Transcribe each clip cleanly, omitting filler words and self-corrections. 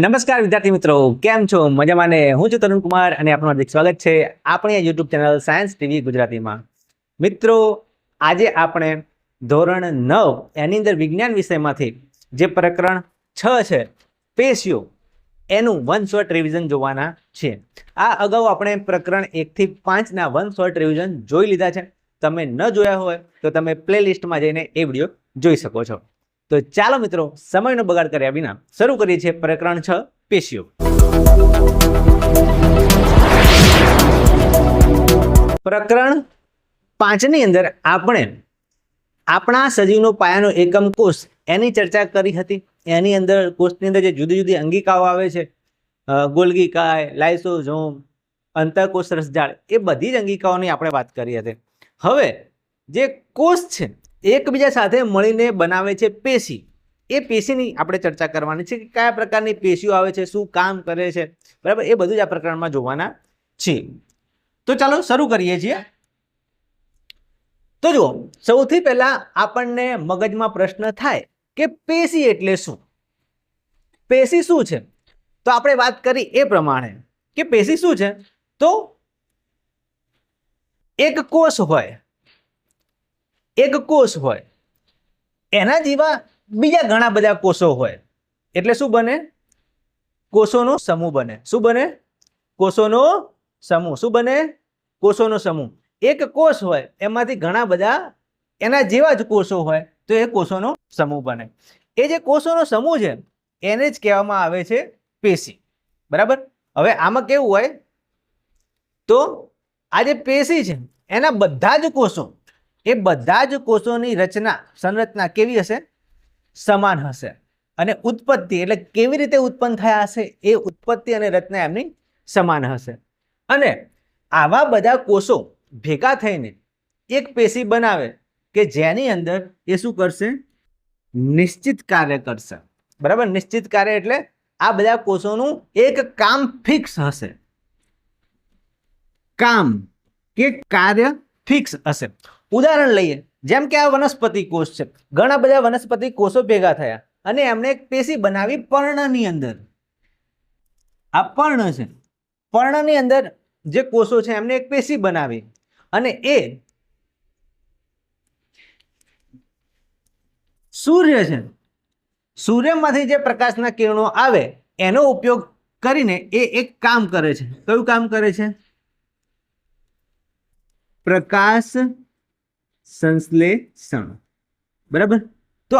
નમસ્કાર વિદ્યાર્થી મિત્રો, કેમ છો? મજામાં ને? હું છું તરુણ કુમાર અને આપનું હાર્દિક સ્વાગત છે આપણી યુટ્યુબ ચેનલ સાયન્સ ટીવી ગુજરાતીમાં. મિત્રો, આજે આપણે ધોરણ 9 એની અંદર વિજ્ઞાન વિષયમાંથી જે પ્રકરણ 6 છે પેશીઓ, એનું વન શોર્ટ રિવિઝન જોવાના છે. આ અગાઉ આપણે પ્રકરણ 1 થી 5 ના વન શોર્ટ રિવિઝન જોઈ લીધા છે. તમે ન જોયા હોય તો તમે પ્લેલિસ્ટમાં જઈને એ વિડીયો જોઈ શકો છો. તો ચાલો મિત્રો, સમયનો બગાડ કર્યા વિના શરૂ કરીએ છીએ પ્રકરણ 6 પેશીઓ. પ્રકરણ 5 ની અંદર આપણે આપણા સજીવનો પાયાનો એકમ કોષ એની ચર્ચા કરી હતી. એની અંદર કોષની અંદર જે જુદી જુદી અંગિકાઓ આવે છે, ગોલ્ગી કાય, લાઇસોઝોમ, અંતઃકોષ રસજાળ, એ બધી જ અંગિકાઓની આપણે વાત કરી હતી. હવે જે કોષ છે એકબીજા સાથે મળીને બનાવે છે પેશી. એ પેશીની આપણે ચર્ચા કરવાની છે કે કયા પ્રકારની પેશીઓ આવે છે, શું કામ કરે છે, બરાબર, એ બધું જ આ પ્રકરણમાં જોવાના છે. તો ચાલો શરૂ કરીએ છીએ. તો જુઓ, સૌથી પહેલા આપણને મગજમાં પ્રશ્ન થાય કે પેશી એટલે શું? પેશી શું છે? તો આપણે વાત કરી એ પ્રમાણે કે પેશી શું છે, તો એક કોષ હોય, એના જેવા બીજા ઘણા બધા કોષો હોય એટલે શું બને? કોષોનો સમૂહ બને. શું બને? કોષોનો સમૂહ. શું બને? કોષોનો સમૂહ. એક કોષ હોય એમાંથી ઘણા બધા એના જેવા જ કોષો હોય તો એ કોષોનો સમૂહ બને. એ જે કોષોનો સમૂહ છે એને જ કહેવામાં આવે છે પેશી. બરાબર. હવે આમાં કેવું હોય, તો આ જે પેશી છે એના બધા જ કોષો, એ બધા જ કોષોની સંરચના કેવી હશે? સમાન હશે. અને ઉત્પત્તિ એટલે કેવી રીતે ઉત્પન્ન થયા હશે, એ ઉત્પત્તિ અને રચના એમની સમાન હશે. અને આવા બધા કોષો ભેગા થઈને એક પેશી બનાવે કે જેની અંદર એ શું કરશે? નિશ્ચિત કાર્ય કરશે. બરાબર. નિશ્ચિત કાર્ય એટલે આ બધા કોષોનું એક કામ ફિક્સ હશે. કામ કે કાર્ય ફિક્સ હશે. ઉદાહરણ લઈએ, જેમ કે આ વનસ્પતિ કોષ છે. ઘણા બધા વનસ્પતિ કોષો ભેગા થયા અને એમને એક પેશી બનાવી પર્ણની અંદર. આ પર્ણ છે. પર્ણની અંદર જે કોષો છે એમને એક પેશી બનાવી અને એ સૂર્ય છે, સૂર્યમાંથી જે પ્રકાશના કિરણો આવે એનો ઉપયોગ કરીને એ એક કામ કરે છે. કયું કામ કરે છે? પ્રકાશ સંશ્લેષણ. બરાબર. તો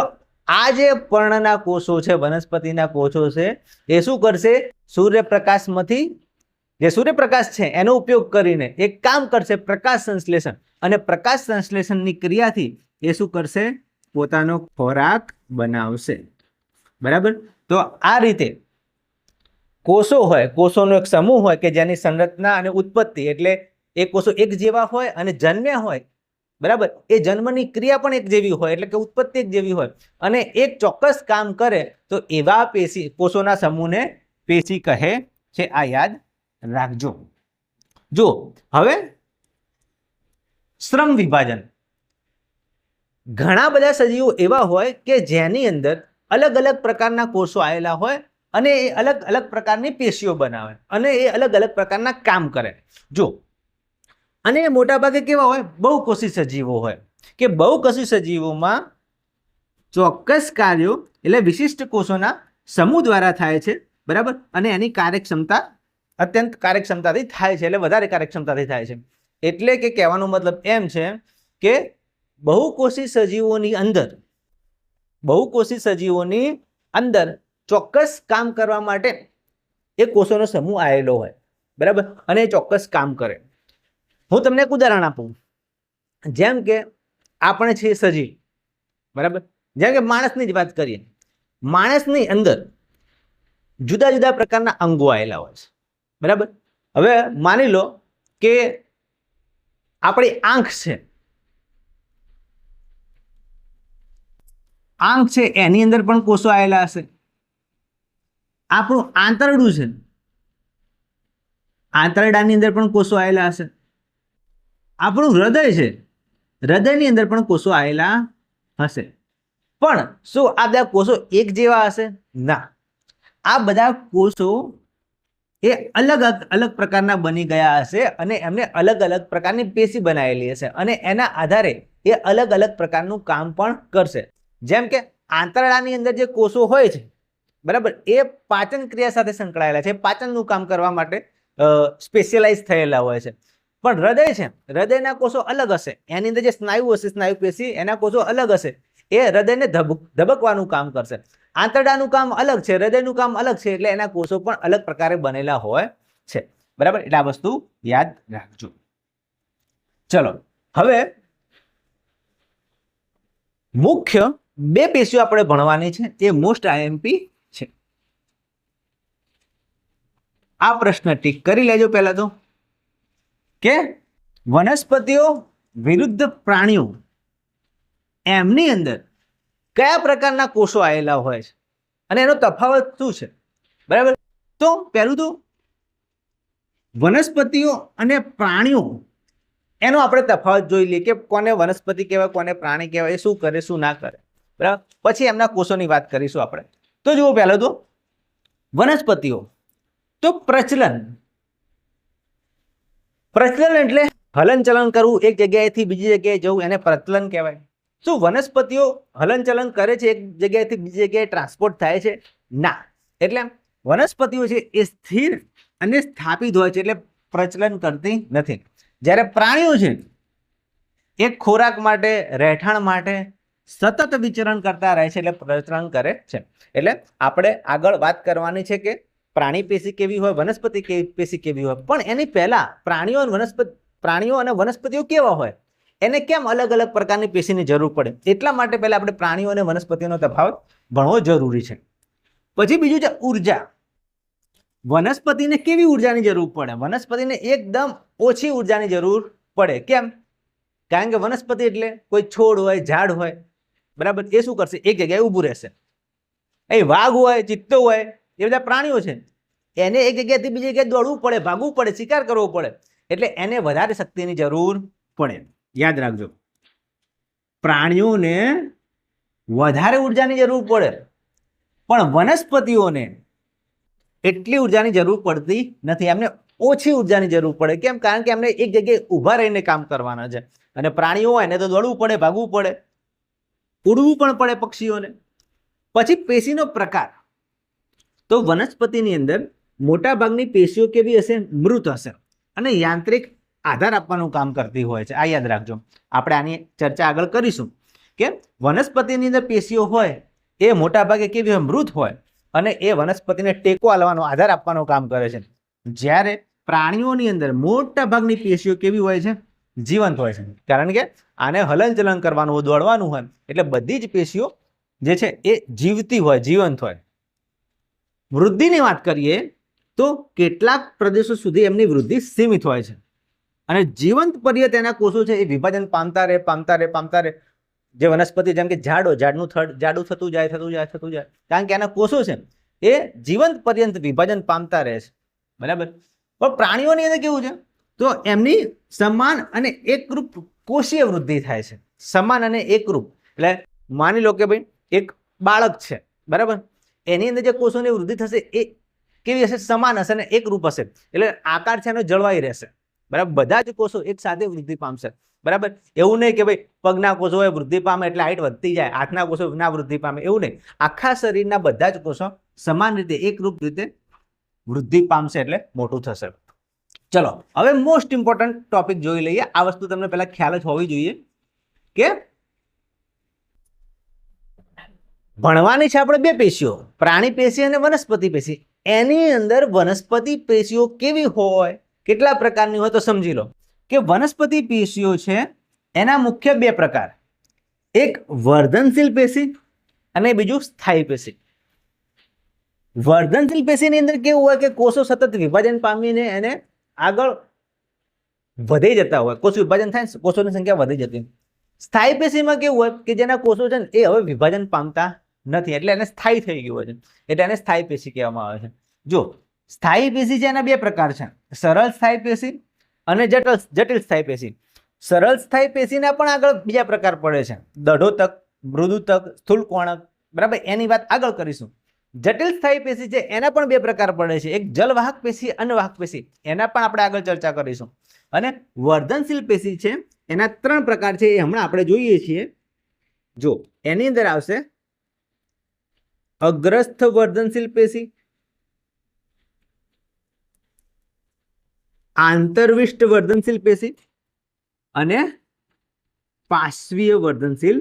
આ જે પર્ણના કોષો છે, વનસ્પતિના કોષો છે, એ શું કરશે? સૂર્યપ્રકાશમાંથી જે સૂર્યપ્રકાશ છે એનો ઉપયોગ કરીને એક કામ કરશે, પ્રકાશ સંશ્લેષણ. અને પ્રકાશ સંશ્લેષણની ક્રિયાથી એ શું કરશે? પોતાનો ખોરાક બનાવશે. બરાબર. તો આ રીતે કોષો હોય, કોષોનો એક સમૂહ હોય કે જેની સંરચના અને ઉત્પત્તિ એટલે એ કોષો એક જેવા હોય અને જન્મ્યા હોય. બરાબર. એ જન્મની ક્રિયા પણ એક જેવી હોય એટલે કે ઉત્પત્તિ એક જેવી હોય અને એક ચોક્કસ કામ કરે તો એવા પેશી કોષોના સમૂહને પેશી કહે છે. આ યાદ રાખજો. જો હવે શ્રમ વિભાજન. ઘણા બધા સજીવો એવા હોય કે જેની અંદર અલગ અલગ પ્રકારના કોષો આવેલા હોય અને એ અલગ અલગ પ્રકારની પેશીઓ બનાવે અને એ અલગ અલગ પ્રકારના કામ કરે. જો, અને એ મોટા ભાગે કેવા હોય? બહુકોષી સજીવો હોય કે બહુકોષી સજીવોમાં ચોક્કસ કાર્યો એટલે વિશિષ્ટ કોષોના સમૂહ દ્વારા થાય છે. બરાબર. અને એની કાર્યક્ષમતા અત્યંત કાર્યક્ષમતાથી થાય છે, એટલે વધારે કાર્યક્ષમતાથી થાય છે. એટલે કે કહેવાનો મતલબ એમ છે કે બહુકોષી સજીવોની અંદર ચોક્કસ કામ કરવા માટે એ કોષોનો સમૂહ આવેલો હોય. બરાબર. અને એ ચોક્કસ કામ કરે. હું તમને એક ઉદાહરણ આપું. જેમ કે આપણે છીએ સજીવ. બરાબર. જેમ કે માણસની જ વાત કરીએ. માણસની અંદર જુદા જુદા પ્રકારના અંગો આવેલા હોય છે. બરાબર. હવે માની લો કે આપણી આંખ છે. આંખ છે એની અંદર પણ કોષો આવેલા હશે. આપણું આંતરડું છે, આંતરડાની અંદર પણ કોષો આવેલા હશે. આપણું હૃદય છે, હૃદયની અંદર પણ કોષો આવેલા હશે. પણ શું આ બધા કોષો એક જેવા હશે? ના, આ બધા કોષો એ અલગ અલગ પ્રકારના બની ગયા હશે અને એમને અલગ અલગ પ્રકારની પેશી બનાવેલી હશે અને એના આધારે એ અલગ અલગ પ્રકારનું કામ પણ કરશે. જેમ કે આંતરડાની અંદર જે કોષો હોય છે, બરાબર, એ પાચન ક્રિયા સાથે સંકળાયેલા છે, પાચનનું કામ કરવા માટે સ્પેશિયલાઇઝ થયેલા હોય છે. પણ હૃદય છે, હૃદયના કોષો અલગ હશે, એની અંદર જે સ્નાયુ હશે, સ્નાયુ પેશી, એના કોષો અલગ હશે, એ હૃદયને ધબકવાનું કામ કરશે. આંતરડાનું કામ અલગ છે, હૃદયનું કામ અલગ છે, એટલે એના કોષો પણ અલગ પ્રકારે બનેલા હોય છે, બરાબર. એટલે આ વસ્તુ યાદ રાખજો. ચલો, હવે મુખ્ય બે પેશીઓ આપણે ભણવાની છે, એ મોસ્ટ આઈએમપી છે. આ પ્રશ્ન ટીક કરી લેજો પહેલા તો, કે વનસ્પતિઓ વિરુદ્ધ પ્રાણીઓ, એમની અંદર કયા પ્રકારના કોષો આવેલા હોય છે અને એનો તફાવત શું છે, બરાબર. તો પહેલું તો વનસ્પતિઓ અને પ્રાણીઓ, એનો આપણે તફાવત જોઈ લઈએ કે કોને વનસ્પતિ કહેવાય, કોને પ્રાણી કહેવાય, એ શું કરે, શું ના કરે, બરાબર. પછી એમના કોષોની વાત કરીશું આપણે. તો જુઓ, પહેલા તો વનસ્પતિઓ, તો પ્રચલન. પ્રચલન એટલે હલનચલન કરવું, એક જગ્યાએથી બીજી જગ્યાએ જવું, એને પ્રચલન કહેવાય. શું વનસ્પતિઓ હલનચલન કરે છે, એક જગ્યાએથી બીજી જગ્યાએ ટ્રાન્સપોર્ટ થાય છે? ના. એટલે વનસ્પતિઓ છે એ સ્થિર અને સ્થાપિત હોય છે, એટલે પ્રચલન કરતી નથી. જ્યારે પ્રાણીઓ છે એ ખોરાક માટે, રહેઠાણ માટે સતત વિચરણ કરતા રહે છે, એટલે પ્રચલન કરે છે. એટલે આપણે આગળ વાત કરવાની છે કે પ્રાણી પેશી કેવી હોય, વનસ્પતિ પેશી કેવી હોય, પણ એની પહેલા પ્રાણીઓ અને વનસ્પતિઓ કેવા હોય, એને કેમ અલગ અલગ પ્રકારની પેશીની જરૂર પડે, એટલા માટે પહેલા આપણે પ્રાણીઓ અને વનસ્પતિઓનો તફાવત ભણવો જરૂરી છે. પછી બીજું છે ઉર્જા. વનસ્પતિને કેવી ઉર્જાની જરૂર પડે? વનસ્પતિને એકદમ ઓછી ઉર્જાની જરૂર પડે. કેમ? કારણ કે વનસ્પતિ એટલે કોઈ છોડ હોય, ઝાડ હોય, બરાબર, એ શું કરશે? એક જગ્યાએ ઊભું રહેશે. એ વાઘ હોય, ચિત્તો હોય, એ બધા પ્રાણીઓ છે, એને એક જગ્યાએથી બીજી જગ્યાએ દોડવું પડે, ભાગવું પડે, શિકાર કરવો પડે, એટલે એને વધારે શક્તિની જરૂર પડે. યાદ રાખજો, પ્રાણીઓને વધારે ઉર્જાની જરૂર પડે, પણ વનસ્પતિઓને એટલી ઉર્જાની જરૂર પડતી નથી. એમને ઓછી ઉર્જાની જરૂર પડે. કેમ? કારણ કે એમને એક જગ્યાએ ઊભા રહીને કામ કરવાના છે. અને પ્રાણીઓ હોય એને તો દોડવું પડે, ભાગવું પડે, ઉડવું પણ પડે પક્ષીઓને. પછી પેશીનો પ્રકાર. તો વનસ્પતિની અંદર મોટા ભાગની પેશીઓ કેવી હશે? મૃત હશે અને યાંત્રિક આધાર આપવાનું કામ કરતી હોય છે. આ યાદ રાખજો. આપણે આની ચર્ચા આગળ કરીશું કે વનસ્પતિની અંદર પેશીઓ હોય એ મોટા ભાગે કેવી હોય? મૃત હોય અને એ વનસ્પતિને ટેકો આલવાનો, આધાર આપવાનું કામ કરે છે. જ્યારે પ્રાણીઓની અંદર મોટા ભાગની પેશીઓ કેવી હોય છે? જીવંત હોય છે. કારણ કે આને હલનચલન કરવાનું હોય, દોડવાનું હોય, એટલે બધી જ પેશીઓ જે છે એ જીવતી હોય, જીવંત હોય. વૃદ્ધિની વાત કરીએ તો કેટલાક પ્રદેશો સુધી એમની વૃદ્ધિ સીમિત હોય છે અને જીવંત પર્યત એના કોષો છે એ વિભાજન પામતા રહે. જે વનસ્પતિ, જેમ કે ઝાડનું થડ જાડું થતું જાય, કારણ કે એના કોષો છે એ જીવંત પર્યંત વિભાજન પામતા રહે છે, બરાબર. પણ પ્રાણીઓની અંદર કેવું છે? તો એમની સમાન અને એકરૂપ કોષીય વૃદ્ધિ થાય છે. સમાન અને એકરૂપ એટલે માની લો કે ભાઈ એક બાળક છે, બરાબર, એની અંદર જે કોષોની વૃદ્ધિ થશે એ કેવી હશે? સમાન હશે અને એકરૂપ હશે. એટલે આકાર છે એનો જળવાઈ રહેશે, બરાબર. બધા જ કોષો એક સાથે વૃદ્ધિ પામશે, બરાબર. એવું નહીં કે ભાઈ પગના કોષો હોય વૃદ્ધિ પામે એટલે હાઈટ વધતી જાય, હાથના કોષો ના વૃદ્ધિ પામે, એવું નહીં. આખા શરીરના બધા જ કોષો સમાન રીતે, એકરૂપ રીતે વૃદ્ધિ પામશે એટલે મોટું થશે. ચલો, હવે મોસ્ટ ઇમ્પોર્ટન્ટ ટોપિક જોઈ લઈએ. આ વસ્તુ તમને પહેલા ખ્યાલ જ હોવી જોઈએ કે ભણવાની છે આપણે બે પેશીઓ, પ્રાણી પેશી અને વનસ્પતિ પેશી. એની અંદર વનસ્પતિ પેશીઓ કેવી હોય, કેટલા પ્રકારની હોય, તો સમજી લો કે વનસ્પતિ પેશીઓ છે એના મુખ્ય બે પ્રકાર, એક વર્ધનશીલ પેશી અને બીજું સ્થાયી પેશી. વર્ધનશીલ પેશીની અંદર કેવું હોય કે કોષો સતત વિભાજન પામીને એને આગળ વધી જતા હોય, કોષ વિભાજન થાય, કોષોની સંખ્યા વધી જતી. સ્થાયી પેશીમાં કેવું હોય કે જેના કોષો છે ને એ હવે વિભાજન પામતા નથી, એટલે એને સ્થાયી થઈ ગયું હોય છે, એટલે એને સ્થાયી પેશી કહેવામાં આવે છે. જો સ્થાયી પેશી છે એના બે પ્રકાર છે, સરળ સ્થાયી પેશી અને જટિલ સ્થાયી પેશી. સરળ સ્થાયી પેશીના પણ આગળ બીજા પ્રકાર પડે છે, દઢોતક, મૃદુતક, સ્થૂળકોણક, બરાબર, એની વાત આગળ કરીશું. જટિલ સ્થાયી પેશી છે એના પણ બે પ્રકાર પડે છે, એક જલવાહક પેશી, અન્નવાહક પેશી, એના પણ આપણે આગળ ચર્ચા કરીશું. અને વર્ધનશીલ પેશી છે એના 3 પ્રકાર છે, એ હમણાં આપણે જોઈએ છીએ. જો એની અંદર આવશે અગ્રસ્થ વર્ધનશીલ પેશી, આંતરવિષ્ટ વર્ધનશીલ પેશી અને પાર્શ્વીય વર્ધનશીલ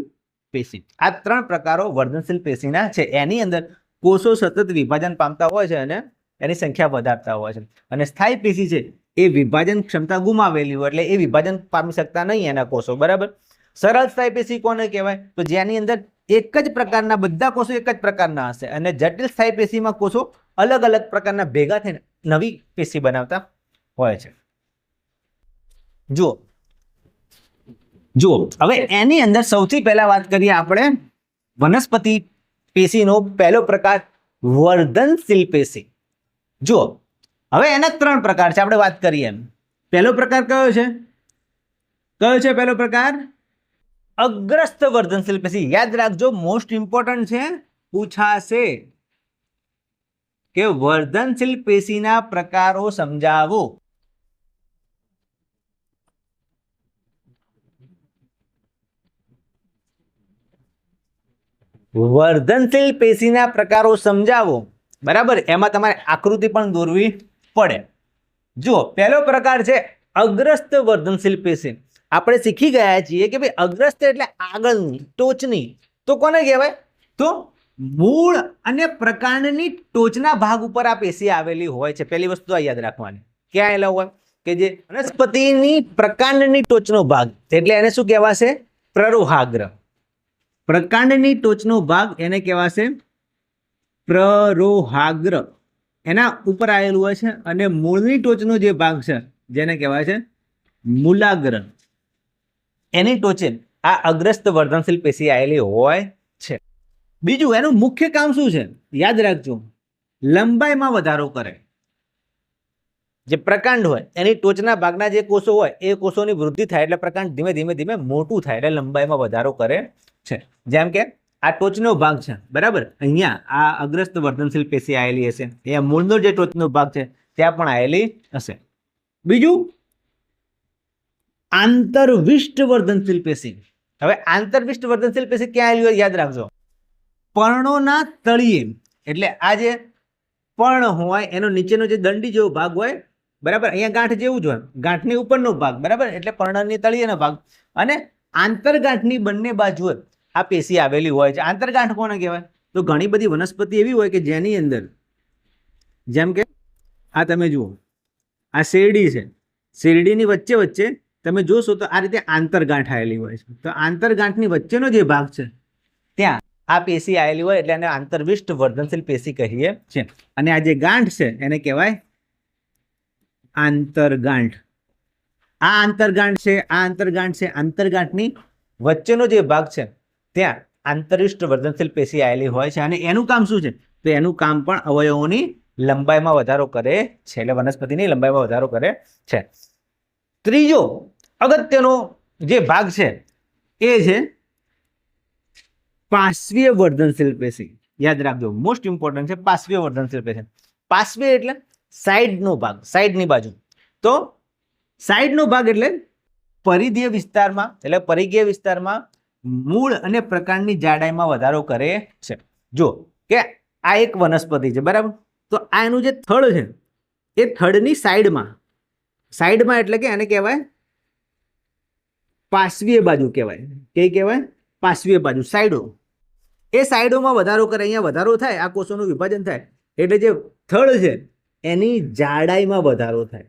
પેશી. આ 3 પ્રકારો વર્ધનશીલ પેશીના છે. એની અંદર કોષો સતત વિભાજન પામતા હોય છે અને એની સંખ્યા વધારતા હોય છે. અને સ્થાયી પેશી છે એ વિભાજન ક્ષમતા ગુમાવેલી હોય, એટલે એ વિભાજન પામી શકતા નહીં એના કોષો, બરાબર. સરળ સ્થાયી પેશી કોને કહેવાય? તો જેની અંદર એક જ પ્રકારના બધા કોષો એક જ પ્રકારના હશે, અને જટિલ સ્થાયી પેશીમાં કોષો અલગ અલગ પ્રકારના ભેગા થઈને નવી પેશી બનાવતા હોય છે. જુઓ હવે એની અંદર સૌથી પહેલા વાત કરીએ આપણે વનસ્પતિ પેશીનો પહેલો પ્રકાર વર્ધનશીલ પેશી. જુઓ હવે એના 3 પ્રકાર છે, આપણે વાત કરીએ એમ. પહેલો પ્રકાર કયો છે? પહેલો પ્રકાર અગ્રસ્થ વર્ધનશીલ પેશી. યાદ રાખજો, મોસ્ટ ઇમ્પોર્ટન્ટ છે, પૂછાશે કે વર્ધનશીલ પેશીના પ્રકારો સમજાવો. વર્ધનશીલ પેશીના પ્રકારો સમજાવો, બરાબર. એમાં તમારે આકૃતિ પણ દોરવી પડે. જુઓ પહેલો પ્રકાર છે અગ્રસ્ત વર્ધનશીલ પેશી. આપણે શીખી ગયા છીએ કે ભાઈ અગ્રસ્ત એટલે આગળની, ટોચની. તો કોને કહેવાય? તો મૂળ અને પ્રકાંડની ટોચના ભાગ ઉપર આ પેશી આવેલી હોય છે. પહેલી વસ્તુ આ યાદ રાખવાની. ક્યાં આવેલા હોય? કે જે વનસ્પતિની પ્રકાંડની ટોચનો ભાગ, એટલે એને શું કહેવાશે? પ્રરોહાગ્ર. પ્રકાંડની ટોચનો ભાગ એને કહેવાશે પ્રરોહાગ્ર. એના ઉપર આવેલું હોય છે. અને મૂળની ટોચનો જે ભાગ છે જેને કહેવાય છે મૂલાગ્ર, એની ટોચે આ અગ્રસ્ત વર્ધનશીલ પેશી આવેલી હોય છે. બીજું એનું મુખ્ય કામ શું છે? યાદ રાખજો, લંબાઈમાં વધારો કરે. જે પ્રકાંડ હોય એની ટોચના ભાગના જે કોષો હોય એ કોષોની વૃદ્ધિ થાય એટલે પ્રકાંડ ધીમે ધીમે ધીમે મોટું થાય, એટલે લંબાઈમાં વધારો કરે છે. જેમ કે આ ટોચનો ભાગ છે, બરાબર, અહીંયા આ અગ્રસ્ત વર્ધનશીલ પેશી આવેલી હશે, અહીંયા મૂળનો જે ટોચનો ભાગ છે ત્યાં પણ આવેલી હશે. બીજું આંતરવિષ્ટ વર્ધનશીલ પેશી. હવે આંતરવિષ્ટ વર્ધનશીલ પેશી ક્યાં આવેલી હોય? યાદ રાખજો, પર્ણોના તળિયે. એટલે આ જે પર્ણ હોય એનો નીચેનો જે દંડી જેવો ભાગ હોય, બરાબર, અહીંયા ગાંઠ જેવું જ હોય, ગાંઠની ઉપરનો ભાગ, બરાબર, એટલે પર્ણની તળિયેનો ભાગ. અને આંતરગાંઠની બંને બાજુએ આ પેશી આવેલી હોય છે. આંતરગાંઠ કોને કહેવાય? તો ઘણી બધી વનસ્પતિ એવી હોય કે જેની અંદર, જેમ કે આ તમે જુઓ, આ શેરડી છે, શેરડીની વચ્ચે વચ્ચે તમે જોશો તો આ રીતે આંતરગાંઠ આવેલી હોય છે. તો આંતરગાંઠની વચ્ચેનો જે ભાગ છે ત્યાં આ પેશી આવેલી હોય એટલે એને આંતરવિષ્ટ વર્ધનશીલ પેશી કહીએ છીએ. અને આ જે ગાંઠ છે એને કહેવાય આંતરગાંઠ. આ આંતરગાંઠ છે, આ આંતરગાંઠ છે. આંતરગાંઠની વચ્ચેનો જે ભાગ છે ત્યાં આંતરવિષ્ટ વર્ધનશીલ પેશી આવેલી હોય છે. અને એનું કામ શું છે? તો એનું કામ પણ અવયવોની લંબાઈમાં વધારો કરે છે, એટલે વનસ્પતિની લંબાઈમાં વધારો કરે છે. ત્રીજો અગત્યનો જે ભાગ છે એ છે પાર્શ્વીય વર્ધનશીલ પેશી. યાદ રાખજો, મોસ્ટ ઇમ્પોર્ટન્ટ છે પાર્શ્વીય વર્ધનશીલ પેશી. પાર્શ્વીય એટલે સાઈડનો ભાગ, સાઈડની બાજુ. તો સાઈડનો ભાગ એટલે પરિધીય વિસ્તારમાં, એટલે પરિઘીય વિસ્તારમાં મૂળ અને પ્રકાંડની જાડાઈમાં વધારો કરે છે. જો કે આ એક વનસ્પતિ છે, બરાબર, તો આ એનું જે થડ છે એ થડની સાઈડમાં, સાઈડમાં એટલે કે એને કહેવાય પાર્શ્વીય બાજુ કહેવાય. કઈ કહેવાય? પાર્શ્વીય બાજુ, સાઈડો. એ સાઈડોમાં વધારો કરે, અહીંયા વધારો થાય, આ કોષોનું વિભાજન થાય એટલે જે થડ છે એની જાડાઈમાં વધારો થાય.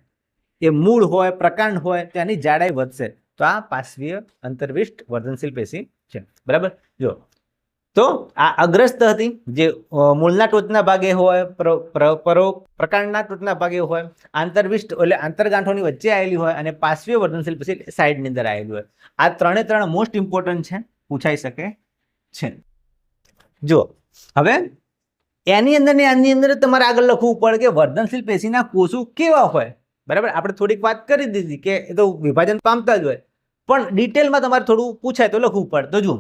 એ મૂળ હોય, પ્રકાંડ હોય તો એની જાડાઈ વધશે. તો આ પાર્શ્વીય અંતર્વિષ્ટ વર્ધનશીલ પેશી છે, બરાબર. જો તો આ અગ્રસ્ત હતી, જે મૂળના ટોચના ભાગે હોય, પ્રકાંડના ટોચના ભાગે હોય, આંતરવિષ્ટ એટલે આંતરગાંઠોની વચ્ચે આવેલી હોય, અને પાર્શ્વીય વર્ધનશીલ પેશી સાઈડની અંદર આવેલી હોય. આ ત્રણે મોસ્ટ ઇમ્પોર્ટન્ટ છે, પૂછાઈ શકે છે. જો હવે એની અંદર ને આની અંદર તમારે આગળ લખવું પડે કે વર્ધનશીલ પેશીના કોષો કેવા હોય, બરાબર. આપણે થોડીક વાત કરી દીધી કે એ તો વિભાજન પામતા જ હોય, પણ ડિટેલમાં તમારે થોડું પૂછાય તો લખવું પડે. તો જુઓ,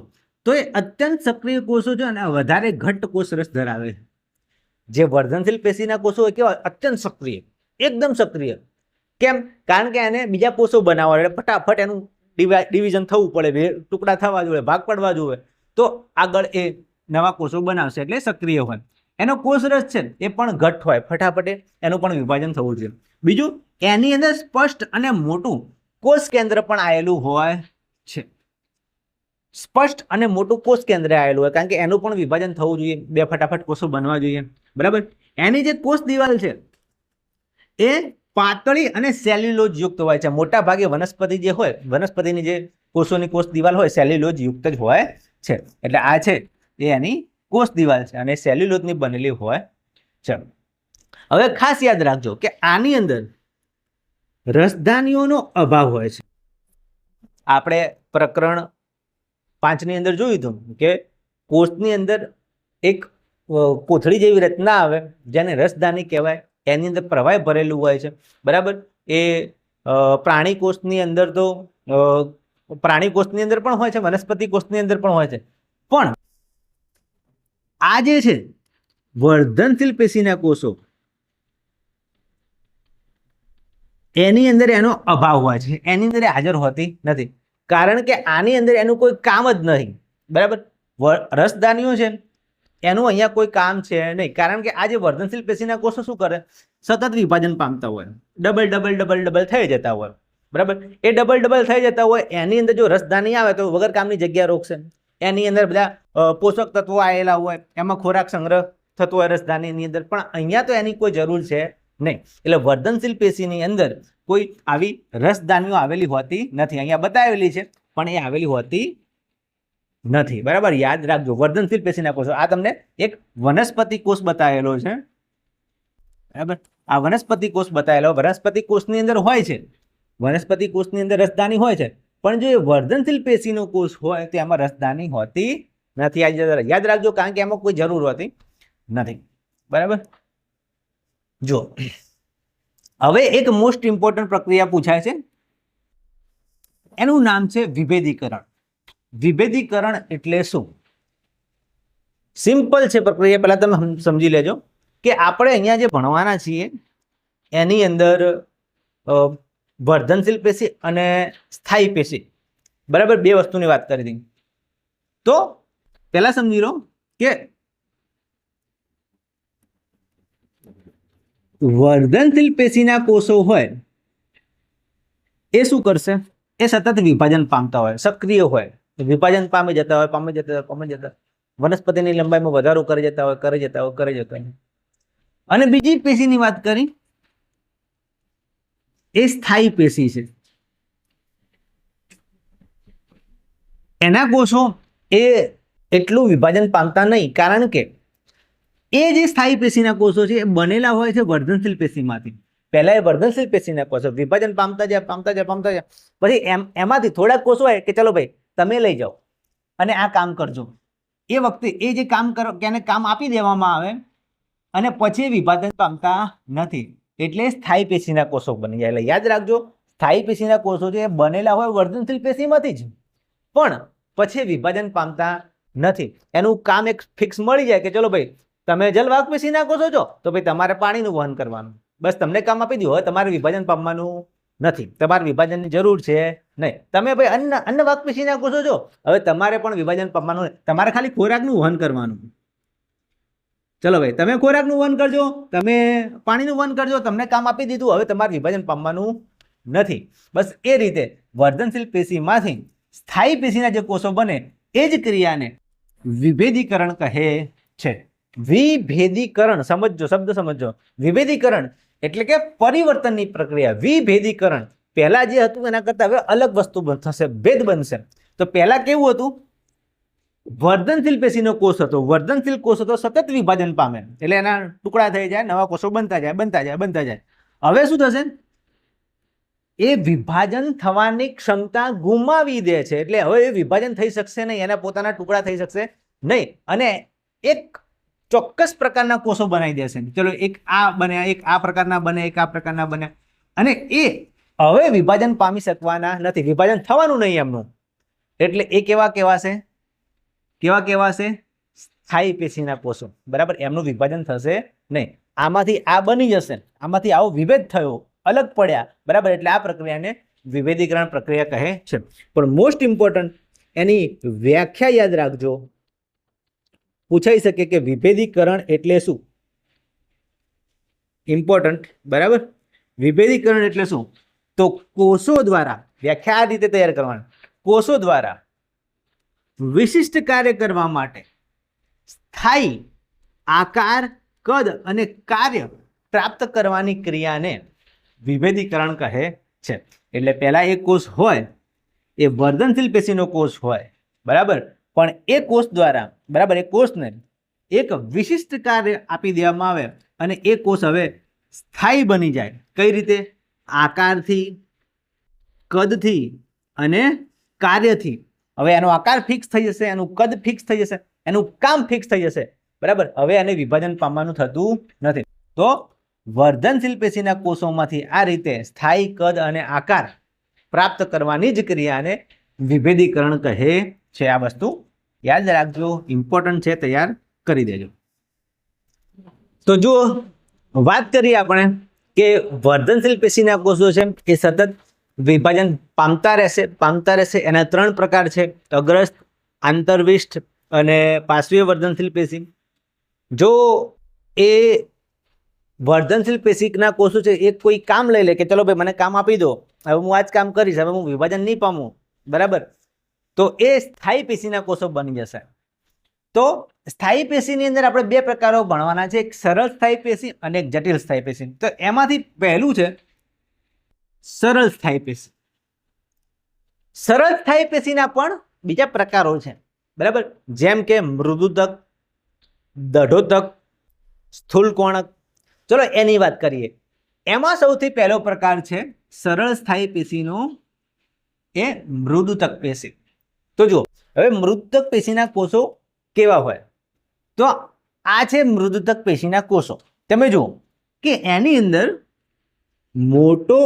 તો એ અત્યંત સક્રિય કોષો છે અને વધારે ઘટ્ટ કોષ રસ ધરાવે છે. જે વર્ધનશીલ પેશીના કોષો હોય કેવા અત્યંત સક્રિય, એકદમ સક્રિય. કેમ? કારણ કે એને બીજા કોષો બનાવવા એટલે ફટાફટ એનું ડિવિઝન થવું પડે, ટુકડા થવા જોઈએ, ભાગ પડવા જોઈએ, તો આગળ એ નવા કોષો બનાવશે એટલે સક્રિય હોય. એનો કોષ રસ છે એ પણ ઘટ્ટ હોય, ફટાફટ એનું પણ વિભાજન થવું જોઈએ. બીજું, એની અંદર સ્પષ્ટ અને મોટું કોષ કેન્દ્ર પણ આવેલું હોય છે. સ્પષ્ટ અને મોટું કોષ કેન્દ્ર આવેલું હોય, કારણ કે એનું પણ વિભાજન થવું જોઈએ, બે ફટાફટ કોષો બનવા જોઈએ. બરાબર. એની જે કોષ દિવાલ છે એ પાતળી અને સેલ્યુલોઝ યુક્ત હોય છે. મોટા ભાગે વનસ્પતિ જે હોય, વનસ્પતિની જે કોષોની કોષ દિવાલ હોય સેલ્યુલોઝ યુક્ત જ હોય છે. એટલે આ છે એ એની કોષ દિવાલ છે અને સેલ્યુલોઝની બનેલી હોય છે. હવે ખાસ યાદ રાખજો કે આની અંદર રસધાનીઓનો અભાવ હોય છે. આપણે પ્રકરણ 5 ની અંદર જોયું હતું કે કોષની અંદર એક કોથળી જેવી રચના આવે જેને રસધાની કહેવાય. એની અંદર પ્રવાહી ભરેલું હોય છે. બરાબર. એ પ્રાણી કોષની અંદર તો પ્રાણી કોષની અંદર પણ હોય છે, વનસ્પતિ કોષની અંદર પણ હોય છે. પણ આ જે છે વર્ધનશીલ પેશીના કોષો, એની અંદર એનો અભાવ હોય છે, એની અંદર હાજર હોતી નથી. કારણ કે આની અંદર એનું કોઈ કામ જ નહીં. બરાબર. રસધાનીઓ છે એનું અહીંયા કોઈ કામ છે નહીં, કારણ કે આ જે વર્ધનશીલ પેશીના કોષો શું કરે? સતત વિભાજન પામતા હોય, ડબલ ડબલ ડબલ ડબલ થઈ જતા હોય. બરાબર. એ ડબલ ડબલ થઈ જતા હોય, એની અંદર જો રસધાની આવે તો વગર કામની જગ્યા રોકશે. એની અંદર બધા પોષક તત્વો આવેલા હોય, એમાં ખોરાક સંગ્રહ થતો હોય રસધાનીની અંદર, પણ અહીંયા તો એની કોઈ જરૂર છે નહીં. એટલે વર્ધનશીલ પેશીની અંદર કોઈ આવી રસધાનીઓ આવેલી હોતી નથી. અહીંયા બતાવેલી છે પણ એ આવેલી હોતી નથી. બરાબર. યાદ રાખજો, વર્ધનશીલ પેશીના કોષો. આ તમને એક વનસ્પતિ કોષ બતાવેલો છે. બરાબર. આ વનસ્પતિ કોષ બતાવેલો, વનસ્પતિ કોષની અંદર હોય છે, વનસ્પતિ કોષની અંદર રસધાની હોય છે, પણ જો એ વર્ધનશીલ પેશીનો કોષ હોય તો એમાં રસધાની હોતી નથી. યાદ રાખજો, કારણ કે એમાં કોઈ જરૂર હોતી નથી. બરાબર. જો હવે એક મોસ્ટ ઇમ્પોર્ટન્ટ પ્રક્રિયા પૂછાય છે, એનું નામ છે વિભેદીકરણ. વિભેદીકરણ એટલે શું? સિમ્પલ છે પ્રક્રિયા. પહેલા તમે સમજી લેજો કે આપણે અહીંયા જે ભણવાના છીએ એની અંદર વર્ધનશીલ પેશી અને સ્થાયી પેશી, બરાબર, બે વસ્તુની વાત કરી હતી. તો પહેલા સમજી લો કે વર્ધનશીલ પેશીના કોષો હોય એ શું કરશે? એ સતત વિભાજન પામતા હોય, સક્રિય હોય, વિભાજન પામી જતા હોય, વનસ્પતિની લંબાઈમાં વધારો કરી જતા હોય. અને બીજી પેશીની વાત કરી, એ સ્થાયી પેશી છે. એના કોષો એ એટલું વિભાજન પામતા નહીં, કારણ કે એ જે સ્થાયી પેશીના કોષો છે એ બનેલા હોય છે વર્ધનશીલ પેશીમાંથી. પહેલા એ વર્ધનશીલ પેશીના કોષો વિભાજન પામતા જાય, પછી એમાંથી થોડાક કોષો હોય કે ચલો ભાઈ તમે લઈ જાઓ અને આ કામ કરજો. એ વખતે એ જે કામ કરો એને કામ આપી દેવામાં આવે અને પછી વિભાજન પામતા નથી, એટલે સ્થાયી પેશીના કોષો બની જાય. એટલે યાદ રાખજો, સ્થાયી પેશીના કોષો છે એ બનેલા હોય વર્ધનશીલ પેશીમાંથી જ, પણ પછી વિભાજન પામતા નથી. એનું કામ એક ફિક્સ મળી જાય કે ચલો ભાઈ તમે જલવાહક પેશીના કોષો છો તો ભાઈ તમારે પાણીનું વહન કરવાનું, બસ તમને કામ આપી દીધું. હવે તમારે વિભાજન પામવાનું નથી, તમારે વિભાજનની જરૂર છે નહીં. તમે ભાઈ અન્નવાહક પેશીના કોષો છો, હવે તમારે પણ વિભાજન પામવાનું નહીં, તમારે ખાલી ખોરાકનું વહન કરવાનું. ચલો ભાઈ તમે ખોરાકનું વહન કરજો, તમે પાણીનું વહન કરજો, તમને કામ આપી દીધું, હવે તમારે વિભાજન પામવાનું નથી. બસ એ રીતે વર્ધનશીલ પેશીમાંથી સ્થાયી પેશીના જે કોષો બને એ જ ક્રિયાને વિભેદીકરણ કહે છે. વિભેદીકરણ સમજો, શબ્દ સમજો. વિભેદીકરણ એટલે કે પરિવર્તનની પ્રક્રિયા. વિભેદીકરણ પહેલા જે હતું એના કરતા હવે અલગ વસ્તુ થશે, ભેદ બનશે. તો પહેલા કેવું હતું? વર્ધનશીલ પેશીનો કોષ હતો, વર્ધનશીલ કોષ હતો, સતત વિભાજન પામે એટલે એના ટુકડા થઈ જાય, નવા કોષો બનતા જાય. હવે શું થશે? એ વિભાજન થવાની ક્ષમતા ગુમાવી દે છે, એટલે હવે એ વિભાજન થઈ શકશે નહીં, એના પોતાના ટુકડા થઈ શકશે નહીં, અને એક ચોક્કસ પ્રકારના કોષો બનાવી દેશે. ચલો એક આ બને, એક આ પ્રકારના બને, એક આ પ્રકારના બને, અને એ હવે વિભાજન પામી શકવાના નથી, વિભાજન થવાનું નહીં એમનું. એટલે એ કેવા કહેવાશે? કેવા કેવા હશે? સ્થાયી પેશીના કોષો, બરાબર. એમનું વિભાજન થશે નહીં. આમાંથી આ બની જશે, આમાંથી આવો વિભેદ થયો, અલગ પડ્યા, બરાબર. એટલે આ પ્રક્રિયાને વિભેદીકરણ પ્રક્રિયા કહે છે. પણ મોસ્ટ ઇમ્પોર્ટન્ટ એની વ્યાખ્યા યાદ રાખજો. પૂછાઈ શકે કે વિભેદીકરણ એટલે શું? ઇમ્પોર્ટન્ટ, બરાબર. વિભેદીકરણ એટલે શું? તો કોષો દ્વારા, વ્યાખ્યા આ રીતે તૈયાર કરવાની, કોષો દ્વારા વિશિષ્ટ કાર્ય કરવા માટે સ્થાયી આકાર, કદ અને કાર્ય પ્રાપ્ત કરવાની ક્રિયાને વિભેદીકરણ કહે છે. એટલે પહેલા એક કોષ હોય એ વર્ધનશીલ પેશીનો કોષ હોય, બરાબર. પણ એ કોષ દ્વારા, બરાબર, એ કોષને એક વિશિષ્ટ કાર્ય આપી દેવામાં આવે અને એ કોષ હવે સ્થાયી બની જાય. કઈ રીતે? આકારથી, કદથી અને કાર્યથી. હવે એનો આકાર ફિક્સ થઈ જશે, એનું કદ ફિક્સ થઈ જશે, એનું કામ ફિક્સ થઈ જશે, બરાબર. હવે એને વિભાજન પામવાનું થતું નથી. તો વર્ધનશીલ પેશીના કોષોમાંથી આ રીતે સ્થાયી કદ અને આકાર પ્રાપ્ત કરવાની જ ક્રિયાને વિભેદીકરણ કહે છે. આ વસ્તુ યાદ રાખજો, ઇમ્પોર્ટન્ટ છે, તૈયાર કરી દેજો. તો જો વાત કરીએ આપણે કે વર્ધનશીલ પેશીના કોષો છે એ સતત વિભાજન પામતા રહેશે. એના 3 પ્રકાર છે: અગ્રસ્થ, આંતરવિષ્ઠ અને પાર્શ્વીય વર્ધનશીલ પેશી. જો એ વર્ધનશીલ પેશીના કોષો છે એ કોઈ કામ લઈ લે કે ચલો ભાઈ મને કામ આપી દો, હવે હું આ જ કામ કરીશ, હવે હું વિભાજન નહીં પામું, બરાબર, તો એ સ્થાયી પેશીના કોષો બની જશે. તો સ્થાયી પેશીની અંદર આપણે 2 પ્રકારો ભણવાના છે, એક સરળ સ્થાયી પેશી અને એક જટિલ સ્થાયી પેશી. તો એમાંથી પહેલું છે સરળ સ્થાયી પેશી. સરળ સ્થાયી પેશીના પણ બીજા પ્રકારો છે, બરાબર, જેમ કે મૃદુતક, દઢોતક, સ્થૂલકોણક. ચલો એની વાત કરીએ. એમાં સૌથી પહેલો પ્રકાર છે સરળ સ્થાયી પેશીનો, એ મૃદુતક પેશી. તો જુઓ, હવે મૃદુતક પેશીના કોષો કેવા હોય? તો આ છે મૃદુતક પેશીના કોષો. તમે જુઓ કે એની અંદર મોટો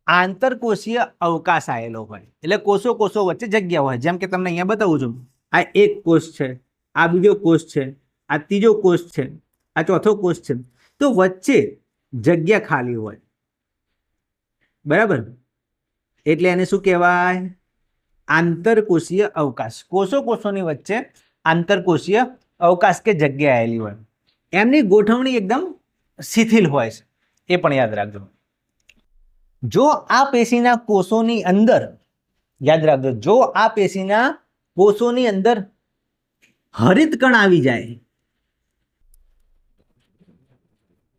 આંતરકોષીય અવકાશ આવેલો હોય, એટલે કોષો વચ્ચે જગ્યા હોય. જેમ કે તમને અહીંયા બતાવું છું, આ એક કોષ છે, આ બીજો કોષ છે, આ ત્રીજો કોષ છે, આ ચોથો કોષ છે. તો વચ્ચે જગ્યા ખાલી હોય, બરાબર, એટલે એને શું કહેવાય? આંતરકોષીય અવકાશ. કોષોની વચ્ચે આંતરકોષીય અવકાશ કે જગ્યા આવેલી હોય. એમની ગોઠવણી એકદમ શિથિલ હોય છે, એ પણ યાદ રાખજો. જો આ પેશીના કોષોની અંદર, યાદ રાખજો, જો આ પેશીના કોષોની અંદર હરિતકણ આવી જાય,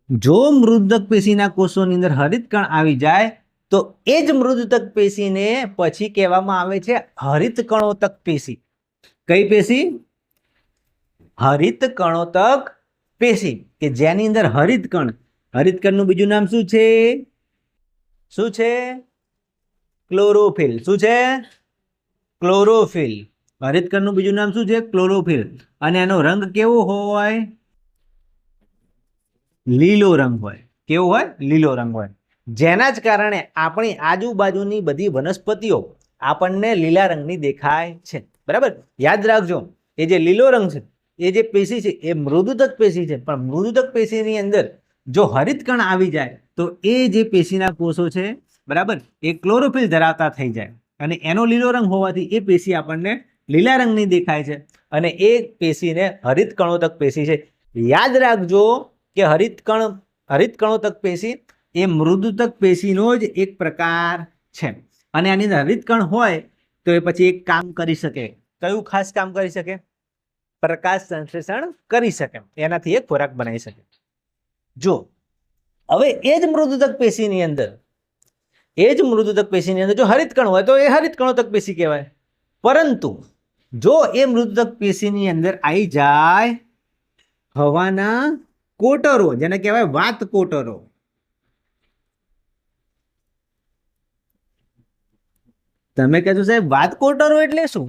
જો મૃદુતક પેશીના કોષોની અંદર હરિતકણ આવી જાય તો એ જ મૃદુતક પેશીને પછી કહેવામાં આવે છે હરિતકણોતક પેશી. કઈ પેશી? હરિતકણોતક પેશી, કે જેની અંદર હરિતકણનું બીજું નામ શું છે? ક્લોરોફિલ. શું છે? ક્લોરોફિલ. હરિતકણનું બીજું નામ શું છે? ક્લોરોફિલ. અને એનો રંગ કેવો હોય? લીલો રંગ હોય. કેવો હોય? લીલો રંગ હોય. જેના જ કારણે આપણી આજુબાજુની બધી વનસ્પતિઓ આપણને લીલા રંગની દેખાય છે, બરાબર. યાદ રાખજો, એ જે લીલો રંગ છે, એ જે પેશી છે એ મૃદુતક પેશી છે. પણ મૃદુતક પેશીની અંદર જો હરિતકણ આવી જાય તો એ જે પેશીના કોષો છે, બરાબર, એ ક્લોરોફિલ ધરાવતા થઈ જાય અને એનો લીલો રંગ હોવાથી એ પેશી આપણને લીલા રંગની દેખાય છે અને એ પેશીને હરિતકણોતક પેશી છે. યાદ રાખજો કે હરિતકણોતક પેશી એ મૃદુતક પેશીનો જ એક પ્રકાર છે અને આની અંદર હરિતકણ હોય તો એ પછી એક કામ કરી શકે. કયું ખાસ કામ કરી શકે? પ્રકાશ સંશ્લેષણ કરી શકે, એનાથી એક ખોરાક બનાવી શકે. જો હવે એ જ મૃદુતક પેશીની અંદર જો હરિતકણ હોય તો એ હરિતકણોતક પેશી કહેવાય. પરંતુ જો એ મૃદુતક પેશીની અંદર આવી જાય હવાના કોટરો, જેને કહેવાય વાત કોટરો. તમે કહેશો સાહેબ વાત કોટરો એટલે શું?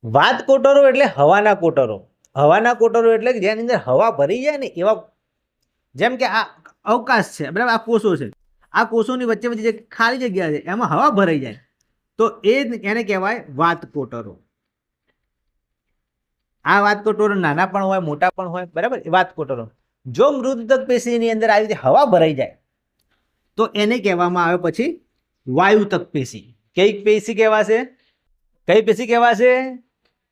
વાત કોટરો એટલે હવાના કોટરો. હવાના કોટરો એટલે જેની અંદર હવા ભરી જાય ને એવા, જેમ કે આ અવકાશ છે, બરાબર, આ કોષો છે, આ કોષોની વચ્ચે જે ખાલી જગ્યા છે એમાં હવા ભરાઈ જાય તો એને કહેવાય વાત કોટરો. આ વાતકોટરો નાના પણ હોય, મોટા પણ હોય, બરાબર. એ વાતકોટરો જો મૃદુતક પેશીની અંદર આવી રીતે હવા ભરાઈ જાય તો એને કહેવામાં આવે પછી વાયુતક પેશી. કઈ પેશી કહેવાશે? કઈ પેશી કહેવાશે?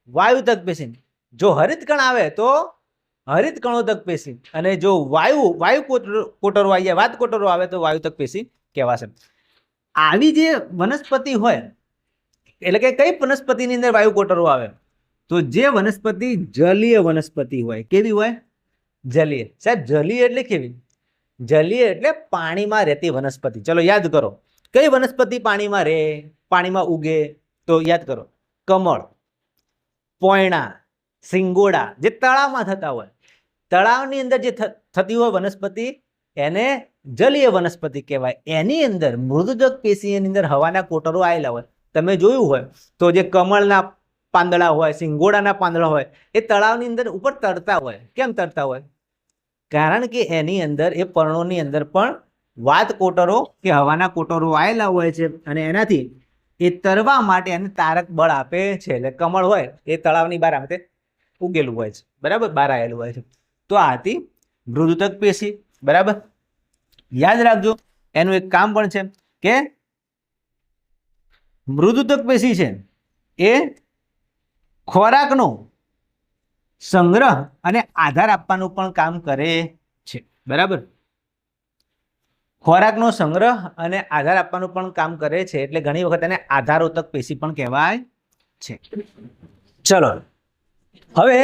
વાયુતક પેશી. જો હરિતકણ આવે તો હરિતકણોતક પેશી, અને જો વાયુ કોટરો આવી જાય, વાતકોટરો આવે તો વાયુતક પેશી કહેવાશે. આવી જે વનસ્પતિ હોય, એટલે કે કઈ વનસ્પતિની અંદર વાયુ કોટરો આવે? તો જે વનસ્પતિ જલીય વનસ્પતિ હોય. કેવી હોય? જલીય. સાહેબ જલીય એટલે કેવી? જલીય એટલે પાણીમાં રહેતી વનસ્પતિ. ચલો યાદ કરો, કઈ વનસ્પતિ પાણીમાં રહે, પાણીમાં ઉગે? તો યાદ કરો, કમળ, પોયણા, સિંગોડા, જે તળાવમાં થતા હોય. તળાવની અંદર જે થતી હોય વનસ્પતિ એને જલીય વનસ્પતિ કહેવાય. એની અંદર મૃદુતક પેશીની અંદર હવાના કોટરો આવેલા હોય. તમે જોયું હોય તો જે કમળના પાંદડા હોય, સિંગોડાના પાંદડા હોય, એ તળાવની અંદર ઉપર તરતા હોય. કેમ તરતા હોય? કારણ કે એની અંદર, એ પર્ણોની અંદર પણ વાતકોટરો કે હવાના કોટરો આવેલા હોય છે, અને એનાથી એ તરવા માટે એને તારક બળ આપે છે. એટલે કમળ હોય એ તળાવની બહાર આમ ઉગેલું હોય છે, બરાબર, બહાર આવેલું હોય છે. તો આ હતી મૃદુતક પેશી, બરાબર. યાદ રાખજો, એનું એક કામ પણ છે કે મૃદુતક પેશી છે એ ખોરાકનો સંગ્રહ અને આધાર આપવાનું પણ કામ કરે છે, બરાબર. ખોરાકનો સંગ્રહ અને આધાર આપવાનું પણ કામ કરે છે, એટલે ઘણી વખત એને આધારોતક પેશી પણ કહેવાય છે. ચલો હવે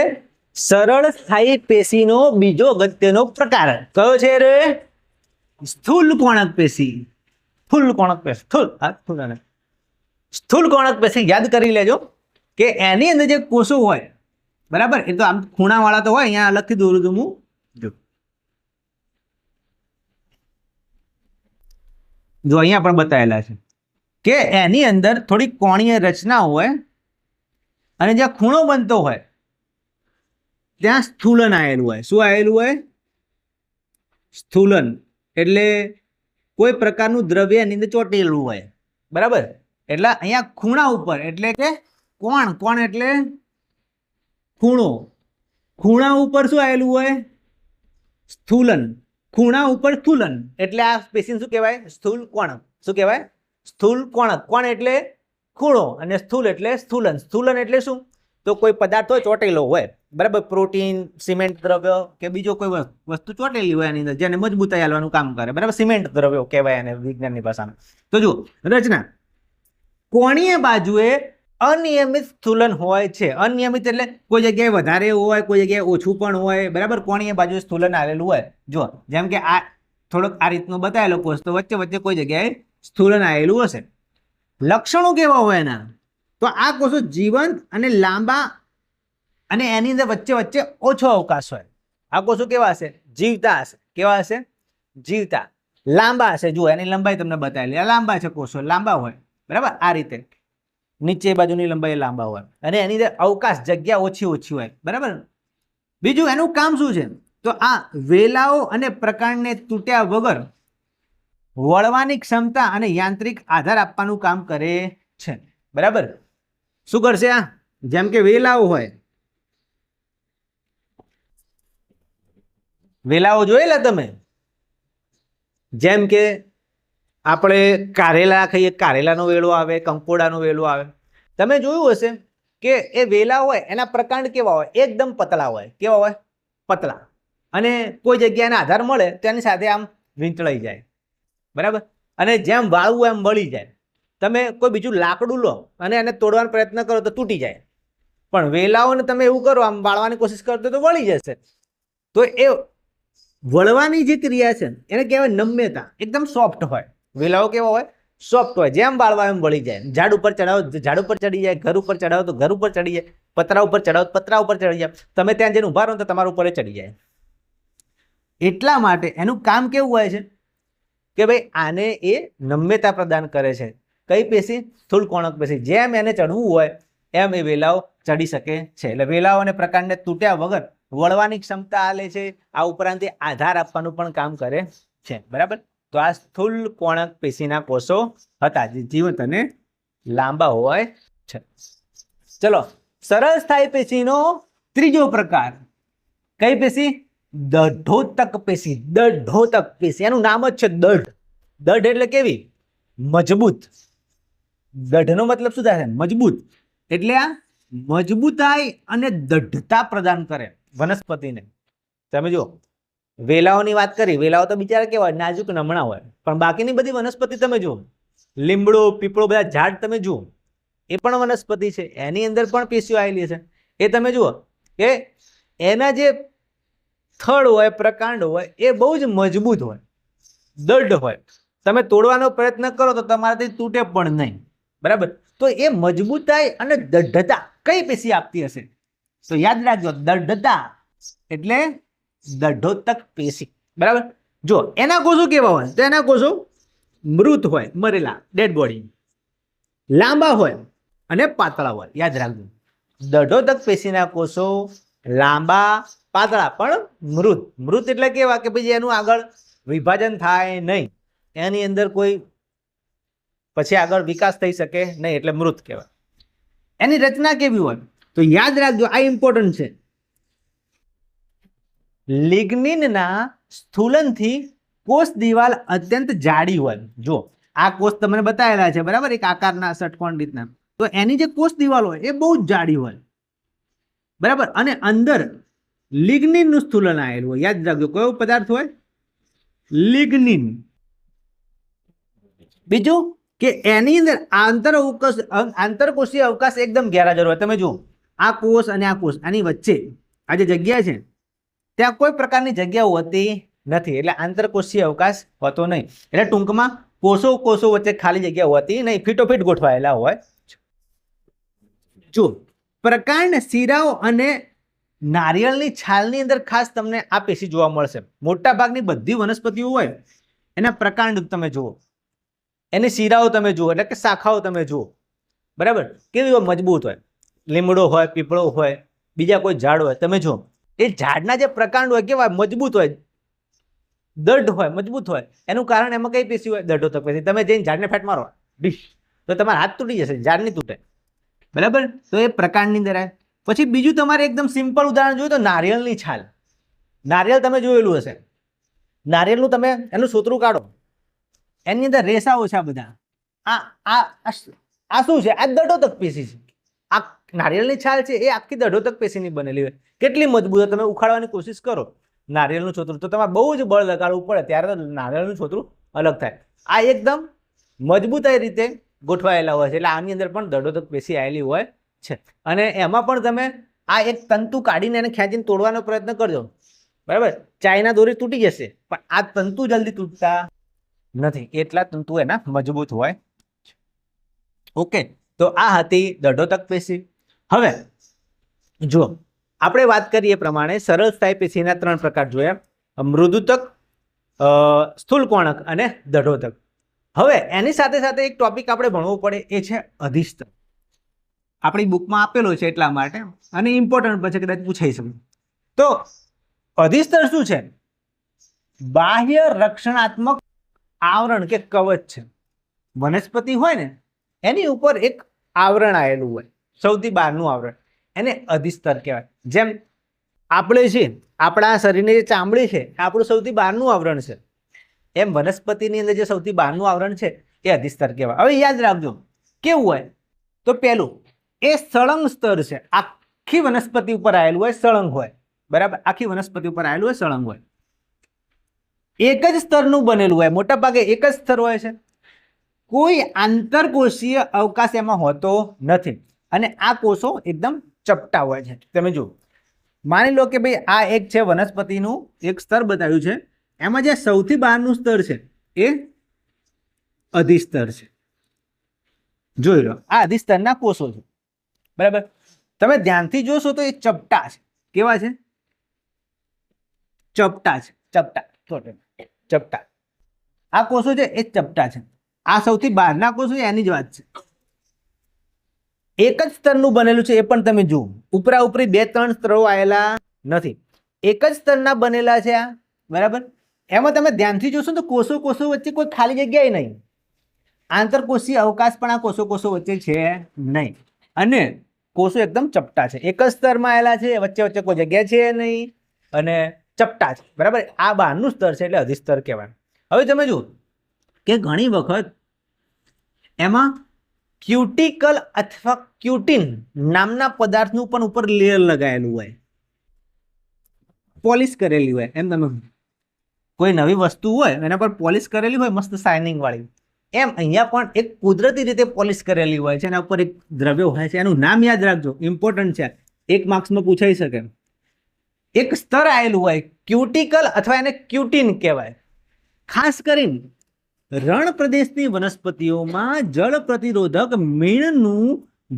સરળ સ્થાયી પેશીનો બીજો અગત્યનો પ્રકાર કયો છે રે? સ્થૂલ કોણક પેશી. સ્થૂલ કોણક પેશી, સ્થૂલ કોણક પેશી યાદ કરી લેજો કે એની અંદર જે કોષો હોય, બરાબર, એ તો આમ ખૂણાવાળા તો હોય. અહીંયા અલગથી દોરું છું હું, જો અહીંયા પણ બતાવેલા છે કે એની અંદર થોડી કોણીય રચના હોય, અને જ્યાં ખૂણો બનતો હોય ત્યાં સ્થૂલન આવેલું હોય. શું આવેલું હોય? સ્થૂલન એટલે કોઈ પ્રકારનું દ્રવ્ય એની અંદર ચોટેલું હોય, બરાબર. એટલે અહીંયા ખૂણા ઉપર, એટલે કે કોણ એટલે ખૂણો. ખૂણા ઉપર શું આવેલું હોય? સ્થૂલન. ખૂણા ઉપર સ્થૂલન, એટલે આ પેશી શું કહેવાય? સ્થૂલ કોણક. શું કહેવાય? સ્થૂલ કોણક. કોણ એટલે ખૂણો, અને સ્થૂલ એટલે સ્થૂલન. સ્થૂલન એટલે શું? તો કોઈ પદાર્થ હોય ચોટેલો હોય, બરાબર, પ્રોટીન, સિમેન્ટ દ્રવ્ય કે બીજો કોઈ વસ્તુ ચોટેલી હોય એની અંદર, જેને મજબૂતાઈ આપવાનું કામ કરે, બરાબર. સિમેન્ટ દ્રવ્યો કહેવાય એને વિજ્ઞાનની ભાષામાં. તો જુઓ રચના, કોણીય બાજુએ અનિયમિત સ્થૂલન હોય છે. અનિયમિત એટલે કોઈ જગ્યાએ વધારે હોય, કોઈ જગ્યાએ ઓછું પણ હોય, બરાબર. કોણીય બાજુએ સ્થૂલન આવેલું હોય. જો જેમ કે આ થોડોક આ રીતનો બતાવેલો કોષ, તો વચ્ચે વચ્ચે કોઈ જગ્યાએ સ્થૂલન આવેલું હશે. લક્ષણો કેવા હોય એના? તો આ કોષો જીવંત અને લાંબા, અને એની અંદર વચ્ચે વચ્ચે ઓછો અવકાશ હોય. આ કોષો કેવા હશે? જીવતા હશે. કેવા હશે? જીવતા. લાંબા હશે. જુઓ એની લંબાઈ તમને બતાવેલી, લાંબા છે કોષો, લાંબા હોય, બરાબર. આ રીતે નીચે બાજુની લંબાઈ લાંબા હોય, અને એની અંદર અવકાશ, જગ્યા ઓછી હોય, બરાબર. બીજું એનું કામ શું છે? તો આ વેલાઓ અને પ્રકાંડને તૂટ્યા વગર વળવાની ક્ષમતા અને યાંત્રિક આધાર આપવાનું કામ કરે છે, બરાબર. શું કરશે આ? જેમ કે વેલાઓ હોય, વેલાઓ જોયેલા તમે? જેમ કે આપણે કારેલા ખાઈએ, કારેલાનો વેલો આવે, કંકોડાનો વેલો આવે. તમે જોયું હશે કે એ વેલા હોય એના પ્રકાંડ કેવા હોય? એકદમ પતલા હોય. કેવા હોય? પતલા. અને કોઈ જગ્યાને આધાર મળે તેની સાથે આમ વીંટળાઈ જાય, બરાબર. અને જેમ વાળવું એમ વળી જાય. તમે કોઈ બીજું લાકડું લો અને એને તોડવાનો પ્રયત્ન કરો તો તૂટી જાય, પણ વેલાઓને તમે એવું કરો, આમ વાળવાની કોશિશ કરો તો વળી જશે. તો એ વળવાની જે ક્રિયા છે એને કહેવાય નમ્યતા. એકદમ સોફ્ટ હોય વેલાઓ. કેવા હોય? સોફ્ટ હોય. જેમ વાળવા એમ વળી જાય. ઝાડ ઉપર ચડાવો, ઝાડ ઉપર ચડી જાય. ઘર ઉપર ચડાવો તો ઘર ઉપર ચડી જાય. પતરા ઉપર ચડાવો તો પતરા ઉપર ચડી જાય. તમે ત્યાં જઈને ઉભા રહો તો તમારા ઉપર ચડી જાય. એટલા માટે એનું કામ કેવું હોય છે કે ભાઈ આને એ નમ્યતા પ્રદાન કરે છે. કઈ પેશી? સ્થૂલ કોણક પેશી. જેમ એને ચડવું હોય એમ એ વેલાઓ ચડી શકે છે. એટલે વેલાઓ અને પ્રકાંડને તૂટ્યા વગર વળવાની ક્ષમતા આલે છે. આ ઉપરાંત આધાર આપવાનું પણ કામ કરે છે, બરાબર. તો આ સ્થૂલ કોણક પેશીના કોષો હતા, જે જીવંત અને લાંબા હોય છે. ચલો સરળ સ્થાયી પેશીનો ત્રીજો પ્રકાર કઈ પેશી? દઢોતક પેશી. દઢોતક પેશી, એનું નામ જ છે દઢ. દઢ એટલે કેવી? મજબૂત. દઢનો મતલબ શું થાય? મજબૂત. એટલે આ મજબૂતાઈ અને દઢતા પ્રદાન કરે વનસ્પતિને. તમે જુઓ, વેલાઓની વાત કરી, વેલાઓ તો બિચારા કેવા નાજુક નમણા હોય, પણ બાકીની બધી વનસ્પતિ તમે જુઓ, લીમડો, પીપળો, બધા ઝાડ તમે જુઓ, એ પણ વનસ્પતિ છે, એની અંદર પણ પેશીઓ આવેલી છે. એ તમે જુઓ કે એના જે થડ હોય, પ્રકાંડ હોય, એ બહુ જ મજબૂત હોય, દઢ હોય. તમે તોડવાનો પ્રયત્ન કરો તો તમારાથી તૂટે પણ નહીં. બરાબર? તો એ મજબૂતાઈ અને દઢતા કઈ પેશી આપતી હશે? તો યાદ રાખજો, દઢતા એટલે દઢોતક પેશી. બરાબર? જો એના કોષો કેવા હોય? તો એના કોષો મૃત હોય, મરેલા, ડેડ બોડી, લાંબા હોય અને પાતળા હોય. યાદ રાખજો, દઢોતક પેશીના કોષો લાંબા, પાતળા પણ મૃત. મૃત એટલે કેવા કે ભાઈ એનું આગળ વિભાજન થાય નહીં, એની અંદર કોઈ પછી આગળ વિકાસ થઈ શકે નહીં, એટલે મૃત કહેવાય. એની રચના કેવી હોય? તો યાદ રાખજો, આ ઇમ્પોર્ટન્ટ છે. લિગ્નિનના સ્થૂલનથી કોષ દિવાલ અત્યંત જાડી હોય. જો આ કોષ તમને બતાવેલા છે, બરાબર, એક આકારના ષટકોણ રીતના. તો એની જે કોષ દિવાલ હોય એ બહુ જ જાડી હોય. બરાબર? અને અંદર લિગ્નિનનું સ્થૂલન આવેલું હોય. યાદ રાખજો, કયો પદાર્થ હોય? લિગ્નિન. બીજું કે એની અંદર આંતરકોષીય અવકાશ એકદમ ગેરહાજર હોય. તમે જુઓ, આ કોષ અને આ કોષ, આની વચ્ચે આ જે જગ્યા છે, ત્યાં કોઈ પ્રકારની જગ્યા હોતી નથી, એટલે આંતરકોષીય અવકાશ હોતો નહીં. એટલે ટૂંકમાં કોષો વચ્ચે ખાલી જગ્યા હોતી નહીં, ફીટોફીટ ગોઠવાયેલા હોય. જો પ્રકાંડ, શીરાઓ અને નારિયેળની છાલની અંદર ખાસ તમને આ પેશી જોવા મળશે. મોટા ભાગની બધી વનસ્પતિઓ હોય એના પ્રકાંડ તમે જુઓ, એની શીરાઓ તમે જુઓ, એટલે કે શાખાઓ તમે જુઓ. બરાબર? કેવી હોય? મજબૂત હોય. લીમડો હોય, પીપળો હોય, બીજા કોઈ ઝાડ હોય, તમે જુઓ એ ઝાડના જે પ્રકાંડ હોય કેવા? મજબૂત હોય, દઢ હોય, મજબૂત હોય. એનું કારણ એમાં કઈ પેશી હોય? દઢોતક પેશી. તમે જઈને ઝાડને ફેટ મારો ડીશ તો તમારા હાથ તૂટી જશે, ઝાડ નહીં તૂટે. બરાબર? તો એ પ્રકાંડની અંદર આવે. પછી બીજું તમારે એકદમ સિમ્પલ ઉદાહરણ જોયું તો નારિયેળની છાલ. નારિયેળ તમે જોયેલું હશે. નારિયેળનું તમે એનું સોતરું કાઢો, એની અંદર રેસાઓ છે બધા. આ શું છે? આ દઢોતક પેશી છે. આ નારિયેળની છાલ છે એ આખી દઢોતક પેશીની બનેલી હોય. કેટલી મજબૂત હોય, તમે ઉખાડવાની કોશિશ કરો નારિયેળનું છોતરું તો તમારે બહુ જ બળ લગાડવું પડે, ત્યારે તો નારિયેળનું છોતરું અલગ થાય. આ એકદમ મજબૂતાઈ રીતે ગોઠવાયેલા હોય છે, એટલે આની અંદર પણ દઢોતક પેશી આવેલી હોય છે. અને એમાં પણ તમે આ એક તંતુ કાઢીને એને ખેંચીને તોડવાનો પ્રયત્ન કરજો. બરાબર? ચાઇના દોરી તૂટી જશે, પણ આ તંતુ જલ્દી તૂટતા નથી, એટલા તંતુ એના મજબૂત હોય. ઓકે, તો આ હતી દઢોતક પેશી. હવે જો આપણે વાત કરીએ પ્રમાણે સરળ સ્થાયી પેશીના 3 પ્રકાર જોયા: મૃદુતક, સ્થૂલકોણક અને દઢોતક. હવે એની સાથે સાથે એક ટોપિક આપણે ભણવો પડે, એ છે અધિસ્તર. આપણી બુકમાં આપેલો છે એટલા માટે, અને ઇમ્પોર્ટન્ટ પછી કદાચ પૂછાઈ શકે. તો અધિસ્તર શું છે? બાહ્ય રક્ષણાત્મક આવરણ કે કવચ છે. વનસ્પતિ હોય ને એની ઉપર એક આવરણ આવેલું હોય, સૌથી બહારનું આવરણ, એને અધિસ્તર કહેવાય. જેમ આપણે છે, આપણા શરીરની જે ચામડી છે આપણું સૌથી બહારનું આવરણ છે, એમ વનસ્પતિની અંદર જે સૌથી બહારનું આવરણ છે એ અધિસ્તર કહેવાય. હવે યાદ રાખજો કેવું હોય, તો પહેલું એ સળંગ સ્તર છે. આખી વનસ્પતિ ઉપર આવેલું હોય, સળંગ હોય. બરાબર? આખી વનસ્પતિ ઉપર આવેલું હોય, સળંગ હોય. એક જ સ્તરનું બનેલું હોય, મોટા ભાગે એક જ સ્તર હોય છે. કોઈ આંતરકોષીય અવકાશ એમાં હોતો નથી, અને આ કોષો એકદમ ચપટા હોય છે. તમે જુઓ, માની લો કે ભાઈ આ એક છે વનસ્પતિનું એક સ્તર બતાવ્યું છે, એમાં જે સૌથી બહારનું સ્તર છે એ અધિસ્તર છે. જોઈ લો, આ અધિસ્તરના કોષો છે. બરાબર? તમે ધ્યાનથી જોશો તો એ ચપટા છે. કેવા છે? ચપટા છે. ચપટા. આ કોષો છે એ ચપટા છે. આ સૌથી બહારના કોષો એની જ વાત છે. એક જ સ્તરનું બનેલું છે, એ પણ તમે જુઓ, ઉપરા ઉપરી 2-3 સ્તરો આવેલા નથી, એક જ સ્તરના બનેલા છે આ. બરાબર? એમાં તમે ધ્યાનથી જોશો તો કોષો વચ્ચે કોઈ ખાલી જગ્યાએ નહીં, આંતરકોષીય અવકાશ પણ આ કોષો વચ્ચે છે નહીં, અને કોષો એકદમ ચપટા છે, એક જ સ્તરમાં આવેલા છે, વચ્ચે વચ્ચે કોઈ જગ્યા છે નહીં અને ચપટા છે, બરાબર. આ બહારનું સ્તર છે એટલે અધિસ્તર કહેવાય. હવે તમે જુઓ કે ઘણી વખત એમાં ક્યુટિકલ અથવા ક્યુટિન નામના પદાર્થનું પણ ઉપર લેયર લગાવેલું હોય, પોલિશ કરેલી હોય. એમ તમે કોઈ નવી વસ્તુ હોય એના પર પોલિશ કરેલી હોય મસ્ત શાઇનિંગ વાળી, એમ અહીંયા પણ એક કુદરતી રીતે પોલિશ કરેલી હોય છે, એના ઉપર એક દ્રવ્ય હોય છે, એનું નામ યાદ રાખજો, ઇમ્પોર્ટન્ટ છે, 1 માર્ક્સમાં પૂછાઈ શકે. એક સ્તર આવેલું હોય ક્યુટિકલ અથવા એને ક્યુટિન કહેવાય. ખાસ કરીને રણ પ્રદેશની વનસ્પતિઓમાં જળ પ્રતિરોધક મીણનું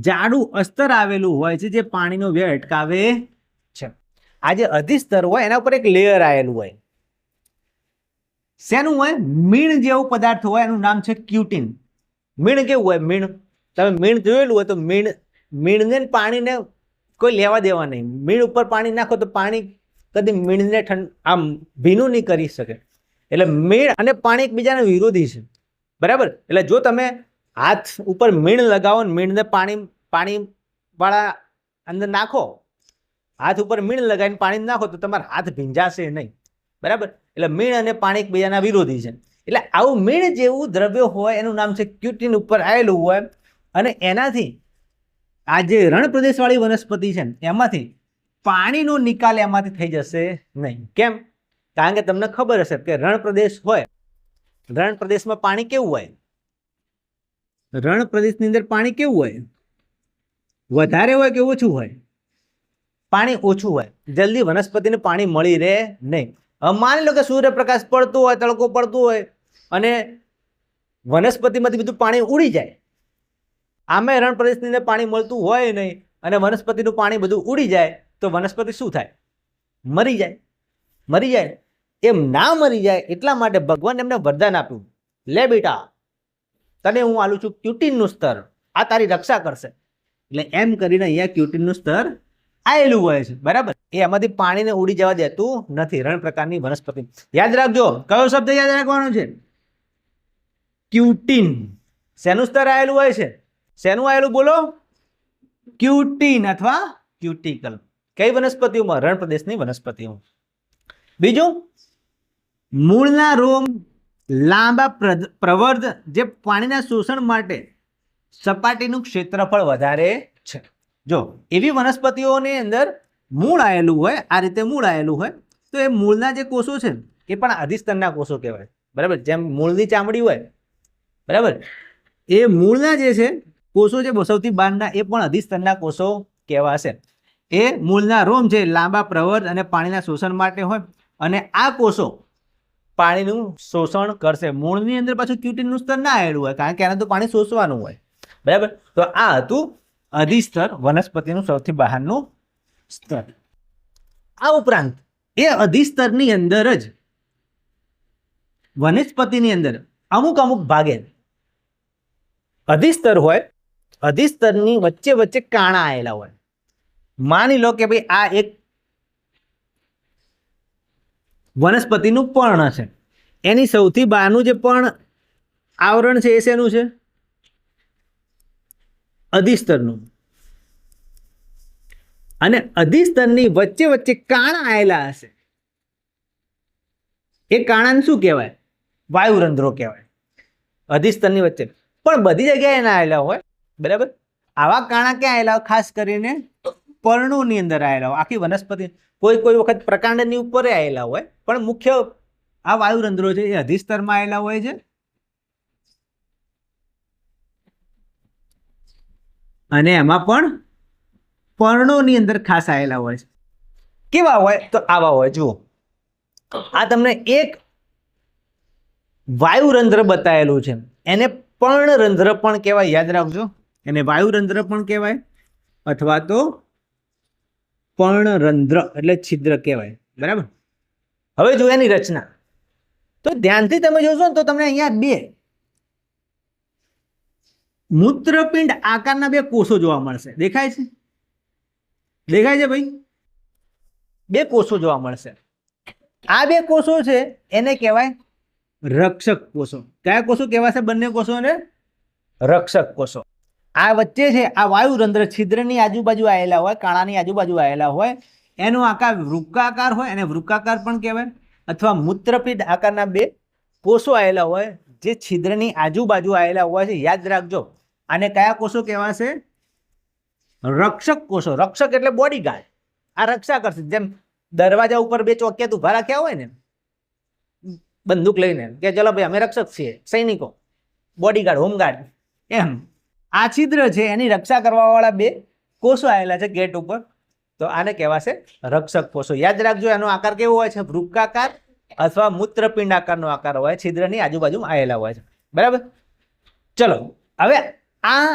જાડું અસ્તર આવેલું હોય છે જે પાણીનો વ્યય અટકાવે છે. આ જે અધિસ્તર હોય એના ઉપર એક લેયર આવેલું હોય, શેનું હોય? મીણ જેવું પદાર્થ હોય, એનું નામ છે ક્યુટિન. મીણ કેવું હોય? મીણ તમે મીણ જોયેલું હોય તો મીણને પાણીને કોઈ લેવા દેવા નહીં. મીણ ઉપર પાણી નાખો તો પાણી કદી મીણને આમ ભીનું નહીં કરી શકે. એટલે મીણ અને પાણી એકબીજાના વિરોધી છે, બરાબર. એટલે જો તમે હાથ ઉપર મીણ લગાવો ને મીણને પાણી વાળા અંદર નાખો, હાથ ઉપર મીણ લગાવીને પાણી નાખો તો તમારા હાથ ભીંજાશે નહીં, બરાબર. એટલે મીણ અને પાણી એકબીજાના વિરોધી છે. એટલે આવું મીણ જેવું દ્રવ્ય હોય એનું નામ છે ક્યુટિન ઉપર આવેલું હોય, અને એનાથી આ જે રણ પ્રદેશવાળી વનસ્પતિ છે એમાંથી પાણીનો નિકાલ એમાંથી થઈ જશે નહીં. કેમ? કારણ કે તમને ખબર હશે કે રણ પ્રદેશ હોય, રણ પ્રદેશમાં પાણી કેવું હોય? રણ પ્રદેશની અંદર પાણી કેવું હોય? વધારે હોય કે ઓછું હોય? પાણી ઓછું હોય, જલ્દી વનસ્પતિને પાણી મળી રહે નહીં. હવે માની લો કે સૂર્યપ્રકાશ પડતો હોય, તડકો પડતો હોય અને વનસ્પતિમાંથી બધું પાણી ઉડી જાય. આમે રણ પ્રદેશની અંદર પાણી મળતું હોય નહીં અને વનસ્પતિનું પાણી બધું ઉડી જાય તો વનસ્પતિ શું થાય? મરી જાય. મરી જાય. એમ ના મરી જાય એટલા માટે ભગવાન એમને વરદાન આપ્યું, લે બેટા તને હું આલું છું ક્યુટિનનું સ્તર, આ તારી રક્ષા કરશે. એટલે એમ કરીને અહીંયા ક્યુટિનનું સ્તર આવેલું હોય છે, બરાબર. એ એમાંથી પાણીને ઉડી જવા દેતું નથી. રણ પ્રકારની વનસ્પતિ. યાદ રાખજો, કયો શબ્દ યાદ રાખવાનો છે? ક્યુટિન. શેનું સ્તર આવેલું હોય છે? શેનું આવેલું બોલો? ક્યુટિન અથવા ક્યુટિકલ. કઈ વનસ્પતિઓમાં? રણ પ્રદેશની વનસ્પતિઓ. બીજું, મૂળના રોમ લાંબા પ્રવર્ધ જે પાણીના શોષણ માટે સપાટીનું ક્ષેત્રફળ વધારે છે. જો એવી વનસ્પતિઓની અંદર મૂળ આવેલું હોય, આ રીતે મૂળ આવેલું હોય તો એ મૂળના જે કોષો છે એ પણ અધિસ્તરના કોષો કહેવાય, બરાબર. જેમ મૂળની ચામડી હોય, બરાબર, એ મૂળના જે છે કોષો છે સૌથી બહારના એ પણ અધિસ્તરના કોષો કહેવાશે. એ મૂળના રોમ છે લાંબા પ્રવર્ધ અને પાણીના શોષણ માટે હોય, અને આ કોષો પાણીનું શોષણ કરશે. મૂળની અંદર પાછું ક્યુટિનનું સ્તર ના આવેલું હોય કારણ કે એને તો પાણી શોષવાનું હોય, બરાબર. તો આ હતું અધિસ્તર, વનસ્પતિનું સૌથી બહારનું સ્તર. આ ઉપરાંત એ અધિસ્તરની અંદર જ વનસ્પતિની અંદર અમુક ભાગે અધિસ્તર હોય, અધિસ્તરની વચ્ચે વચ્ચે કાણા આવેલા હોય. માની લો કે ભાઈ આ એક વનસ્પતિનું પર્ણ છે, એની સૌથી બહારનું જે પર્ણ આવરણ છે એ શેનું છે? અધિસ્તરનું. અને અધિસ્તરની વચ્ચે વચ્ચે કાણા આવેલા હશે, એ કાણાને શું કહેવાય? વાયુરંધ્રો કહેવાય. અધિસ્તરની વચ્ચે પણ બધી જગ્યાએ ના આવેલા હોય, બરાબર. આવા કાણા ક્યાં આવેલા હોય? ખાસ કરીને પર્ણોની અંદર આવેલા હોય. આખી વનસ્પતિ કોઈ વખત પ્રકાંડની ઉપર આવેલા હોય, પણ મુખ્ય આ વાયુરંધ્રો છે એ અધિસ્તરમાં આવેલા હોય છે. અને એમાં પણ પર્ણોની અંદર ખાસ આવેલા હોય છે. કેવા હોય? તો આવા હોય. જુઓ, આ તમને એક વાયુરંધ્ર બતાવેલું છે, એને પર્ણરંધ્ર પણ કહેવાય. યાદ રાખજો, એને વાયુરંધ્ર પણ કહેવાય અથવા તો પર્ણરંધ્ર એટલે છિદ્ર કહેવાય, બરાબર. હવે જો એની રચના તો ધ્યાનથી તમે જોશો ને તો તમને અહીંયા 2 મૂત્રપિંડ આકારના 2 કોષો જોવા મળશે. દેખાય છે? દેખાય છે ભાઈ? 2 કોષો જોવા મળશે. આ 2 કોષો છે એને કહેવાય રક્ષક કોષો. કયા કોષો કહેવાશે? બંને કોષોને રક્ષક કોષો. આ વચ્ચે છે આ વાયુરંધ્ર છિદ્રની આજુબાજુ આવેલા હોય, કાણાની આજુબાજુ આવેલા હોય, એનો આકાર વૃક્કાકાર હોય, એને વૃક્કાકાર પણ કહેવાય, અથવા મૂત્રપિંડ આકારના બે કોષો આવેલા હોય જે છિદ્રની આજુબાજુ આવેલા હોય છે. યાદ રાખજો, આને કયા કોષો કહેવાશે? રક્ષક કોષો. રક્ષક એટલે બોડીગાર્ડ. આ રક્ષા કરશે. જેમ દરવાજા ઉપર બે ચોકિયાત ઉભા રાખ્યા હોય ને બંદૂક લઈને કે ચલો ભાઈ અમે રક્ષક છીએ, સૈનિકો, બોડીગાર્ડ, હોમગાર્ડ, એમ આ છિદ્ર છે એની રક્ષા કરવા વાળા બે કોષો આવેલા છે ગેટ ઉપર, તો આને કહેવાશે રક્ષક કોષો. યાદ રાખજો, એનો આકાર કેવો હોય છે? વૃક્કાકાર અથવા મૂત્રપિંડ આકારનો આકાર હોય, છિદ્રની આજુબાજુ આવેલા હોય છે. બરાબર. ચલો હવે આ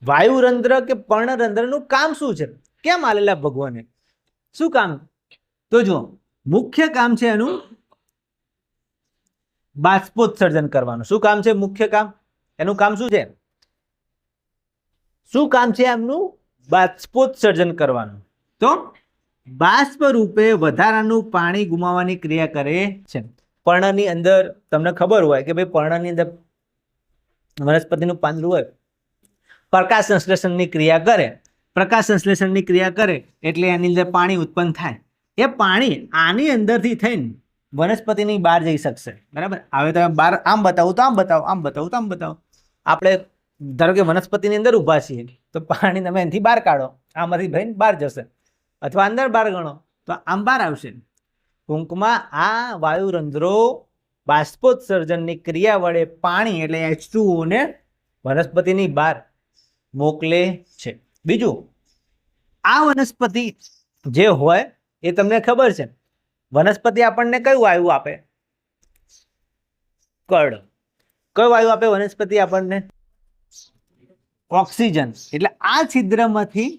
વાયુરંધ્ર કે પર્ણરંધ્રનું કામ શું છે? કેમ આલેલા ભગવાને? શું કામ? તો જુઓ, મુખ્ય કામ છે એનું બાષ્પોત્સર્જન કરવાનું. શું કામ છે? મુખ્ય કામ એનું કામ શું છે? શું કામ છે એમનું? બાષ્પોત્સર્જન કરવાનું. તો બાષ્પ રૂપે વધારાનું પાણી ગુમાવવાની ક્રિયા કરે છે. પર્ણની અંદર તમને ખબર હોય કે ભાઈ પર્ણની અંદર વનસ્પતિનું પાંદડું હોય, પ્રકાશ સંશ્લેષણની ક્રિયા કરે. પ્રકાશ સંશ્લેષણની ક્રિયા કરે એટલે એની અંદર પાણી ઉત્પન્ન થાય. એ પાણી આની અંદરથી થઈને વનસ્પતિની બહાર જઈ શકશે. બરાબર. હવે તમે બહાર આમ બતાવું તો આમ બતાવો, આમ બતાવું તો આમ બતાવો. આપણે ધારો કે વનસ્પતિની અંદર ઊભા છીએ તો પાણી તમે એનાથી બહાર કાઢો, આમાંથી ભાઈને બહાર જશે, અથવા અંદર બહાર ગણો તો આમ બહાર આવશે. ટૂંકમાં આ વાયુરંધ્રો બાષ્પોત્સર્જનની ક્રિયા વડે પાણી એટલે H2O ને વનસ્પતિની બહાર મોકલે છે. બીજું, આ વનસ્પતિ જે હોય એ તમને ખબર છે, વનસ્પતિ આપણને કયું વાયુ આપે? કડ. કયો વાયુ આપે વનસ્પતિ આપણને? ઓક્સિજન. એટલે આ છિદ્રમાંથી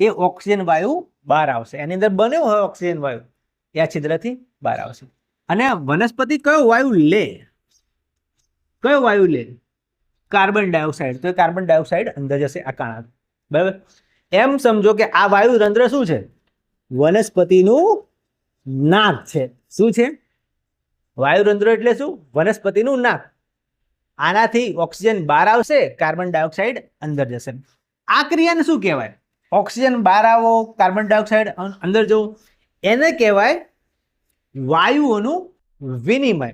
એ ઓક્સિજન વાયુ બહાર આવશે. એની અંદર બન્યો હોય ઓક્સિજન વાયુ, એ આ છિદ્રથી બહાર આવશે. અને વનસ્પતિ કયો વાયુ લે? કયો વાયુ લે? Carbon dioxide. તો એ કાર્બન ડાયોક્સાઇડ અંદર જશે આ કાણા. બરાબર. એમ સમજો કે આ વાયુરંધ્ર શું છે? વનસ્પતિનું નાક છે. શું છે? વાયુરંધ્ર એટલે શું? વનસ્પતિનું નાક. આનાથી ઓક્સિજન બહાર આવશે, કાર્બન ડાયોક્સાઇડ અંદર જશે. આ ક્રિયાને શું કહેવાય? ઓક્સિજન બહાર આવો, કાર્બન ડાયોક્સાઇડ અંદર જવું, એને કહેવાય વાયુઓનું વિનિમય,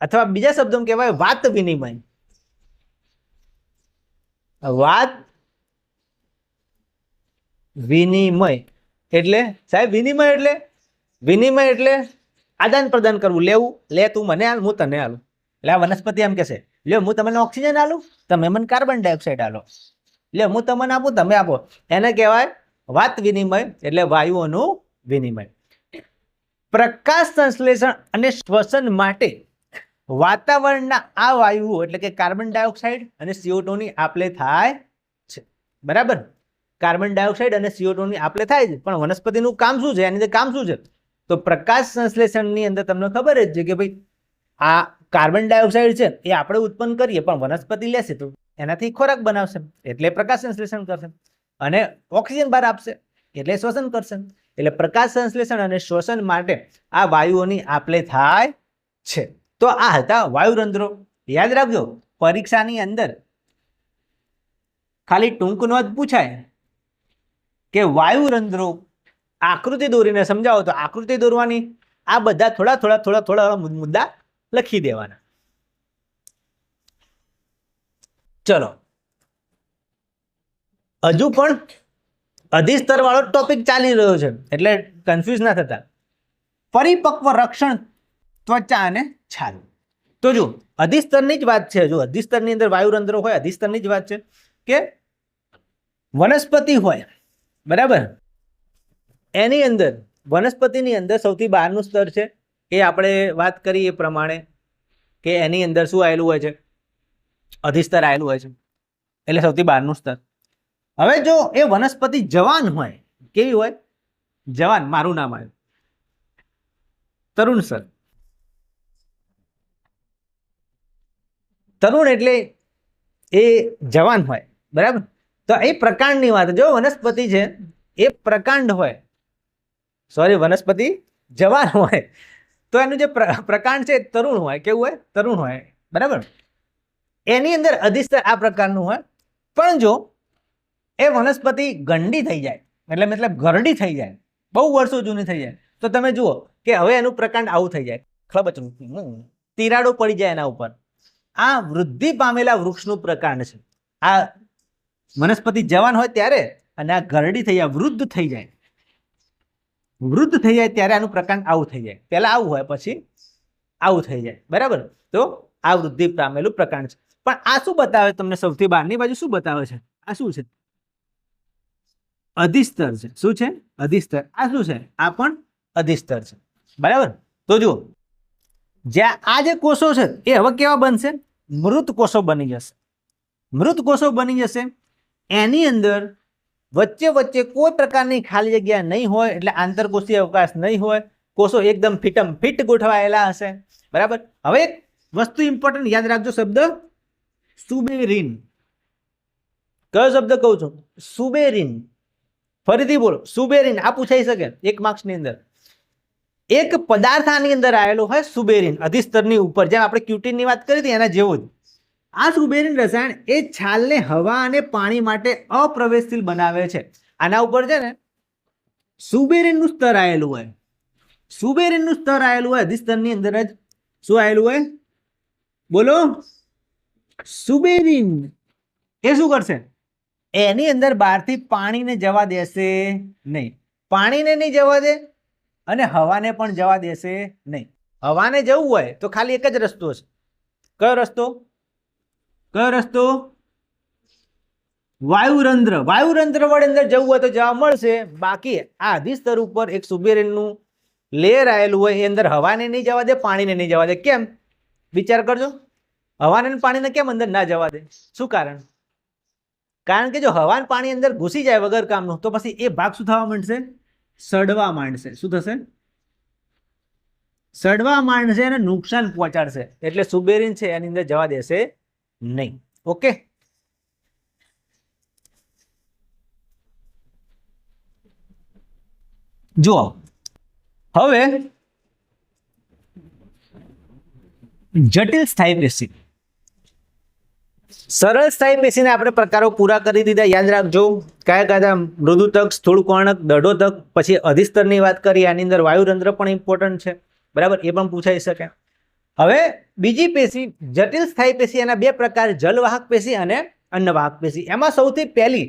અથવા બીજા શબ્દોમાં કહેવાય વાત વિનિમય. વાત વિનિમય એટલે સાહેબ, વિનિમય એટલે આદાન પ્રદાન કરવું, લેવું. લે તું મને હાલ, હું તને હાલું. એટલે આ વનસ્પતિ એમ કહેશે, લ્યો હું તમને ઓક્સિજન આલું, તમે મને કાર્બન ડાયોક્સાઇડ આલો. લ્યો હું તમને આપું, તમે આપો. એને કહેવાય વાત વિનિમય, એટલે વાયુઓનું વિનિમય. પ્રકાશ સંશ્લેષણ અને શ્વસન માટે વાતાવરણના આ વાયુઓ એટલે કે કાર્બન ડાયોક્સાઇડ અને CO2 ની આપલે થાય છે. બરાબર. કાર્બન ડાયોક્સાઇડ અને CO2 ની આપલે થાય છે, પણ વનસ્પતિનું કામ શું છે? એની અંદર કામ શું છે? તો પ્રકાશ સંશ્લેષણની અંદર તમને ખબર જ છે કે ભાઈ આ કાર્બન ડાયોક્સાઇડ છે એ આપણે ઉત્પન્ન કરીએ, પણ વનસ્પતિ લેશે તો એનાથી ખોરાક બનાવશે, એટલે પ્રકાશ સંશ્લેષણ કરશે, અને ઓક્સિજન બહાર આપશે એટલે શ્વસન કરશે. એટલે પ્રકાશ સંશ્લેષણ અને શ્વસન માટે આ વાયુઓની આપલે થાય છે. તો આ હતા વાયુરંધ્રો. યાદ રાખજો, પરીક્ષાની અંદર ખાલી ટૂંક નોંધ પૂછાય કે વાયુરંધ્રો આકૃતિ દોરીને સમજાવો, તો આકૃતિ દોરવાની, આ બધા થોડા મુદ્દા લખી દેવાના. ચલો, હજુ પણ અધિસ્તર વાળો ટોપિક ચાલી રહ્યો છે, એટલે કન્ફ્યુઝ ના થતા. પરિપક્વ રક્ષણ ત્વચા અને છાલ. તો જો અધિસ્તરની જ વાત છે, જો અધિસ્તરની અંદર વાયુરંધ્રો હોય, અધિસ્તરની જ વાત છે કે વનસ્પતિ હોય, બરાબર. એની અંદર વનસ્પતિની અંદર સૌથી બહારનું સ્તર છે એ આપણે વાત કરી એ પ્રમાણે કે એની અંદર શું આવેલું હોય છે? અધિસ્તર આવેલું હોય છે, એટલે સૌથી બહારનું સ્તર. હવે જો એ વનસ્પતિ જવાન હોય, કેવી હોય? જવાન. મારું નામ આવ્યું તરુણ સર. તરુણ એટલે એ જવાન હોય, બરાબર. તો એ પ્રકાંડની વાત, જો વનસ્પતિ છે એ પ્રકાંડ હોય, સોરી, વનસ્પતિ જવાન હોય, તો એનું જે પ્રકાંડ છે તરુણ હોય. કેવું હોય? તરુણ હોય, બરાબર. એની અંદર અધિસ્તર આ પ્રકારનું હોય, પણ જો એ વનસ્પતિ ગંડી થઈ જાય, મતલબ ઘરડી થઈ જાય, બહુ વર્ષો જૂની થઈ જાય, તો તમે જુઓ કે હવે એનું પ્રકાંડ આવું થઈ જાય, ખળબચડું, તિરાડો પડી જાય એના ઉપર. આ વૃદ્ધિ પામેલા વૃક્ષનું પ્રકાંડ છે. આ વનસ્પતિ જવાન હોય ત્યારે અને આ ઘરડી થઈ જાય, વૃદ્ધ થઈ જાય, વૃદ્ધ થઈ જાય ત્યારે આનું પ્રકાંડ આવું થઈ જાય. પહેલા આવું હોય, પછી આવું થઈ જાય. બરાબર? તો આ વૃદ્ધિ પામેલું પ્રકાંડ છે. પણ આ શું બતાવે તમને? સૌથી બહારની બાજુ શું બતાવે છે? આ શું છે? અધિસ્તર છે. શું છે? અધિસ્તર. આ શું છે? આ પણ અધિસ્તર છે. બરાબર? તો જુઓ, જ્યાં આ જે કોષો છે એ હવે કેવા બનશે? મૃત કોષો બની જશે. મૃત કોષો બની જશે. એની અંદર વચ્ચે વચ્ચે કોઈ પ્રકારની ખાલી જગ્યા નહીં હોય, એટલે આંતરકોષીય અવકાશ નહીં હોય. કોષો એકદમ ફિટમ ફિટ ગોઠવાયેલા હશે. બરાબર? હવે એક વસ્તુ ઇમ્પોર્ટન્ટ યાદ રાખજો, શબ્દ સુબેરિન. કયો શબ્દ કહું છું? સુબેરિન. ફરીથી બોલો, સુબેરિન. આ પૂછાઈ શકે એક માર્ક્સની અંદર. એક પદાર્થ આની અંદર આવેલો હોય સુબેરિન, અધિસ્તરની ઉપર, જેમ આપણે ક્યુટીનની વાત કરી હતી એના જેવો જ. આ સુબેરિન રસાયણ એ છાલને હવા અને પાણી માટે અપ્રવેશશીલ બનાવે છે. આના ઉપર છે ને સુબેરિનનું સ્તર આવેલું હોય. સુબેરિનનું સ્તર આવેલું હોય અધિસ્તરની અંદર જ. શું આવેલું હોય? બોલો. સુબેરિન. એ શું કરશે? એની અંદર બહારથી પાણીને જવા દેશે નહીં. પાણીને નહીં જવા દે અને હવાને પણ જવા દેશે નહીં. હવાને જવું હોય તો ખાલી એક જ રસ્તો છે. કયો રસ્તો? કયો રસ્તો? વાયુરંધ્ર. વાયુરંધ્ર વડે અંદર જવું હોય તો જવા મળશે. બાકી આ અધિસ્તર ઉપર એક સુબેરિનનું લેયર આવેલું હોય, એ અંદર હવાને નહીં જવા દે, પાણીને નહીં જવા દે. કેમ? વિચાર કરજો. હવાને પાણીને કેમ અંદર ના જવા દે? શું કારણ? કારણ કે જો હવા પાણી અંદર ઘૂસી જાય વગર કામનું, તો પછી એ ભાગ શું થવા માંડશે? સડવા માંડશે. શું થશે? સડવા માંડશે અને નુકસાન પહોંચાડશે. એટલે સુબેરિન છે એની અંદર જવા દેશે નહીં. ઓકે? જુઓ, હવે જટિલ સ્થાયી પેશી. સરળ સ્થાયી પેશીના આપણે પ્રકારો પૂરા કરી દીધા. યાદ રાખજો કયા કયા? મૃદુતક, સ્થૂળકોણક, દઢોતક. પછી અધિસ્તરની વાત કરી, આની અંદર વાયુરંધ્ર પણ ઇમ્પોર્ટન્ટ છે. બરાબર? એ પણ પૂછાઈ શકે. હવે બીજી પેશી જટિલ સ્થાયી પેશી. એના બે પ્રકાર, જલવાહક પેશી અને અન્નવાહક પેશી. એમાં સૌથી પહેલી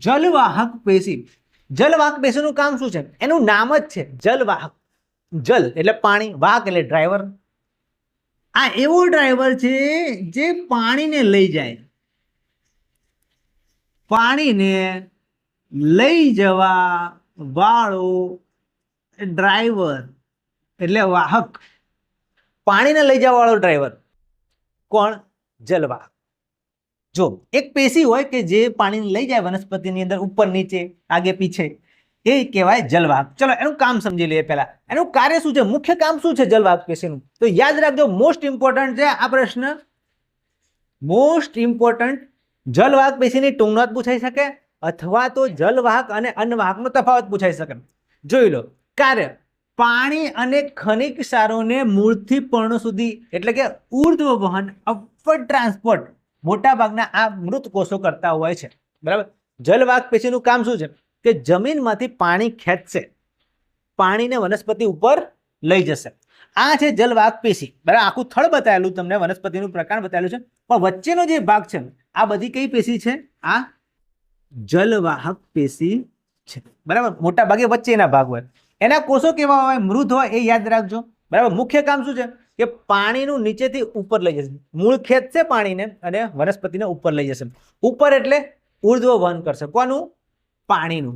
જલવાહક પેશી. જલવાહક પેશીનું કામ શું છે? એનું નામ જ છે જલવાહક. જલ એટલે પાણી, વાહક એટલે ડ્રાઈવર. આ એવો ડ્રાઈવર છે જે પાણીને લઈ જાય. પાણીને લઈ જવા વાળો ડ્રાઈવર એટલે વાહક. પાણીને લઈ જવા વાળો ડ્રાઈવર કોણ? જલવાહક. જો એક પેશી હોય કે જે પાણીને લઈ જાય વનસ્પતિની અંદર, ઉપર નીચે આગે પીછે, એ કહેવાય જલવાહક. ચલો એનું કામ સમજી લઈએ. પહેલા એનું કાર્ય શું છે? મુખ્ય કામ શું છે જલવાહક પેશીનું? તો યાદ રાખજો, મોસ્ટ ઇમ્પોર્ટન્ટ છે આ પ્રશ્ન. Most important. જલવાહક પેશીની ટૂંકનોટ પૂછાઈ શકે, અથવા તો જલવાહક અને અન્નવાહકનો તફાવત પૂછાઈ શકે. જોઈ લો. કાર્ય: પાણી અને ખનિજ ક્ષારોને મૂળથી પર્ણ સુધી, એટલે કે ઉર્ધ્વ વહન, અપવર્ડ ટ્રાન્સપોર્ટ મોટા ભાગના આ મૃત કોષો કરતા હોય છે. બરાબર? જલવાહક પેશીનું કામ શું છે? કે જમીનમાંથી પાણી ખેંચશે, પાણીને વનસ્પતિ ઉપર લઈ જશે. આ છે જલવાહક પેશી. બરાબર? આખું થળ બતાવેલું તમને, વનસ્પતિનું પ્રકાર બતાવેલું છે, પણ વચ્ચેનો જે ભાગ છે આ બધી કઈ પેશી છે? આ જલવાહક પેશી છે. બરાબર? મોટા ભાગે વચ્ચેના ભાગ હોય. એના કોષો કેવા હોય? મૃત હોય. એ યાદ રાખજો. બરાબર? મુખ્ય કામ શું છે? કે પાણીનું નીચેથી ઉપર લઈ જશે. મૂળ ખેંચશે પાણીને અને વનસ્પતિને ઉપર લઈ જશે. ઉપર એટલે ઉર્ધ્વ વહન કરશે. કોનું? પાણીનું.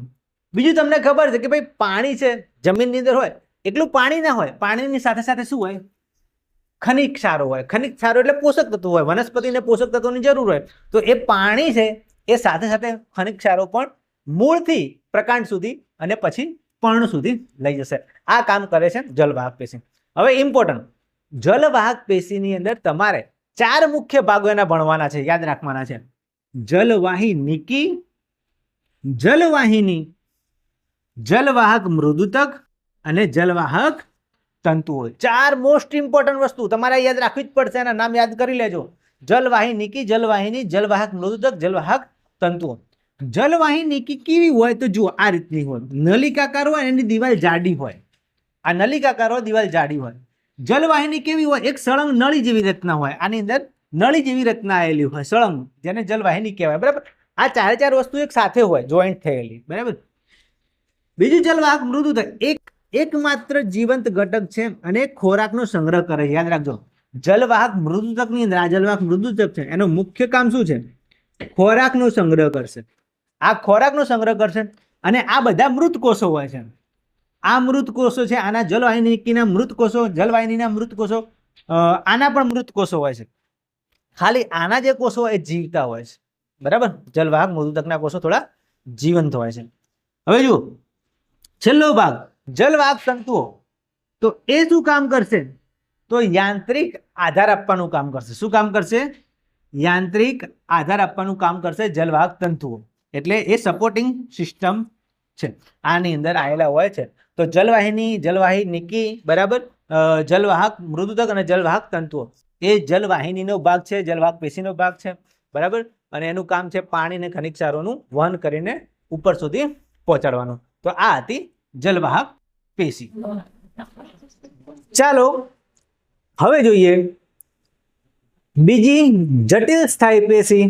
બીજું તમને ખબર છે કે ભાઈ પાણી છે જમીનની અંદર હોય, એટલું પાણી ના હોય. પાણીની સાથે સાથે શું હોય? ખનિજ ક્ષારો હોય. ખનિજ ક્ષારો એટલે પોષક તત્વો હોય. વનસ્પતિને પોષક તત્વોની જરૂર હોય, તો એ પાણી છે એ સાથે સાથે ખનિજ ક્ષારો પણ મૂળથી પ્રકાંડ સુધી અને પછી પર્ણ સુધી લઈ જશે. આ કામ કરે છે જલવાહક પેશી. હવે ઇમ્પોર્ટન્ટ, જલવાહક પેશીની અંદર તમારે 4 મુખ્ય ભાગો એના ભણવાના છે, યાદ રાખવાના છે. જલવાહિનીકી, જલવાહિની, જલવાહક મૃદુતક અને જલવાહક તંતુઓ. 4 મોસ્ટ ઇમ્પોર્ટન્ટ વસ્તુ તમારે યાદ રાખવી જ પડશે. એના નામ યાદ કરી લેજો. જલવાહિનીકી, જલવાહિની, જલવાહક મૃદુતક, જલવાહક તંતુઓ. જલવાહિની કેવી હોય તો જુઓ આ રીતની હોય, નલિકાકાર હોય, એની દિવાલ જાડી હોય. આ નલિકાકાર હોય, દિવાલ જાડી હોય. જલવાહિની કેવી હોય? એક સળંગ નળી જેવી રચના હોય, આની અંદર નળી જેવી રચના આવેલી હોય સળંગ, જેને જલવાહિની કહેવાય. બરાબર, આ ચાર વસ્તુ એક સાથે હોય, જોઈન્ટ થયેલી. બરાબર. બીજું જલવાહક મૃદુતક એકમાત્ર જીવંત ઘટક છે અને ખોરાકનો સંગ્રહ કરે છે. યાદ રાખજો, જલવાહક મૃદુતકની અંદર આ જલવાહક મૃદુતક છે, એનું મુખ્ય કામ શું છે? ખોરાકનો સંગ્રહ કરશે. આ ખોરાકનો સંગ્રહ કરશે અને આ બધા મૃત કોષો હોય છે. આ મૃત કોષો છે, આના જલવાહિનીના મૃત કોષો, જલવાહિનીના મૃત કોષો, આના પણ મૃત કોષો હોય છે. ખાલી આના જે કોષો હોય એ જીવતા હોય છે. બરાબર, જલવાહક મૃદુતકના કોષો થોડા જીવંત હોય છે. હવે જુઓ છેલ્લો ભાગ, જલવાહક તંતુઓ. તો એ શું કામ કરશે? તો યાંત્રિક આધાર આપવાનું કામ કરશે. શું કામ કરશે? યાંત્રિક આધાર આપવાનું કામ કરશે જલવાહક તંતુઓ. એટલે એ સપોર્ટિંગ સિસ્ટમ છે, આની અંદર આવેલા હોય છે. તો જલવાહિની, જલવાહિની, બરાબર, જલવાહક મૃદુતક અને જલવાહક તંતુઓ એ જલવાહિનીનો ભાગ છે, જલવાહક પેશીનો ભાગ છે. બરાબર, અને એનું કામ છે પાણી અને ખનિજ ક્ષારોનું વહન કરીને ઉપર સુધી પહોંચાડવાનું. તો આ હતી જલવાહક પેશી. ચાલો હવે જોઈએ બીજી જટિલ સ્થાયી પેશી,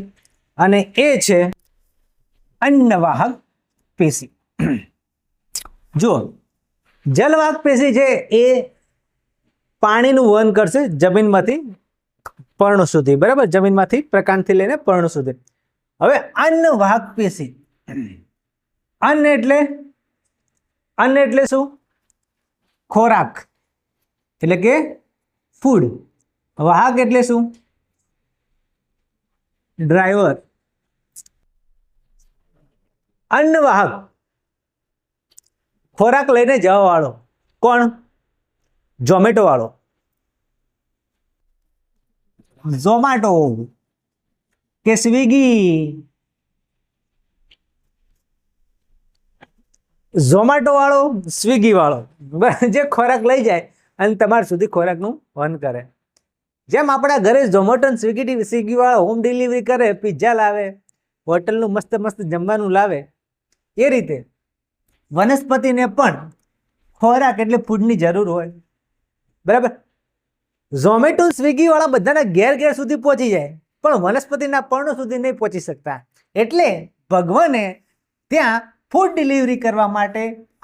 અને એ છે અન્નવાહક પેશી. જુઓ, જલવાહક પેશી છે એ પાણીનું વહન કરશે જમીનમાંથી પર્ણ સુધી. બરાબર, જમીનમાંથી પ્રકાંડથી લઈને પર્ણ સુધી. હવે અન્નવાહક પેશી, અન્ન એટલે શું? ખોરાક, એટલે કે ફૂડ. વાહક એટલે શું? ડ્રાઈવર. અન્નવાહક ખોરાક લઈને જવા વાળો. કોણ? ઝોમેટો વાળો. ઝોમેટો કે સ્વિગી. ઝોમેટો વાળો, સ્વિગી વાળો, જે ખોરાક લઈ જાય અને તમારા સુધી ખોરાકનું વહન કરે. જેમ આપણા ઘરે ઝોમેટો અને સ્વિગી વાળો હોમ ડિલિવરી કરે, પિઝા લાવે, હોટલનું મસ્ત મસ્ત જમવાનું લાવે, એ રીતે વનસ્પતિને પણ ખોરાક એટલે ફૂડની જરૂર હોય. બરાબર, ઝોમેટો સ્વિગી વાળા બધાના ઘેર સુધી પહોંચી જાય, પણ વનસ્પતિના પર્ણો સુધી નહીં પહોંચી શકતા. એટલે ભગવાને ત્યાં ફૂડ ડિલિવરી કરવા માટે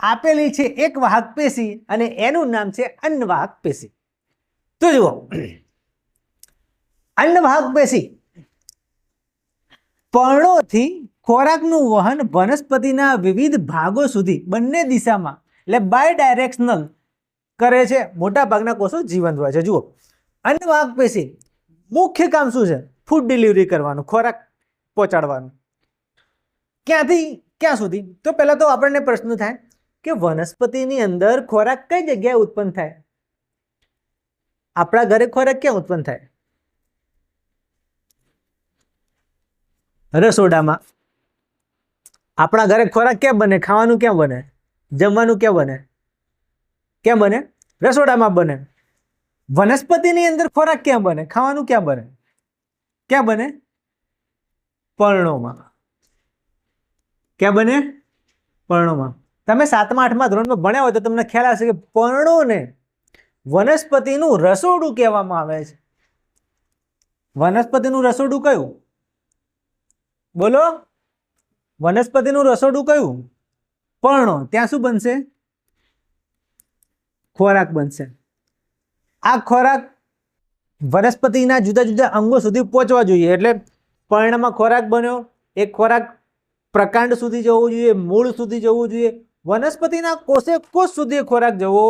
આપેલી છે એક વાહક પેશી, અને એનું નામ છે અન્નવાહક પેશી. તો જુઓ, અન્નવાહક પેશી પર્ણોથી ખોરાકનું વહન વનસ્પતિના વિવિધ ભાગો સુધી બંને દિશામાં, એટલે બાય ડાયરેક્શનલ કરે છે. મોટા ભાગના કોષો જીવંત હોય છે. જુઓ, અન્નવાહક પેશી મુખ્ય કામ શું છે? ફૂડ ડિલિવરી કરવાનું, ખોરાક પહોંચાડવાનું. ક્યાંથી ક્યાં સુધી? તો પહેલા તો આપણને પ્રશ્ન થાય કે વનસ્પતિની અંદર ખોરાક કઈ જગ્યાએ ઉત્પન્ન થાય? આપણા ઘરે ખોરાક ક્યાં ઉત્પન્ન થાય? રસોડામાં. આપણા ઘરે ખોરાક ક્યાં બને? ખાવાનું ક્યાં બને? જમવાનું ક્યાં બને? ક્યાં બને? રસોડામાં બને. વનસ્પતિની અંદર ખોરાક ક્યાં બને? ખાવાનું ક્યાં બને? ક્યાં બને? પર્ણોમાં. ક્યાં બને? પર્ણોમાં. તમે 7મા 8મા ધોરણમાં ભણ્યા હોય તો તમને ખ્યાલ આવશે કે પર્ણોને વનસ્પતિનું રસોડું કહેવામાં આવે છે. વનસ્પતિનું રસોડું કયું? બોલો, વનસ્પતિનું રસોડું કયું? પર્ણો. ત્યાં શું બનશે? ખોરાક બનશે. આ ખોરાક વનસ્પતિના જુદા જુદા અંગો સુધી પહોંચવા જોઈએ. એટલે પર્ણમાં ખોરાક બન્યો, એ ખોરાક પ્રકાંડ સુધી જવું જોઈએ, મૂળ સુધી જવું જોઈએ, વનસ્પતિના કોષે કોષ સુધી ખોરાક જવો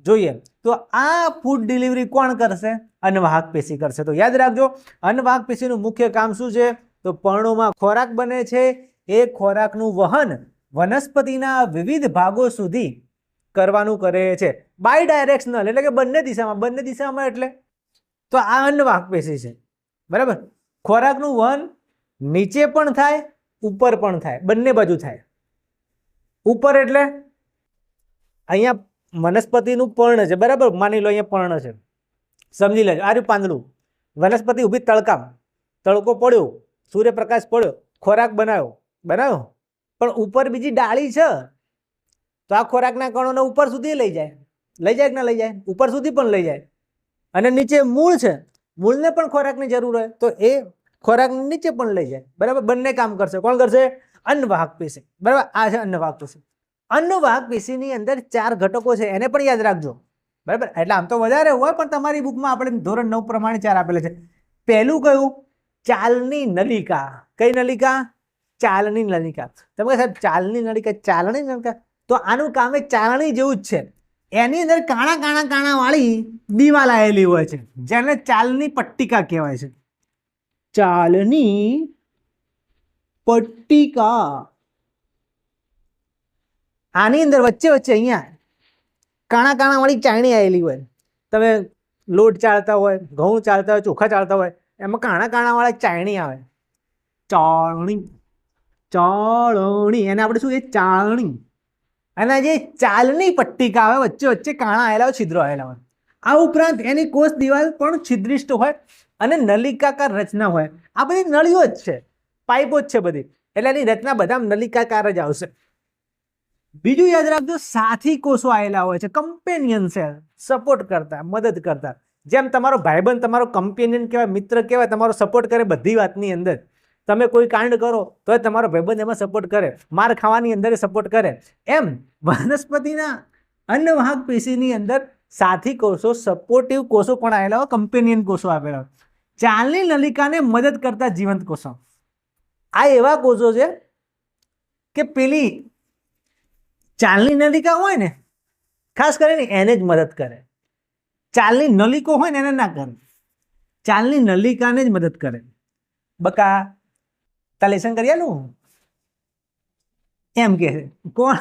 જોઈએ. તો આ ફૂડ ડિલિવરી કોણ કરશે? અન્નવાહક પેશી કરશે. તો યાદ રાખજો, અન્નવાહક પેશીનું મુખ્ય કામ શું છે? તો પર્ણોમાં ખોરાક બને છે, એ ખોરાકનું વહન વનસ્પતિના વિવિધ ભાગો સુધી કરવાનું કરે છે. બાય ડાયરેક્શનલ, એટલે કે બંને દિશામાં. બંને દિશામાં એટલે તો આ અન્નવાહક પેશી છે. બરાબર, ખોરાકનું વહન નીચે પણ થાય, ઉપર પણ થાય, બંને બાજુ થાય. ઉપર એટલે અહીંયા વનસ્પતિનું પર્ણ છે. બરાબર, માની લો અહીંયા પર્ણ છે, સમજી લેજો. આ રહ્યું પાંદડું, વનસ્પતિ ઊભી તડકામાં, તડકો પડ્યો, સૂર્યપ્રકાશ પડ્યો, ખોરાક બનાવ્યો પણ ઉપર બીજી ડાળી છે, તો આ ખોરાકના કણોને ઉપર સુધી લઈ જાય કે ના લઈ જાય? ઉપર સુધી પણ લઈ જાય. અને નીચે મૂળ છે, મૂળને પણ ખોરાકની જરૂર હોય તો એ ખોરાક નીચે પણ લઈ જાય. બરાબર, બંને કામ કરશે. કોણ કરશે? અન્નવાહક પેશી. બરાબર, આ છે અન્નવાહક પેશી. અન્નવાહક પેશીની અંદર 4 ઘટકો છે, એને પણ યાદ રાખજો. બરાબર, એટલે આમ તો વધારે હોય પણ તમારી બુકમાં આપણે ધોરણ 9 પ્રમાણે 4 આપેલા છે. પહેલું કયું? ચાલની નલિકા. કઈ નલિકા? ચાલની નલિકા. તમે સાહેબ ચાલની નલિકા, ચાલણી નલિકા, તો આનું કામ એ ચાલણી જેવું જ છે. એની અંદર કાણા વાળી દીવાલ આવેલી હોય છે, જેને ચાલની પટ્ટિકા કહેવાય છે. ચાલની પટ્ટિકા. આની અંદર વચ્ચે અહીંયા કાણા વાળી ચાળણી આવેલી હોય. તમે લોટ ચાળતા હોય, ઘઉં ચાળતા હોય, ચોખા ચાળતા હોય, એમાં કાણા વાળા ચાળણી આવે. ચાળણી એને આપણે શું? એ ચાળણી. અને જે ચાલની પટ્ટિકા આવે, વચ્ચે કાણા આવેલા હોય, છિદ્રો આવેલા હોય. આ ઉપરાંત એની કોષ દિવાલ પણ છિદ્રિષ્ટ હોય અને નલિકાકાર રચના હોય. આ બધી નળીઓ જ છે, પાઇપો જ છે બધી, એટલે એની રચના બધા નલિકાકાર જ આવશે. બીજું યાદ રાખજો, સાથી કોષો આવેલા હોય છે, કમ્પેનિયન સેલ, સપોર્ટ કરતા, મદદ કરતા. જેમ તમારો ભાઈબંધ તમારો કમ્પેનિયન કહેવાય, મિત્ર કહેવાય, તમારો સપોર્ટ કરે બધી વાતની અંદર. તમે કોઈ કાંડ કરો તો તમારો ભાઈબંધ એમાં સપોર્ટ કરે, માર ખાવાની અંદર સપોર્ટ કરે. એમ વનસ્પતિના અન્નવાહક પેશીની અંદર સાથી કોષો, સપોર્ટિવ કોષો પણ આવેલા હોય, કમ્પેનિયન કોષો આવેલા હોય. ચાલની નલિકાને મદદ કરતા જીવંત કોષો. આ એવા કોષો છે કે પેલી ચાલની નલિકા હોય ને, ખાસ કરીને એને જ મદદ કરે. ચાલની નલિકો હોય ને એને ના કરે, ચાલની નલિકાને જ મદદ કરે. બકા લેસન કરી આલું એમ કે કોણ?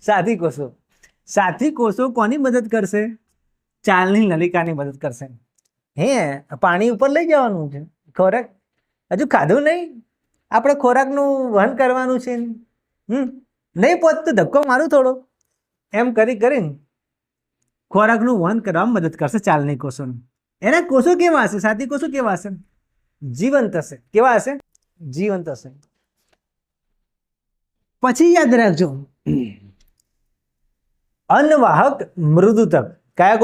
સાથી કોષો. સાથી કોષો કોની મદદ કરશે? ચાલની નલિકાની મદદ કરશે. હે પાણી ઉપર લઈ જવાનું છે, ખોરાક હજુ ખાધું નહીં, આપણે ખોરાકનું વહન કરવાનું છે. નહીં પહોંચતો ધક્કો મારું થોડો, એમ કરીને ખોરાકનું વહન કરવામાં મદદ કરશે ચાલની કોષોને. એના કોષો કેવા હશે? સાથી કોષો કેવા હશે? જીવંત હશે. કેવા હશે? જીવંત હશે. પછી યાદ રાખજો, અન્નવાહક મૃદુતક. કયા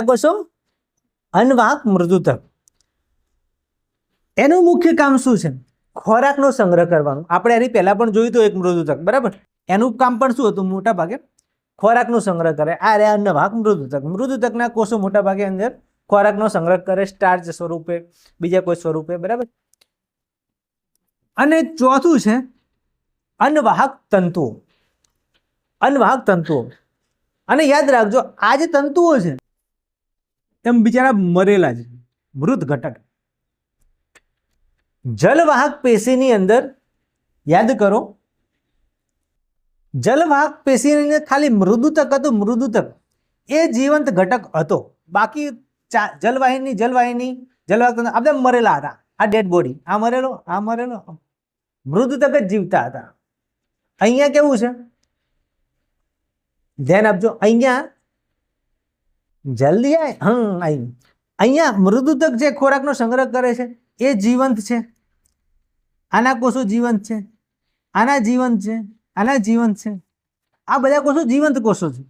કોષો? અન્નવાહક મૃદુતક. એનું મુખ્ય કામ શું છે? ખોરાકનો સંગ્રહ કરવાનું. આપણે એની પહેલા પણ જોયું હતું એક મૃદુતક. બરાબર, એનું કામ પણ શું હતું? મોટા ભાગે ખોરાકનો સંગ્રહ કરે. આ રહ્યા અન્નવાહક મૃદુતક. મૃદુતકના કોષો મોટા ભાગે અંદર ખોરાકનો સંગ્રહ કરે, સ્ટાર્ચ સ્વરૂપે, બીજા કોઈ સ્વરૂપે. બરાબર. અને ચોથું છે અન્નવાહક તંતુઓ. અન્નવાહક તંતુઓ. અને યાદ રાખજો, આ જે તંતુઓ છે એમ બિચારા મરેલા છે, મૃત ઘટક. જલવાહક પેશીની અંદર યાદ કરો, જલવાહક પેશીની અંદર ખાલી મૃદુતક હતું. મૃદુતક એ જીવંત ઘટક હતો. બાકી જલવાહક આ બધા મરેલા હતા. આ ડેડ બોડી, આ મરેલો, મૃદુતક જ જીવતા હતા. અહીંયા કેવું છે? ધ્યાન આપજો. અહીંયા જલ્દી અહીંયા મૃદુતક જે ખોરાકનો સંગ્રહ કરે છે એ જીવંત છે. આના કોષો જીવંત છે, આના જીવંત છે, આના જીવંત છે. આ બધા કોષો જીવંત કોષો છે.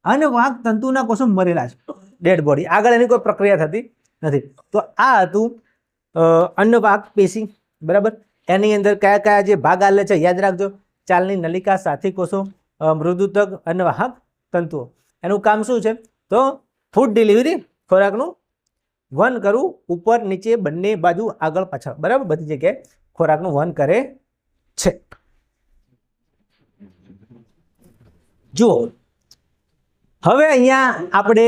અને વાહક તંતુના કોષો મરેલા છે, ડેડ બોડી. આગળ એની કોઈ પ્રક્રિયા થતી નથી. તો આ હતું અન્નવાહક પેશી. બરાબર, એની અંદર કયા કયા જે ભાગ આલે છે યાદ રાખજો. ચાલની નલિકા, સાથી કોષો, મૃદુતક, અન્નવાહક તંતુઓ. એનું કામ શું છે? તો ફૂડ ડિલિવરી, ખોરાકનું વહન કરવું, ઉપર નીચે બંને બાજુ, આગળ પાછળ. બરાબર, બધી જગ્યાએ ખોરાકનું વહન કરે છે. જુઓ, હવે અહીંયા આપણે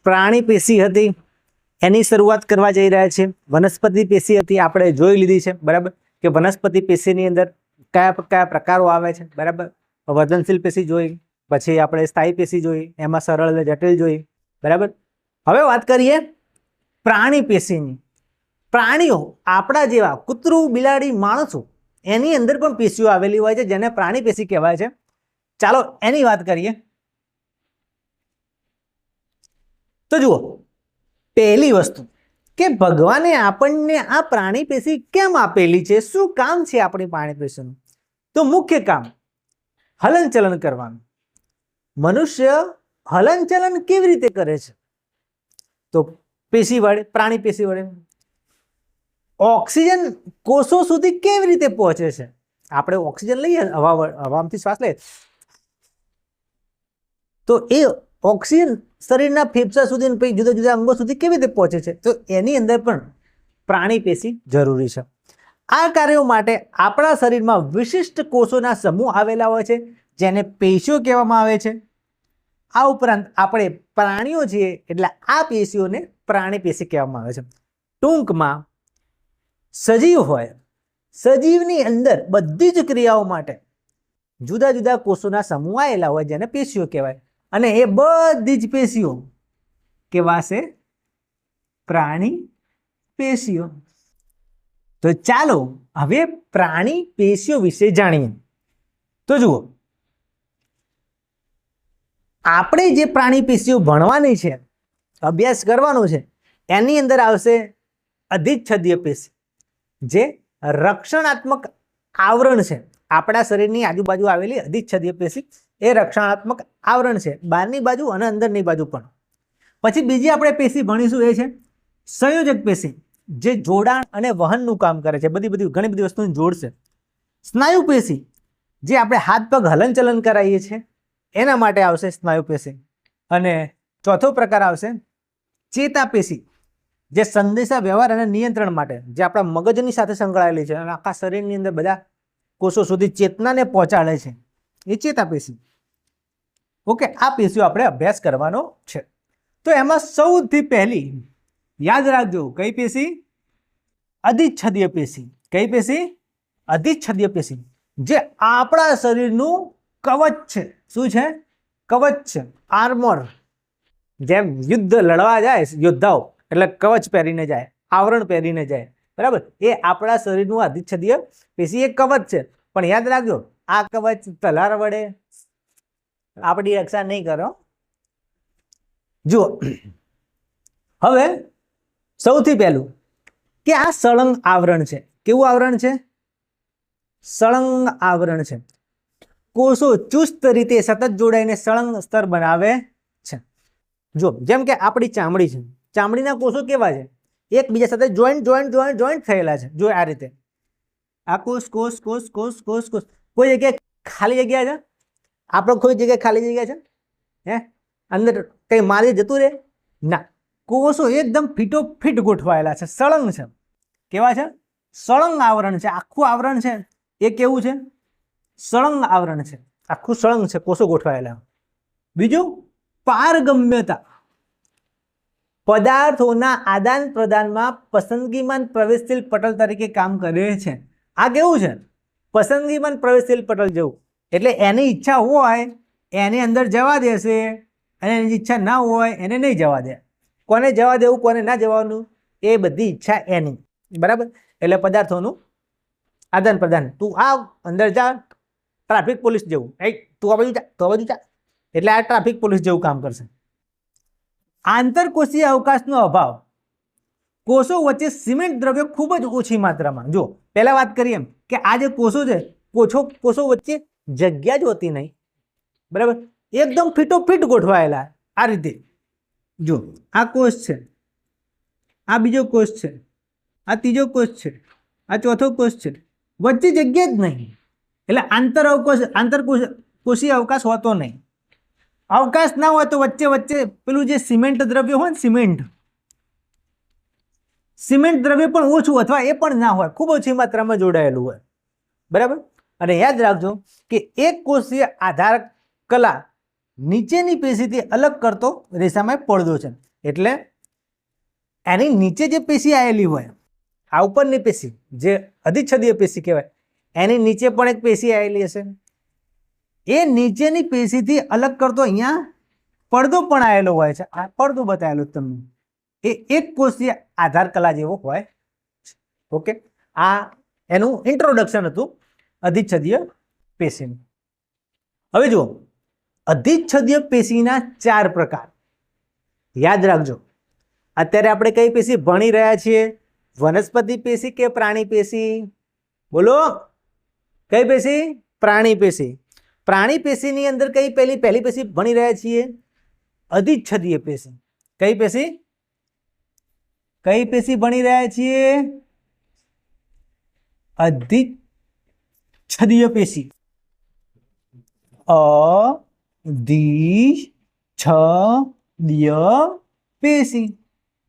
પ્રાણી પેશી હતી એની શરૂઆત કરવા જઈ રહ્યા છે. વનસ્પતિ પેશી હતી, આપણે જોઈ લીધી છે. બરાબર, કે વનસ્પતિ પેશીની અંદર કયા કયા પ્રકારો આવે છે. બરાબર, વર્ધનશીલ પેશી જોઈ, પછી આપણે સ્થાયી પેશી જોઈ, એમાં સરળ અને જટિલ જોઈ. બરાબર, હવે વાત કરીએ પ્રાણી પેશીની. પ્રાણીઓ આપણા જેવા કૂતરું, બિલાડી, માણસો, એની અંદર પણ પેશીઓ આવેલી હોય છે જેને પ્રાણી પેશી કહેવાય છે. ચાલો એની વાત કરીએ. તો જુઓ, પહેલી વસ્તુ કે ભગવાને આપણને આ પ્રાણી પેશી કેમ આપેલી છે, શું કામ છે આપણી પ્રાણી પેશીનું? તો મુખ્ય કામ હલનચલન કરવાનું. મનુષ્ય હલનચલન કેવી રીતે કરે છે? તો પેશી વડે, પ્રાણી પેશી વડે. ઓક્સિજન કોષો સુધી કેવી રીતે પહોંચે છે? આપણે ઓક્સિજન લઈએ, હવામાંથી શ્વાસ લઈએ, તો એ ઓક્સિજન શરીરના ફેફસા સુધી, પછી જુદા જુદા અંગો સુધી કેવી રીતે પહોંચે છે? તો એની અંદર પણ પ્રાણી પેશી જરૂરી છે. આ કાર્યો માટે આપણા શરીરમાં વિશિષ્ટ કોષોના સમૂહ આવેલા હોય છે, જેને પેશીઓ કહેવામાં આવે છે. આ ઉપરાંત આપણે પ્રાણીઓ છીએ એટલે આ પેશીઓને પ્રાણી પેશી કહેવામાં આવે છે. ટૂંકમાં સજીવ હોય, સજીવની અંદર બધી જ ક્રિયાઓ માટે જુદા જુદા કોષોના સમૂહ આવેલા હોય, જેને પેશીઓ કહેવાય, અને એ બધી જ પેશીઓ કહેવાશે પ્રાણી પેશીઓ. તો ચાલો હવે પ્રાણી પેશીઓ વિશે જાણીએ. તો જુઓ, આપણે જે પ્રાણી પેશીઓ ભણવાની છે, અભ્યાસ કરવાનો છે, એની અંદર આવશે અધિચ્છદીય પેશી, જે રક્ષણાત્મક આવરણ છે. આપણા શરીરની આજુબાજુ આવેલી અધિચ્છદીય પેશી એ રક્ષણાત્મક આવરણ છે, બહારની બાજુ અને અંદરની બાજુ પણ. પછી બીજી આપણે પેશી ભણીશું એ છે સંયોજક પેશી, જે જોડાણ અને વહનનું કામ કરે છે, ઘણી બધી વસ્તુને જોડશે. સ્નાયુ પેશી, જે આપણે હાથ પગ હલનચલન કરાવીએ છીએ એના માટે આવશે સ્નાયુ પેશી. અને ચોથો પ્રકાર આવશે ચેતા પેશી, જે સંદેશા વ્યવહાર અને નિયંત્રણ માટે, જે આપણા મગજની સાથે સંકળાયેલી છે અને આખા શરીરની અંદર બધા કોષો સુધી ચેતનાને પહોંચાડે છે, એ ચેતા પેશી. ઓકે, આ પેશીઓ આપણે અભ્યાસ કરવાનો છે. તો એમાં સૌથી પહેલી યાદ રાખજો, કઈ પેશી? અધિચ્છદીય પેશી. કઈ પેશી? અધિચ્છદીય પેશી, જે આપણા શરીરનું કવચ છે. શું છે? કવચ છે, આર્મર. જેમ યુદ્ધ લડવા જાય યોદ્ધાઓ એટલે કવચ પહેરીને જાય, આવરણ પહેરીને જાય, બરાબર? એ આપણા શરીરનું અધિચ્છદીય પેશી એક કવચ છે. પણ યાદ રાખજો, આ કવચ તલવાર વડે આપણી રક્ષા નહીં કરો. જુઓ, હવે સૌથી પહેલું કે આ સળંગ આવરણ છે. કેવું આવરણ છે? સળંગ આવરણ છે. કોષો ચુસ્ત રીતે સતત જોડાઈને સળંગ સ્તર બનાવે છે. જો જેમ કે આપણી ચામડી છે, ચામડીના કોષો કેવા છે? એકબીજા સાથે જોઈન્ટ થયેલા છે. જો આ રીતે આ કોષ કોષ કોષ કોષ કોષ કોષ, કોઈ જગ્યાએ ખાલી જગ્યા છે? આપણો કોઈ જગ્યાએ ખાલી જગ્યા છે? હે, અંદર કઈ મારી જતું રહે ના. કોષો એકદમ ફીટોફીટ ગોઠવાયેલા છે, સળંગ છે. કેવા છે? સળંગ આવરણ છે. આખું આવરણ છે એ કેવું છે? સળંગ આવરણ છે. આખું સળંગ છે, કોષો ગોઠવાયેલા. બીજું, પારગમ્યતા, પદાર્થોના આદાન પ્રદાનમાં પસંદગીમાન પ્રવેશશીલ પટલ તરીકે કામ કરે છે. આ કેવું છે? પસંદગીમાન પ્રવેશશીલ પટલ જેવું. એટલે એની ઈચ્છા હોય એને અંદર જવા દેશે, અને એની ઈચ્છા ના હોય એને નહીં જવા દે. કોને જવા દેવું, કોને ના જવાનું, એ બધી ઈચ્છા એની, બરાબર? એટલે પદાર્થોનું આદાન પ્રદાન. તું આ અંદર જા, ટ્રાફિક પોલીસ જેવું. તું આ બાજુ જા, તો આ બાજુ જા. એટલે આ ટ્રાફિક પોલીસ જેવું કામ કરશે. આંતરકોષીય અવકાશનો અભાવ, કોષો વચ્ચે સિમેન્ટ દ્રવ્ય ખૂબ જ ઓછી માત્રામાં. જો પહેલા વાત કરીએ એમ કે આ જે કોષો છે, કોષો વચ્ચે જગ્યા જ હોતી નહીં, બરાબર? એકદમ ફીટોફીટ ગોઠવાયેલા આ રીતે. જો આ કોષ છે, આ બીજો કોષ છે, આ ત્રીજો કોષ છે, આ ચોથો કોષ છે, વચ્ચે જગ્યા જ નહીં. એટલે આંતરકોષીય અવકાશ હોતો નહીં. અવકાશ ના હોય તો વચ્ચે પેલું જે સિમેન્ટ દ્રવ્ય હોય ને, સિમેન્ટ દ્રવ્ય પણ ઓછું અથવા એ પણ ના હોય, ખૂબ ઓછી માત્રામાં જોડાયેલું હોય, બરાબર? અને યાદ રાખજો કે એક કોષીય આધાર કલા નીચેની પેશીથી અલગ કરતો રેસામાં પડદો છે. એટલે એની નીચે જે પેશી આવેલી હોય, આ ઉપરની પેશી જે અધિચ્છદીય પેશી કહેવાય, એની નીચે પણ એક પેશી આવેલી હશે. એ નીચેની પેશીથી અલગ કરતો અહીંયા પડદો પણ આવેલો હોય છે. આ પડદો બતાવેલો તમને, એ એક કોષીય આધાર કલા જેવો હોય. ઓકે, આ એનું ઇન્ટ્રોડક્શન હતું અધિચ્છદીય પેશીનું. હવે જુઓ, અધિચ્છદીય પેશીના 4 પ્રકાર યાદ રાખજો. અત્યારે આપણે કઈ પેશી ભણી રહ્યા છીએ? વનસ્પતિ પેશી કે પ્રાણી પેશી? બોલો, કઈ પેશી? પ્રાણી પેશી. પ્રાણી પેશીની અંદર કઈ પહેલી પેશી ભણી રહ્યા છીએ? અધિચ્છદીય પેશી. કઈ પેશી? કઈ પેશી ભણી રહ્યા છીએ? અધિચ્છદીય પેશી. અધિચ્છદીય પેશી.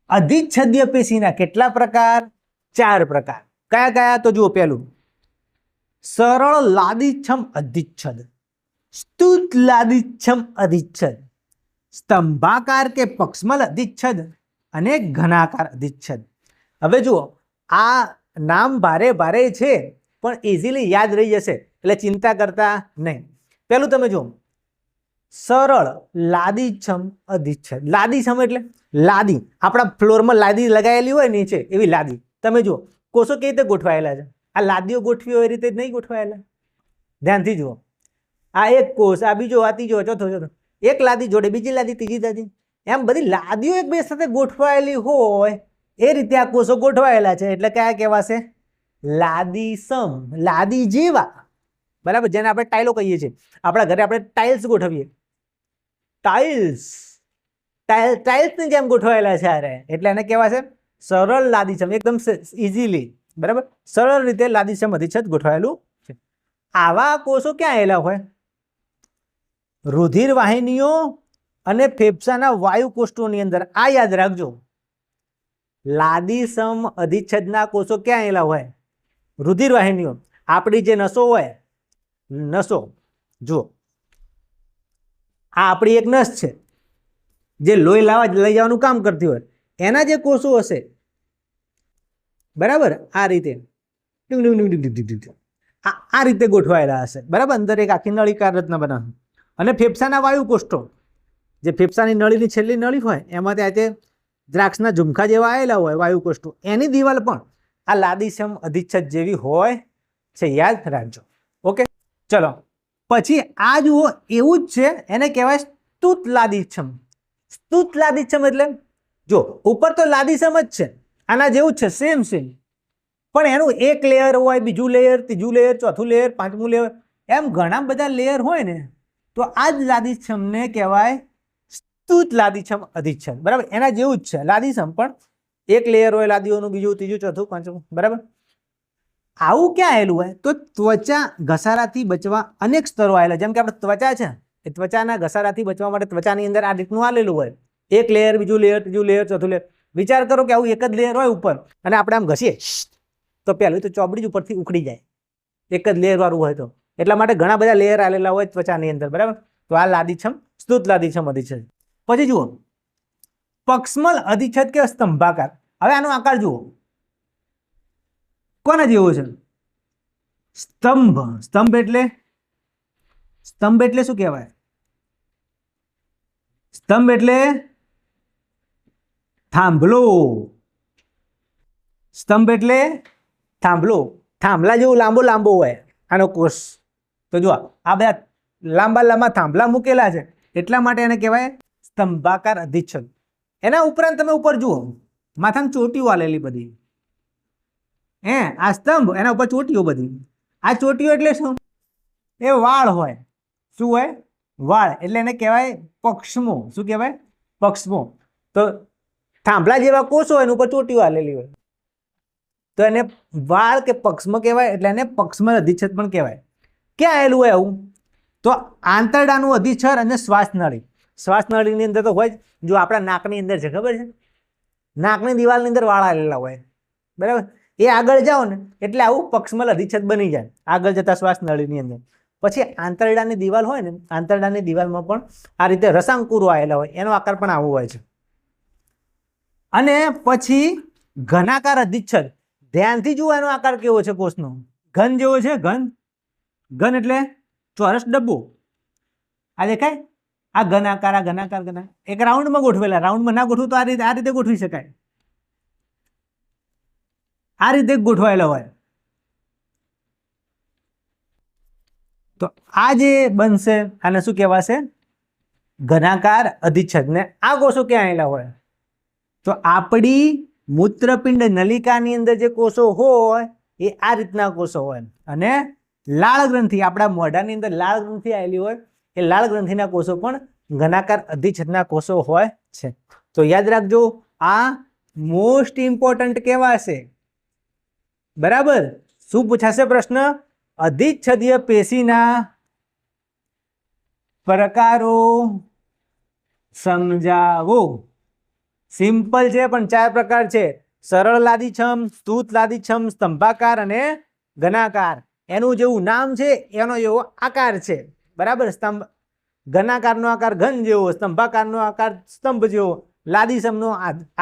અધિચ્છદીય પેશીના કેટલા પ્રકાર? 4 પ્રકાર. કયા કયા? તો જુઓ, પહેલું સરળ લાદીછમ અધિચ્છદ, સ્તુત લાદીછમ અધિચ્છદ, સ્તંભાકાર કે પક્ષમલ અધિચ્છદ અને ઘનાકાર અધિચ્છદ. હવે જુઓ, આ નામ ભારે ભારે છે પણ ઇઝીલી યાદ રહી જશે એટલે ચિંતા કરતા નહીં. પહેલું તમે જુઓ, સરળ લાદીછમ અધિચ્છદ. લાદીછમ એટલે લાદી, આપણા ફ્લોરમાં લાદી લગાવેલી હોય નીચે એવી લાદી. તમે જુઓ કોષો કેવી રીતે ગોઠવાયેલા છે. આ લાદીઓ ગોઠવી હોય એ રીતે જ નહીં ગોઠવાયેલા. ધ્યાનથી જુઓ, આ એક કોષ, આ બીજો, આ ત્રીજો, ચોથો, એક લાદી જોડે બીજી લાદી, ત્રીજી લાદી, એમ બધી લાદીઓ એક બે સાથે ગોઠવાયેલી હોય એ રીતે આ કોષો ગોઠવાયેલા છે એટલે કયા કહેવાશે? લાદીસમ. લાદી જેવા, બરાબર, જેને આપણે ટાઇલો કહીએ છીએ. આપણા ઘરે આપણે ટાઇલ્સ ગોઠવીએ, ટાઇલ્સ, ટાઇલ્સની જેમ ગોઠવાયેલા છે અરે, એટલે એને કહેવાશે સરળ લાદીસમ. એકદમ ઇઝીલી, બરાબર, સરળ રીતે લાદીસમ અધિચ્છદ ગોઠવાયેલું છે. આવા કોષો ક્યાં આવેલા હોય? રુધિર વાહિનીઓ અને ફેફસાના વાયુ કોષ્ઠોની અંદર. આ યાદ રાખજો, લાદીસમ અધિચ્છદના કોષો ક્યાં આવેલા હોય? રુધિર વાહિનીઓ. આપણી જે નસો હોય, નસો, જુઓ, આ આપણી એક નસ છે જે લોહી લઈ જવાનું કામ કરતી હોય, એના જે કોષો હશે, બરાબર, આ રીતે આ રીતે ગોઠવાયેલા હશે, બરાબર, અંદર એક આખી નળીકાર રચના બનાવે. અને ફેફસાના વાયુ કોષ્ઠો, જે ફેફસાની નળીની છેલ્લી નળી હોય એમાં ત્યાં દ્રાક્ષના ઝુમખા જેવા આવેલા હોય વાયુ કોષ્ઠો, એની દિવાલ પણ આ લાદીસમ અધિચ્છદ જેવી હોય છે, યાદ રાખજો. ઓકે, ચલો પછી આ જુઓ, એવું જ છે, એને કહેવાય સ્તુત લાદીછમ. સ્તુત લાદીછમ એટલે જો ઉપર તો લાદીસમ જ છે, આના જેવું જ છે, સેમ સેમ, પણ એનું એક લેયર હોય, બીજું લેયર, ત્રીજું લેયર, ચોથું લેયર, પાંચમું લેયર, એમ ઘણા બધા લેયર હોય ને, તો આ જ લાદીછમને કહેવાય સ્તુત લાદીછમ અધિચ્છદ. બરાબર, એના જેવું જ છે લાદીછમ, પણ એક લેયર હોય લાદીઓનું, બીજું, ત્રીજું, ચોથું, પાંચમું, બરાબર. આવું ક્યાં આવેલું હોય? તો ત્વચા ઘસારાથી બચવા અનેક સ્તરો આવેલા. જેમ કે આપણે ત્વચા છે, એ ત્વચાના ઘસારાથી બચવા માટે ત્વચાની અંદર આ રીતનું આલેલું હોય, એક લેયર, બીજું લેયર, ત્રીજું લેયર, ચોથું લેયર. વિચાર કરો કે આવું એક જ લેયર હોય ઉપર, અને આપણે આમ ઘસીએ તો પહેલું તો ચોપડી જ ઉપરથી ઉખડી જાય, એક જ લેયર વાળું હોય તો. એટલા માટે ઘણા બધા લેયર આલેલા હોય ત્વચાની અંદર, બરાબર. તો આ લાદીછમ, સ્તુત લાદીછમ અધિચ્છદ. પછી જુઓ, પક્ષમલ અધિચ્છદ કે સ્તંભાકાર. હવે આનો આકાર જુઓ, કોના જેવો છે? સ્તંભ. સ્તંભ એટલે, સ્તંભ એટલે શું કહેવાય? સ્તંભ એટલે થાંભલો. સ્તંભ એટલે થાંભલો. થાંભલા જેવું લાંબો લાંબો હોય આનો કોષ. તો જો આ બધા લાંબા લાંબા થાંભલા મૂકેલા છે એટલા માટે એને કહેવાય સ્તંભાકાર અધિચ્છદ. એના ઉપરાંત તમે ઉપર જુઓ, માથામાં ચોટીઓ આલેલી બધી, આ સ્તંભ, એના ઉપર ચોટીઓ બધી. આ ચોટીઓ એટલે શું? એ વાળ હોય. શું હોય? વાળ. એટલે એને કહેવાય પક્ષમો. શું કહેવાય? પક્ષમો. તો થાંભલા જેવા કોષો હોય, એના ઉપર ચોટીઓ આલેલી હોય, તો એને વાળ કે પક્ષમો કહેવાય. એટલે એને પક્ષમલ અધિચ્છદ પણ કહેવાય. ક્યાં આવેલું હોય આવું? તો આંતરડાનું અધિચ્છદ અને શ્વાસનળી. શ્વાસનળીની અંદર તો હોય જ. જો આપણા નાકની અંદર છે, ખબર છે, નાકની દિવાલની અંદર વાળ આલેલા હોય, બરાબર. એ આગળ જાઓ ને એટલે આવું પક્ષમલ અધિચ્છદ બની જાય, આગળ જતા શ્વાસનળીની અંદર. પછી આંતરડાની દિવાલ હોય ને, આંતરડાની દિવાલમાં પણ આ રીતે રસાંકુરો આવેલા હોય, એનો આકાર પણ આવો હોય છે. અને પછી ઘનાકાર અધિચ્છદ. ધ્યાનથી જુઓ એનો આકાર કેવો છે કોષનો. ઘન જેવો છે, ઘન. ઘન એટલે ચોરસ ડબ્બો. આ દેખાય? આ ઘનાકાર, આ ઘનાકાર, ઘનાકાર. એક રાઉન્ડમાં ગોઠવેલા. રાઉન્ડમાં ના ગોઠવું તો આ રીતે ગોઠવી શકાય. આ રીતે ગોઠવાયેલા હોય. તો આ જે બનશે આને શું કહેવાશે? ઘનાકાર અધિચ્છદ. ને આ કોષો ક્યાં આવેલા હોય? તો આપણી મૂત્રપિંડ નલિકાની અંદર જે કોષો હોય એ આ રીતના કોષો હોય અને લાળ ગ્રંથિ આપણા મોઢાની અંદર લાળ ગ્રંથિ આવેલી હોય એ લાળ ગ્રંથિના કોષો પણ ઘનાકાર અધિચ્છદના કોષો હોય છે. તો યાદ રાખજો આ મોસ્ટ ઇમ્પોર્ટન્ટ કહેવાશે. બરાબર. શું પૂછાશે પ્રશ્ન? અધિચ્છદીય પેશીના પ્રકારો સમજાવો. સિમ્પલ છે પણ 4 પ્રકાર છે. સરળ લાદીછમ, સ્તુત લાદીછમ, સ્તંભાકાર અને ઘનાકાર. એનું જેવું નામ છે એનો એવો આકાર છે. બરાબર. ઘનાકારનો આકાર ઘન જેવો, સ્તંભાકારનો આકાર સ્તંભ જેવો, લાદીછમનો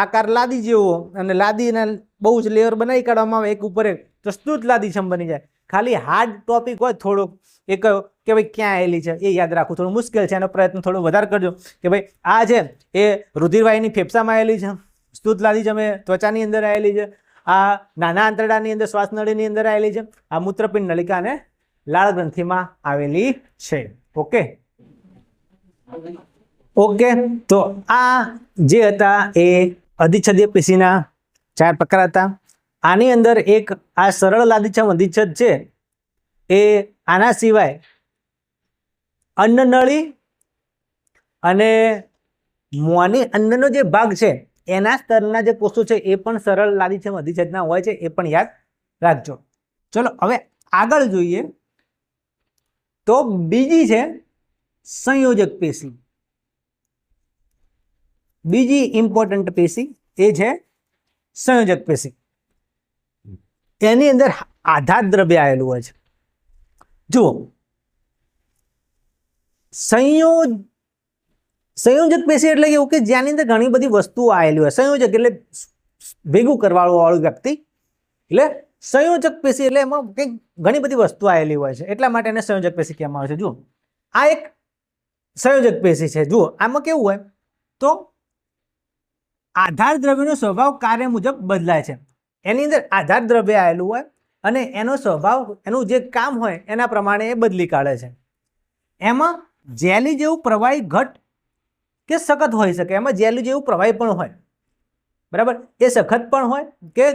આકાર લાદી જેવો અને લાદીના બહુ જ લેયર બનાવી કાઢવામાં આવે એક ઉપર એક તો સ્તુત લાદીછમ બની જાય. ખાલી હાર્ડ ટોપિક હોય થોડોક એક કે ભાઈ ક્યાં આવેલી છે એ યાદ રાખવું થોડું મુશ્કેલ છે. એનો પ્રયત્ન થોડો વધારે કરજો કે ભાઈ આ છે એ રુધિરવાહિની ફેફસામાં આવેલી છે, સ્તુત લાદીછમ એ ત્વચાની અંદર આવેલી છે, આ નાના આંતરડાની અંદર શ્વાસનળીની અંદર આવેલી છે, આ મૂત્રપિંડ નલિકા અને લાળ ગ્રંથિમાં આવેલી છે. Okay okay. તો આ જે હતા એ અધિચ્છદીય પેશીના 4 પ્રકાર હતા. આની અંદર એક આ સરળ લાદીછમ અધિચ્છદ છે એ આના સિવાય અન્નનળી અને મોંની અંદરનો જે ભાગ છે એના સ્તરના જે કોષો છે એ પણ સરળ લાદીછમ અધિચ્છદના હોય છે, એ પણ યાદ રાખજો. ચલો હવે આગળ જોઈએ તો બીજી છે સંયોજક પેશી. બીજી ઇમ્પોર્ટન્ટ પેશી એ છે સંયોજક પેશી. એની અંદર આધાર દ્રવ્ય આવેલું હોય છે. જુઓ સંયોજક પેશી એટલે એવું કે જેની અંદર ઘણી બધી વસ્તુઓ આવેલી હોય. સંયોજક એટલે ભેગું કરવાવાળું વ્યક્તિ, એટલે સંયોજક પેશી એટલે એમાં કંઈક ઘણી બધી વસ્તુ આવેલી હોય છે એટલા માટે એને સંયોજક પેશી કહેવામાં આવે છે. જુઓ આ એક સંયોજક પેશી છે. જુઓ આમાં કેવું હોય તો આધાર દ્રવ્યનો સ્વભાવ કાર્ય મુજબ બદલાય છે. એની અંદર આધાર દ્રવ્ય આવેલું હોય અને એનો સ્વભાવ એનું જે કામ હોય એના પ્રમાણે એ બદલી કાઢે છે. એમાં જેલી જેવું પ્રવાહી ઘટ કે સખત હોઈ શકે. એમાં જેલી જેવું પ્રવાહી પણ હોય. બરાબર. એ સખત પણ હોય કે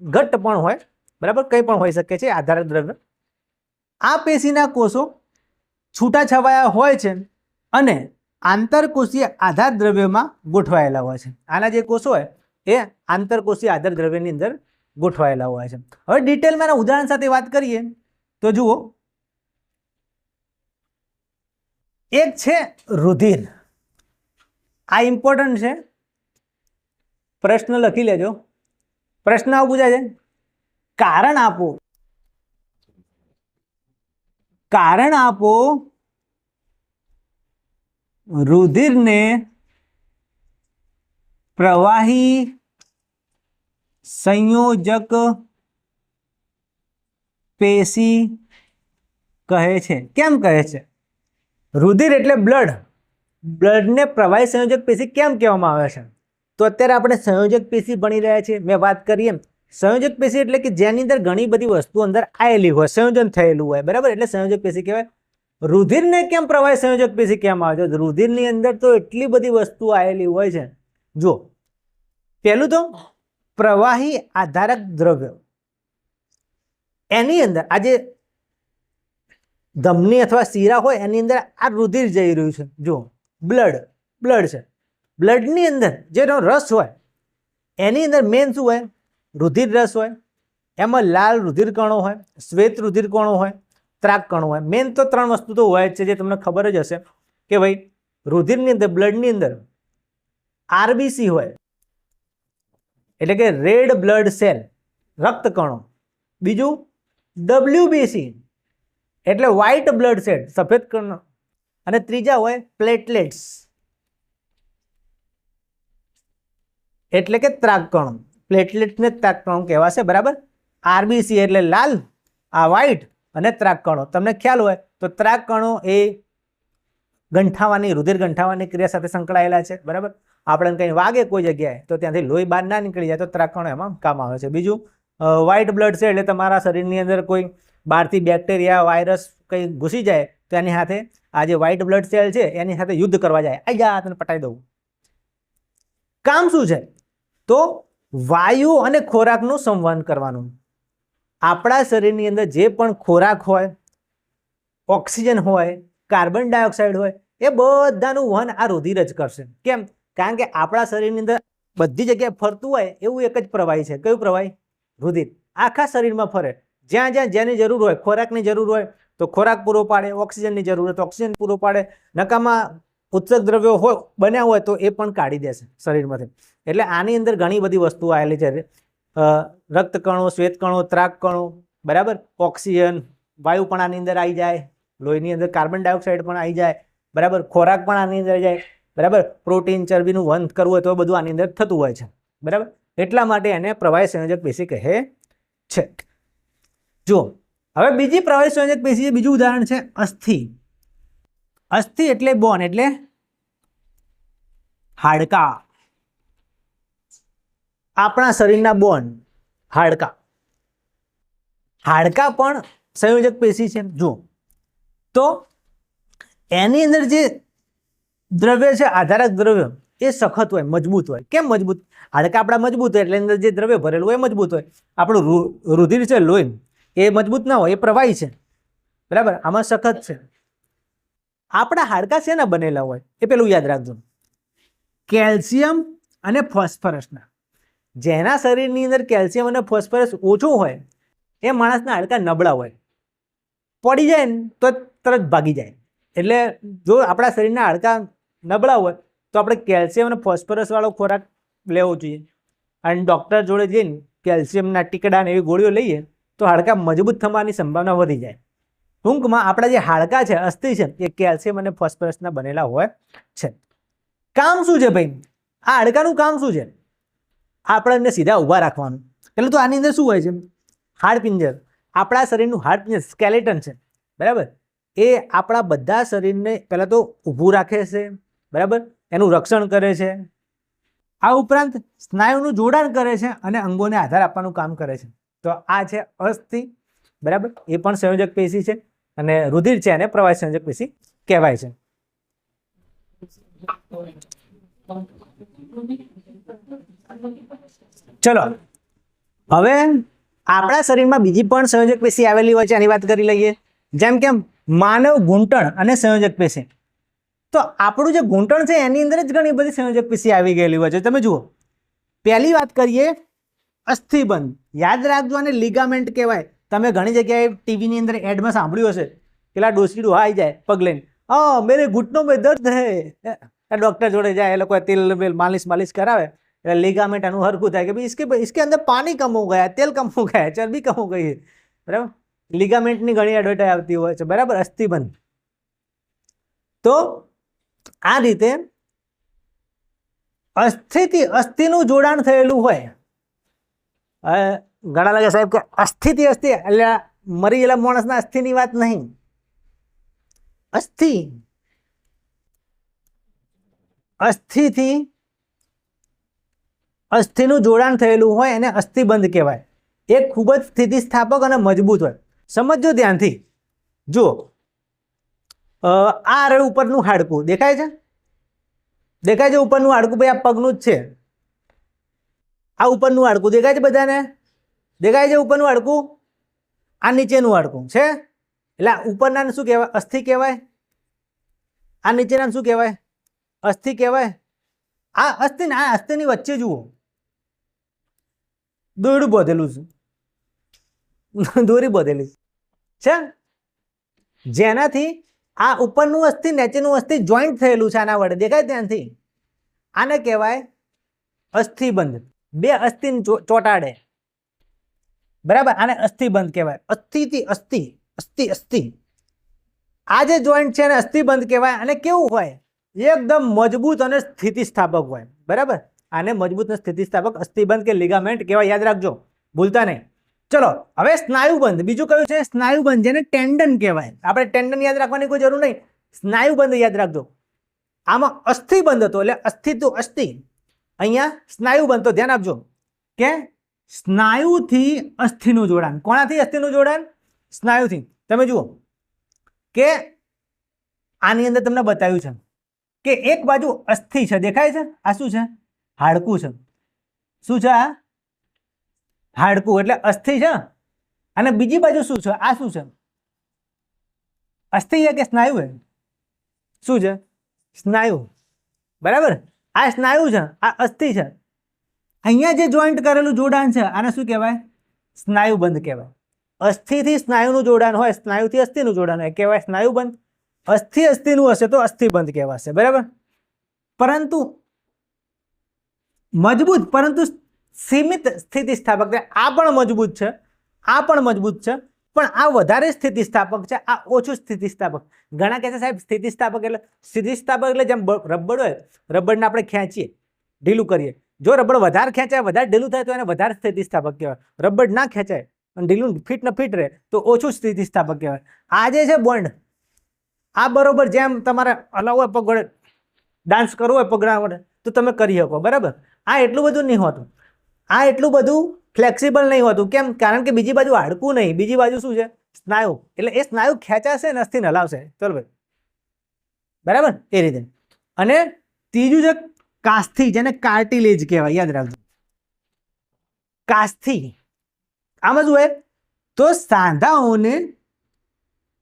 ઘટ્ટ પણ હોય. બરાબર. કંઈ પણ હોઈ શકે છે આધાર દ્રવ્ય. આ પેશીના કોષો છૂટાછવાયા હોય છે અને આંતરકોષીય આધાર દ્રવ્યમાં ગોઠવાયેલા હોય છે. આના જે કોષો હોય એ આંતરકોષીય આધાર દ્રવ્યની અંદર ગોઠવાયેલા હોય છે. હવે ડિટેલમાં એના ઉદાહરણ સાથે વાત કરીએ તો જુઓ એક છે રુધિર. આ ઇમ્પોર્ટન્ટ છે. પ્રશ્ન લખી લેજો. પ્રશ્ન આવું પૂછાય છે કારણ આપો. કારણ આપો રુધિરને પ્રવાહી સંયોજક પેશી કહે છે. કેમ કહે છે? રુધિર એટલે બ્લડ. બ્લડને પ્રવાહી સંયોજક પેશી કેમ કહેવામાં આવે છે? તો અત્યારે આપણે સંયોજક પેશી ભણી રહ્યા છીએ. મેં વાત કરી એમ સંયોજક પેશી એટલે કે જેની અંદર ઘણી બધી વસ્તુ અંદર આવેલી હોય, સંયોજન થયેલું હોય. બરાબર. એટલે સંયોજક પેશી કહેવાય. રુધિરને કેમ પ્રવાહી સંયોજક પેશી કહેવામાં આવે છે? રુધિરની અંદર તો એટલી બધી વસ્તુ આવેલી હોય છે. જો પહેલું તો પ્રવાહી આધારક દ્રવ્ય. એની અંદર આજે ધમની અથવા શીરા હોય એની અંદર આ રુધિર જઈ રહ્યું છે. જો બ્લડ છે. બ્લડની અંદર જેનો રસ હોય એની અંદર મેન શું હોય? રુધિર રસ હોય. એમાં લાલ રુધિર કણો હોય, શ્વેત રુધિર કણો હોય, ત્રાક કણો હોય. મેન તો 3 વસ્તુ તો હોય જ છે જે તમને ખબર જ હશે કે ભાઈ રુધિરની અંદર બ્લડની અંદર આરબીસી હોય એટલે કે રેડ બ્લડ સેલ રક્ત કણો. બીજું ડબલ્યુબીસી એટલે વ્હાઇટ બ્લડ સેલ સફેદ કણો. અને ત્રીજા હોય પ્લેટલેટ્સ એટલે કે ત્રાક કણો. પ્લેટલેટ્સને ત્રાક કણો કહેવાશે. બરાબર. આરબીસી એટલે લાલ, આ વ્હાઇટ અને ત્રાક કણો. તમને ખ્યાલ હોય તો ત્રાક કણો એ ગંઠાવાની રુધિર ગંઠાવાની ક્રિયા સાથે સંકળાયેલા છે. બરાબર. આપણે કંઈ વાગે કોઈ જગ્યાએ તો ત્યાંથી લોહી બહાર ના નીકળી જાય તો ત્રાક કણો એમાં કામ આવે છે. બીજું વ્હાઇટ બ્લડ સેલ એટલે તમારા શરીરની અંદર કોઈ બહારથી બેક્ટેરિયા વાયરસ કંઈ ઘૂસી જાય તો એની સાથે આ જે વ્હાઇટ બ્લડ સેલ છે એની સાથે યુદ્ધ કરવા જાય. આઈ જા તને પટાઈ દઉં. કામ શું છે? તો વાયુ અને ખોરાકનું સંવહન કરવાનું. આપણા શરીરની અંદર જે પણ ખોરાક હોય, ઓક્સિજન હોય, કાર્બન ડાયોક્સાઇડ હોય, એ બધાનું વહન આ રુધિર જ કરશે. કેમ? કારણ કે આપણા શરીરની અંદર બધી જગ્યાએ ફરતું હોય એવું એક જ પ્રવાહી છે. કયું પ્રવાહી? રુધિર. આખા શરીરમાં ફરે. જ્યાં જ્યાં જેની જરૂર હોય, ખોરાકની જરૂર હોય તો ખોરાક પૂરો પાડે, ઓક્સિજનની જરૂર હોય તો ઓક્સિજન પૂરો પાડે, નકામાં ઉત્સર્ગ દ્રવ્યો હોય બન્યા હોય તો એ પણ કાઢી દેશે શરીરમાંથી. એટલે આની અંદર ઘણી બધી વસ્તુઓ આવેલી છે. રક્તકણો, શ્વેતકણો, ત્રાકકણો, બરાબર, ઓક્સિજન, વાયુ પણ આની અંદર આવી જાય, લોહીની અંદર કાર્બન ડાયોક્સાઇડ પણ આવી જાય, બરાબર, ખોરાક પણ આની અંદર જાય, બરાબર, પ્રોટીન, ચરબીનું વહન કરવું હોય તો બધું આની અંદર થતું હોય છે, બરાબર. એટલા માટે એને પ્રવાહી સંયોજક પેશી કહે છે. જુઓ, હવે બીજી પ્રવાહી સંયોજક પેશી, બીજું ઉદાહરણ છે અસ્થિ. અસ્થિ એટલે બોન, એટલે હાડકા. આપણા શરીરના બોન, હાડકા. હાડકા પણ સંયોજક પેશી છે. જુઓ, તો એની અંદર જે દ્રવ્ય છે, આધારક દ્રવ્ય, એ સખત હોય, મજબૂત હોય. કેમ મજબૂત? હાડકા આપણા મજબૂત હોય એટલે અંદર જે દ્રવ્ય ભરેલું હોય એ મજબૂત હોય. આપણું રુધિર છે, લોહી, એ મજબૂત ના હોય, એ પ્રવાહી છે, બરાબર, આમાં સખત છે. આપણા હાડકા શેના બનેલા હોય એ પેલું યાદ રાખજો, કેલ્શિયમ અને ફોસ્ફરસના. જેના શરીરની અંદર કેલ્શિયમ અને ફોસ્ફરસ ઓછું હોય એ માણસના હાડકા નબળા હોય, પડી જાય ને તો તરત ભાગી જાય. એટલે જો આપણા શરીરના હાડકા નબળા હોય તો આપણે કેલ્શિયમ અને ફોસ્ફરસ વાળો ખોરાક લેવો જોઈએ. અને ડૉક્ટર જોડે જઈને કેલ્શિયમના ટીકડા ને એવી ગોળીઓ લઈએ તો હાડકા મજબૂત થવાની સંભાવના વધી જાય. ટૂંકમાં આપણા જે હાડકા છે, અસ્થિ છે, એ કેલ્શિયમ અને ફોસ્ફરસના બનેલા હોય છે. કામ શું છે ભાઈ? આ હાડકાનું કામ શું છે? આપણને સીધા ઊભા રાખવાનું. એટલે તો આની અંદર શું હોય છે? હાડપિંજર. આપણા શરીરનું હાડપિંજર, સ્કેલેટન છે, બરાબર, એ આપણા બધા શરીરને પહેલાં તો ઊભું રાખે છે, બરાબર, એનું રક્ષણ કરે છે. આ ઉપરાંત સ્નાયુનું જોડાણ કરે છે અને અંગોને આધાર આપવાનું કામ કરે છે. તો આ છે અસ્થિ, બરાબર, એ પણ સંયોજક પેશી છે. અને રુધિર છે એને પ્રવાહી સંયોજક પેશી કહેવાય છે. ચલો, હવે આપણા શરીરમાં બીજી પણ સંયોજક પેશી આવેલી હોય છે, એની વાત કરી લઈએ. જેમ કે માનવ ઘૂંટણ અને સંયોજક પેશી. તો આપણું જે ઘૂંટણ છે એની અંદર જ ઘણી બધી સંયોજક પેશી આવી ગયેલી હોય છે. તમે જુઓ, પહેલી વાત કરીએ અસ્થિબંધ. યાદ રાખજો, અને લિગામેન્ટ કહેવાય. તમે ઘણી જગ્યાએ ટીવીની અંદર એડમાં સાંભળ્યું હશે, પેલા ડોસીડું આવી જાય પગ લઈને, હા મેરે ઘૂંટણો મેં દર્દ હૈ, ડૉક્ટર જોડે જાય, એ લોકો તેલ માલિશ કરાવે એટલે લિગામેન્ટ એનું હરખું થાય કે ભાઈ इसके अंदर पानी कम हो गया, तेल कम हो गया, चर्बी कम हो गई है, બરાબર. લિગામેન્ટની ઘણી એડવર્ટાઈઝ આવતી હોય છે, બરાબર, અસ્થિબંધ. તો આ રીતે અસ્થિથી અસ્થિનું જોડાણ થયેલું હોય. ઘણા લાગે સાહેબ કે અસ્થિથી અસ્થિ એટલે મરી ગયેલા માણસના અસ્થિની વાત નહીં. અસ્થિથી અસ્થિનું જોડાણ થયેલું હોય એને અસ્થિબંધ કહેવાય. એ ખૂબ જ સ્થિતિસ્થાપક અને મજબૂત હોય. સમજો ધ્યાનથી. જુઓ, આ રહ્યું ઉપરનું હાડકું, દેખાય છે? દેખાય છે ઉપરનું હાડકું? ભાઈ આ પગનું જ છે. આ ઉપરનું હાડકું દેખાય છે બધાને? દેખાય છે ઉપરનું હાડકું? આ નીચેનું હાડકું છે. એટલે ઉપરના શું કહેવાય? અસ્થિ કહેવાય. આ નીચેના શું કહેવાય? અસ્થિ કહેવાય. આ અસ્થિ ને આ અસ્થિની વચ્ચે જુઓ, દોરડું બાંધેલું છે, દોરી બાંધેલી છે, જેનાથી આ ઉપરનું અસ્થિ નીચેનું અસ્થિ જોઈન્ટ થયેલું છે આના વડે. દેખાય ત્યાંથી? આને કહેવાય અસ્થિબંધ. બે અસ્થિ ચોટાડે, બરાબર, આને અસ્થિબંધ કહેવાય. અસ્થિથી અસ્થિ, અસ્થિ અસ્થિ, આ જે જોઈન્ટ છે એને અસ્થિબંધ કહેવાય. અને કેવું હોય? એકદમ મજબૂત અને સ્થિતિસ્થાપક હોય, બરાબર. આને મજબૂત અને સ્થિતિસ્થાપક અસ્થિબંધ કે લિગામેન્ટ કહેવાય. યાદ રાખજો, ભૂલતા નહીં. ચલો, હવે સ્નાયુબંધ. બીજું કયું છે? સ્નાયુબંધ, જેને ટેન્ડન કહેવાય. આપણે ટેન્ડન યાદ રાખવાની કોઈ જરૂર નહીં, સ્નાયુબંધ યાદ રાખજો. આમાં અસ્થિબંધ હતો એટલે અસ્થિ તો અસ્થિ, અહીંયા સ્નાયુબંધ. તો ધ્યાન આપજો કે સ્નાયુથી અસ્થિનું જોડાણ. કોનાથી અસ્થિનું જોડાણ? સ્નાયુથી. તમે જુઓ કે આની અંદર તમને બતાવ્યું છે કે એક બાજુ અસ્થિ છે, દેખાય છે? આ શું છે? હાડકું છે. શું છે આ હાડકું એટલે અસ્થિ છે અને બીજી બાજુ શું છે આ શું છે અસ્થિ છે કે સ્નાયુ છે શું છે સ્નાયુ બરાબર આ સ્નાયુ છે આ અસ્થિ છે અહીંયા જે જોઈન્ટ કરેલું જોડાણ છે આને શું કહેવાય સ્નાયુબંધ કહેવાય અસ્થિથી સ્નાયુનું જોડાણ હોય સ્નાયુથી અસ્થિનું જોડાણ હોય કહેવાય સ્નાયુબંધ અસ્થિ અસ્થિનું હશે તો અસ્થિબંધ કહેવાશે બરાબર પરંતુ મજબૂત પરંતુ સીમિત સ્થિતિસ્થાપક આ પણ મજબૂત છે આ પણ મજબૂત છે પણ આ વધારે સ્થિતિસ્થાપક છે આ ઓછું સ્થિતિસ્થાપક ઘણા કહે છે સાહેબ સ્થિતિસ્થાપક એટલે જેમ રબડ હોય રબડને આપણે ખેંચીએ ઢીલું કરીએ જો રબડ વધારે ખેંચાય વધારે ઢીલું થાય તો એને વધારે સ્થિતિસ્થાપક કહેવાય રબડ ના ખેંચાય અને ઢીલું ફિટ ને ફિટ રહે તો ઓછું સ્થિતિસ્થાપક કહેવાય આ જે છે બોન્ડ આ બરોબર જેમ તમારે હલાવવું હોય પગ વડે ડાન્સ કરવો હોય પગડા વડે તો તમે કરી શકો બરાબર આ એટલું બધું નહીં હોતું આ એટલું બધું ફ્લેક્સિબલ નહીં હોતું કેમ કારણ કે બીજી બાજુ હાડકું નહીં બીજી બાજુ શું છે સ્નાયુ એટલે એ સ્નાયુ ખેંચાશે ને અસ્થિને હલાવશે ચલો ભાઈ બરાબર એ રીતે અને ત્રીજું છે કાસ્થિ જેને કાર્ટિલેજ કહેવાય યાદ રાખજો કાસ્થિ આમાં શું હોય તો સાંધાઓને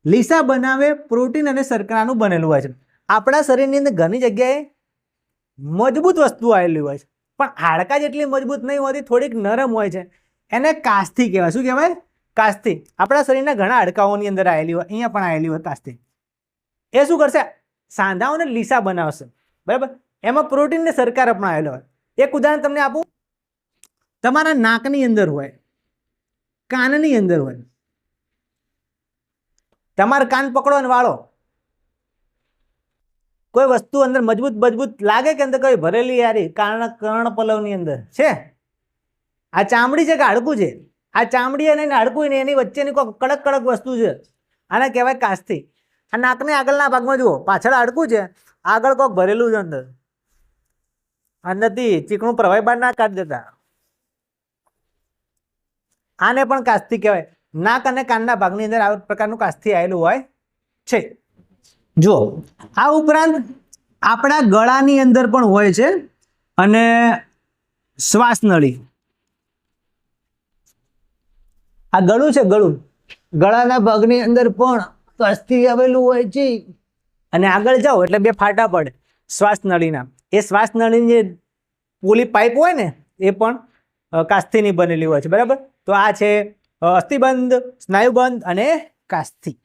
લીસા બનાવે પ્રોટીન અને શર્કરાનું બનેલું હોય છે આપણા શરીરની અંદર ઘણી જગ્યાએ મજબૂત વસ્તુ આવેલી હોય છે પણ હાડકા જેટલી મજબૂત નહીં હોતી થોડીક નરમ હોય છે એને કાસ્થિ કહેવાય શું કહેવાય કાસ્થિ આપણા શરીરના ઘણા હાડકાઓની અંદર આવેલી હોય અહીંયા પણ આવેલી હોય કાસ્થિ એ શું કરશે સાંધાઓને લીસા બનાવશે બરાબર એમાં પ્રોટીન ને શર્કરા પણ આવેલો હોય એક ઉદાહરણ તમને આપું તમારા નાકની અંદર હોય કાનની અંદર હોય તમારે કાન પકડો અને વાળો કોઈ વસ્તુ અંદર મજબૂત લાગે કે અંદર કોઈ ભરેલી યારી કર્ણપલવની અંદર છે આ ચામડી છે કે હાડકું છે આ ચામડી અને હાડકું ને એની વચ્ચેની કોઈ કડક વસ્તુ છે આને કહેવાય કાસ્થિ આ નાકની આગળના ભાગમાં જુઓ પાછળ હાડકું છે આગળ કોઈક ભરેલું છે અંદરથી ચીકણું પ્રવાહી બહાર ના કાઢી દેતા આને પણ કાસ્થિ કહેવાય નાક અને કાનના ભાગની અંદર આ પ્રકારનું કાસ્થિ આવેલું હોય છે જો આ ઉપરાંત આપણા ગળાની અંદર પણ હોય છે અને શ્વાસ નળી આ ગળું છે ગળાના ભાગની અંદર પણ કાસ્થિ આવેલું હોય છે અને આગળ જાઓ એટલે બે ફાટા પડે શ્વાસ નળીના એ શ્વાસ નળીની જે પોલી પાઇપ હોય ને એ પણ કાસ્થિની બનેલી હોય છે બરાબર તો આ છે અસ્થિબંધ સ્નાયુબંધ અને કાસ્થિ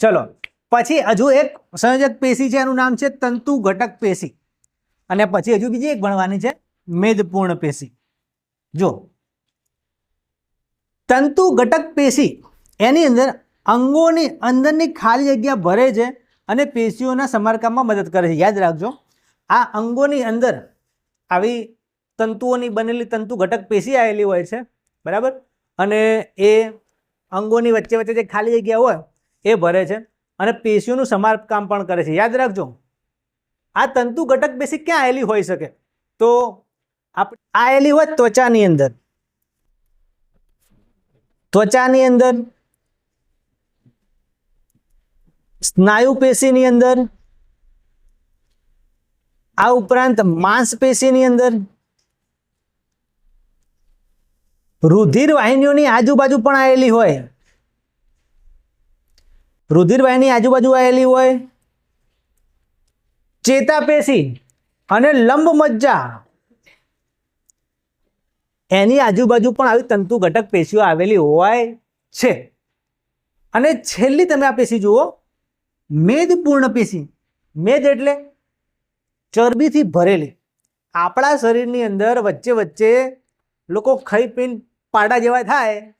ચલો પછી હજુ એક સંયોજક પેશી છે એનું નામ છે તંતુ ઘટક પેશી અને પછી હજુ બીજી એક ભણવાની છે મેદપૂર્ણ પેશી જો તંતુ ઘટક પેશી એની અંદર અંગોની અંદરની ખાલી જગ્યા ભરે છે અને પેશીઓના સમારકામમાં મદદ કરે છે યાદ રાખજો આ અંગોની અંદર આવી તંતુઓની બનેલી તંતુ ઘટક પેશી આવેલી હોય છે બરાબર અને એ અંગોની વચ્ચે જે ખાલી જગ્યા હોય એ ભરે છે અને પેશીઓનું સમારકામ પણ કરે છે યાદ રાખજો આ તંતુ ઘટક પેશી ક્યાં આવેલી હોઈ શકે તો આવેલી હોય ત્વચાની અંદર સ્નાયુ પેશીની અંદર આ ઉપરાંત માંસપેશીની અંદર રુધિર વાહિનીઓની આજુબાજુ પણ આવેલી હોય ચેતાપેશી અને લંબમજ્જા એની આજુબાજુ પણ આવી તંતુ ઘટક પેશીઓ આવેલી હોય છે અને છેલ્લી તમે આ પેશી જુઓ મેદપૂર્ણ પેશી મેદ એટલે ચરબીથી ભરેલી આપણા શરીરની અંદર વચ્ચે લોકો ખાઈ પીને પાડા જેવા થાય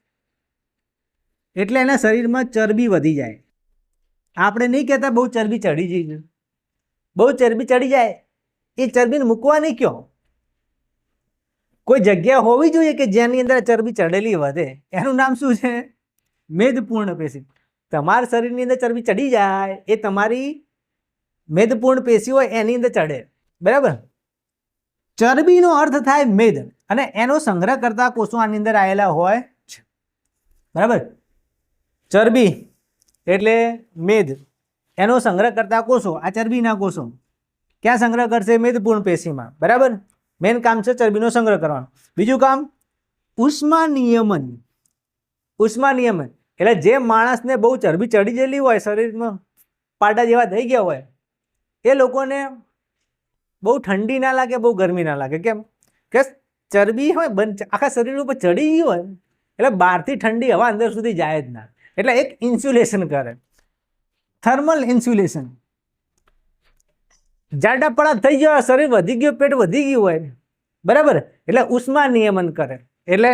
એટલે એના શરીરમાં ચરબી વધી જાય આપણે નહીં કહેતા બહુ ચરબી ચડી જાય બહુ ચરબી ચડી જાય એ ચરબીને મૂકવાની ક્યાં કોઈ જગ્યા હોવી જોઈએ કે જેની અંદર ચરબી ચડેલી વધે એનું નામ શું છે મેદપૂર્ણ પેશી તમારા શરીરની અંદર ચરબી ચડી જાય એ તમારી મેદપૂર્ણ પેશી હોય એની અંદર ચડે બરાબર ચરબીનો અર્થ થાય મેદ અને એનો સંગ્રહ કરતા કોષો આની અંદર આવેલા હોય છે બરાબર ચરબી એટલે મેદ એનો સંગ્રહ કરતા કોષો આ ચરબીના કોષો ક્યાં સંગ્રહ કરશે મેદપૂર્ણ પેશીમાં બરાબર મેન કામ છે ચરબીનો સંગ્રહ કરવાનો. બીજું કામ ઉષ્મા નિયમન. ઉષ્મા નિયમન એટલે જે માણસને બહુ ચરબી ચડી ગયેલી હોય, શરીરમાં પાટા જેવા થઈ ગયા હોય, એ લોકોને બહુ ઠંડી ના લાગે, બહુ ગરમી ના લાગે. કેમ કે ચરબી હોય આખા શરીર ઉપર ચડી ગઈ હોય એટલે બહારથી ઠંડી હવા અંદર સુધી જાય જ ના. એટલે એક ઇન્સ્યુલેશન કરે, થર્મલ ઇન્સ્યુલેશન. જાડા પડા થઈ ગયો, શરીર વધી ગયું, પેટ વધી ગયું હોય, બરાબર, એટલે ઉષ્મા નિયમન કરે. એટલે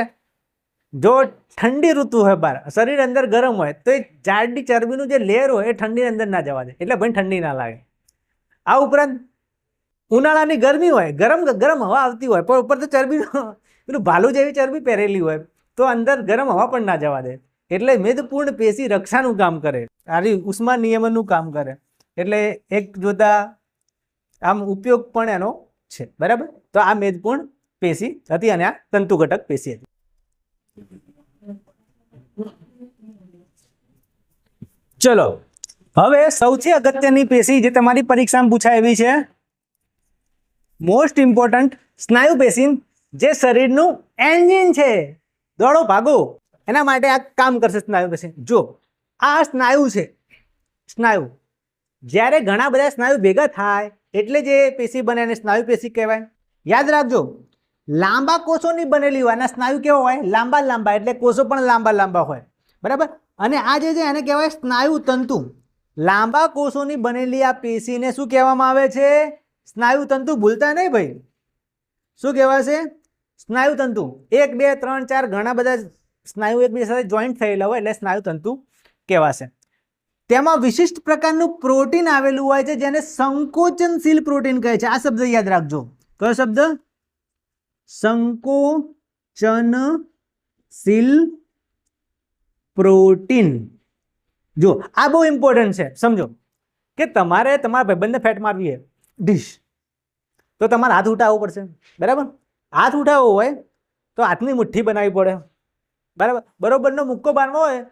જો ઠંડી ઋતુ હોય, બહાર શરીર અંદર ગરમ હોય, તો એ જાડી ચરબીનું જે લેયર હોય એ ઠંડી અંદર ના જવા દે, એટલે ભાઈ ઠંડી ના લાગે. આ ઉપરાંત ઉનાળાની ગરમી હોય, ગરમ ગરમ હવા આવતી હોય, પણ ઉપર તો ચરબીનું પેલું ભાલુ જેવી ચરબી પહેરેલી હોય, તો અંદર ગરમ હવા પણ ના જવા દે. એટલે મેદપૂર્ણ પેશી રક્ષાનું કામ કરે, આરી ઉષ્મા નિયમનનું કામ કરે. એટલે એક જોતા આમ ઉપયોગ પણ એનો છે, બરાબર. તો આ મેદપૂર્ણ પેશી હતી અને આ તંતુ ઘટક પેશી હતી. ચલો હવે સૌથી અગત્યની પેશી જે તમારી પરીક્ષામાં પૂછાય એવી છે, મોસ્ટ ઇમ્પોર્ટન્ટ, સ્નાયુ પેશી, જે શરીરનું એન્જિન છે, દોડો ભાગો એના માટે આ કામ કરશે સ્નાયુ પેશી. જો આ સ્નાયુ છે, સ્નાયુ જ્યારે ઘણા બધા સ્નાયુ ભેગા થાય એટલે જે પેશી બને એને સ્નાયુ પેશી કહેવાય. યાદ રાખજો, લાંબા કોષોની બનેલી હોય અને સ્નાયુ કેવો હોય, લાંબા લાંબા, એટલે કોષો પણ લાંબા લાંબા હોય, બરાબર. અને આ જે છે એને કહેવાય સ્નાયુ તંતુ. લાંબા કોષોની બનેલી આ પેશીને શું કહેવામાં આવે છે? સ્નાયુ તંતુ. ભૂલતા નહીં ભાઈ, શું કહેવાશે? સ્નાયુ તંતુ. 1 2 3 4 ઘણા બધા સ્નાયુ એકબીજા સાથે જોઈન્ટ થયેલા હોય એટલે સ્નાયુ તંતુ કહેવાશે. તેમાં વિશિષ્ટ પ્રકારનું પ્રોટીન આવેલું હોય છે જેને સંકોચનશીલ પ્રોટીન કહે છે. આ શબ્દ યાદ રાખજો. કયો શબ્દ? સંકોચનશીલ પ્રોટીન. જો આ બહુ ઇમ્પોર્ટન્ટ છે, સમજો કે તમારે તમારા ભાઈબંધને ફેટ મારવી છે ડીશ, તો તમારે હાથ ઉઠાવવો પડશે, બરાબર. હાથ ઉઠાવવો હોય તો હાથની મુઠ્ઠી બનાવવી પડે, બરાબર. બરોબરનો મુક્કો બાંધવો હોય,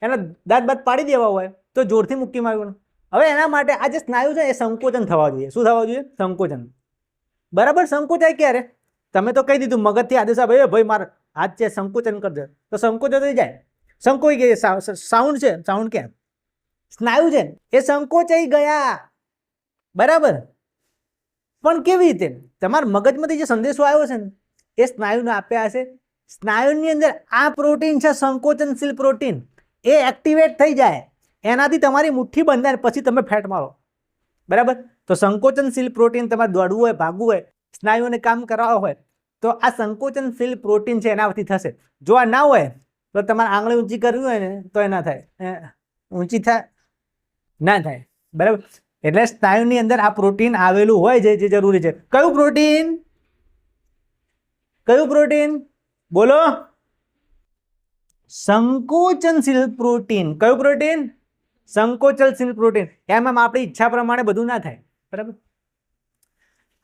એના દાંત બાદ પાડી દેવા હોય તો જોરથી મુક્કી મારવી પડે. હવે એના માટે આ જે સ્નાયુ છે એ સંકોચન થવા જોઈએ. શું થવા જોઈએ? સંકોચન. બરાબર. સંકોચાય ક્યારે? તમે તો કહી દીધું મગજથી આદેશ આવે, ભાઈ માર હાથ છે સંકોચન કરજે, તો સંકોચન થઈ જાય. સંકોચી ગઈ, સાઉન્ડ છે, સાઉન્ડ ક્યાં? સ્નાયુ છે એ સંકોચાઈ ગયા, બરાબર. પણ કેવી રીતે? તમારા મગજમાંથી જે સંદેશો આવ્યો છે ને એ સ્નાયુને આપ્યા હશે. સ્નાયુની અંદર આ પ્રોટીન છે, સંકોચનશીલ પ્રોટીન, એ એક્ટિવેટ થઈ જાય, એનાથી તમારી મુઠ્ઠી બંધાય, પછી તમે ફેટ મારો, બરાબર. તો સંકોચનશીલ પ્રોટીન, તમારે દોડવું હોય, ભાગવું હોય, સ્નાયુને કામ કરાવવા હોય તો આ સંકોચનશીલ પ્રોટીન છે એનાથી થશે. જો આ ના હોય તો તમારે આંગળી ઊંચી કરવી હોય ને તો એ ના થાય, ઊંચી થાય ના થાય, બરાબર. એટલે સ્નાયુની અંદર આ પ્રોટીન આવેલું હોય છે જે જરૂરી છે. કયું પ્રોટીન? કયું પ્રોટીન? બોલો. સંકોચનશીલ પ્રોટીન. કયું પ્રોટીન? સંકોચનશીલ પ્રોટીન. એમ આપણી ઈચ્છા પ્રમાણે બધું ના થાય, બરાબર.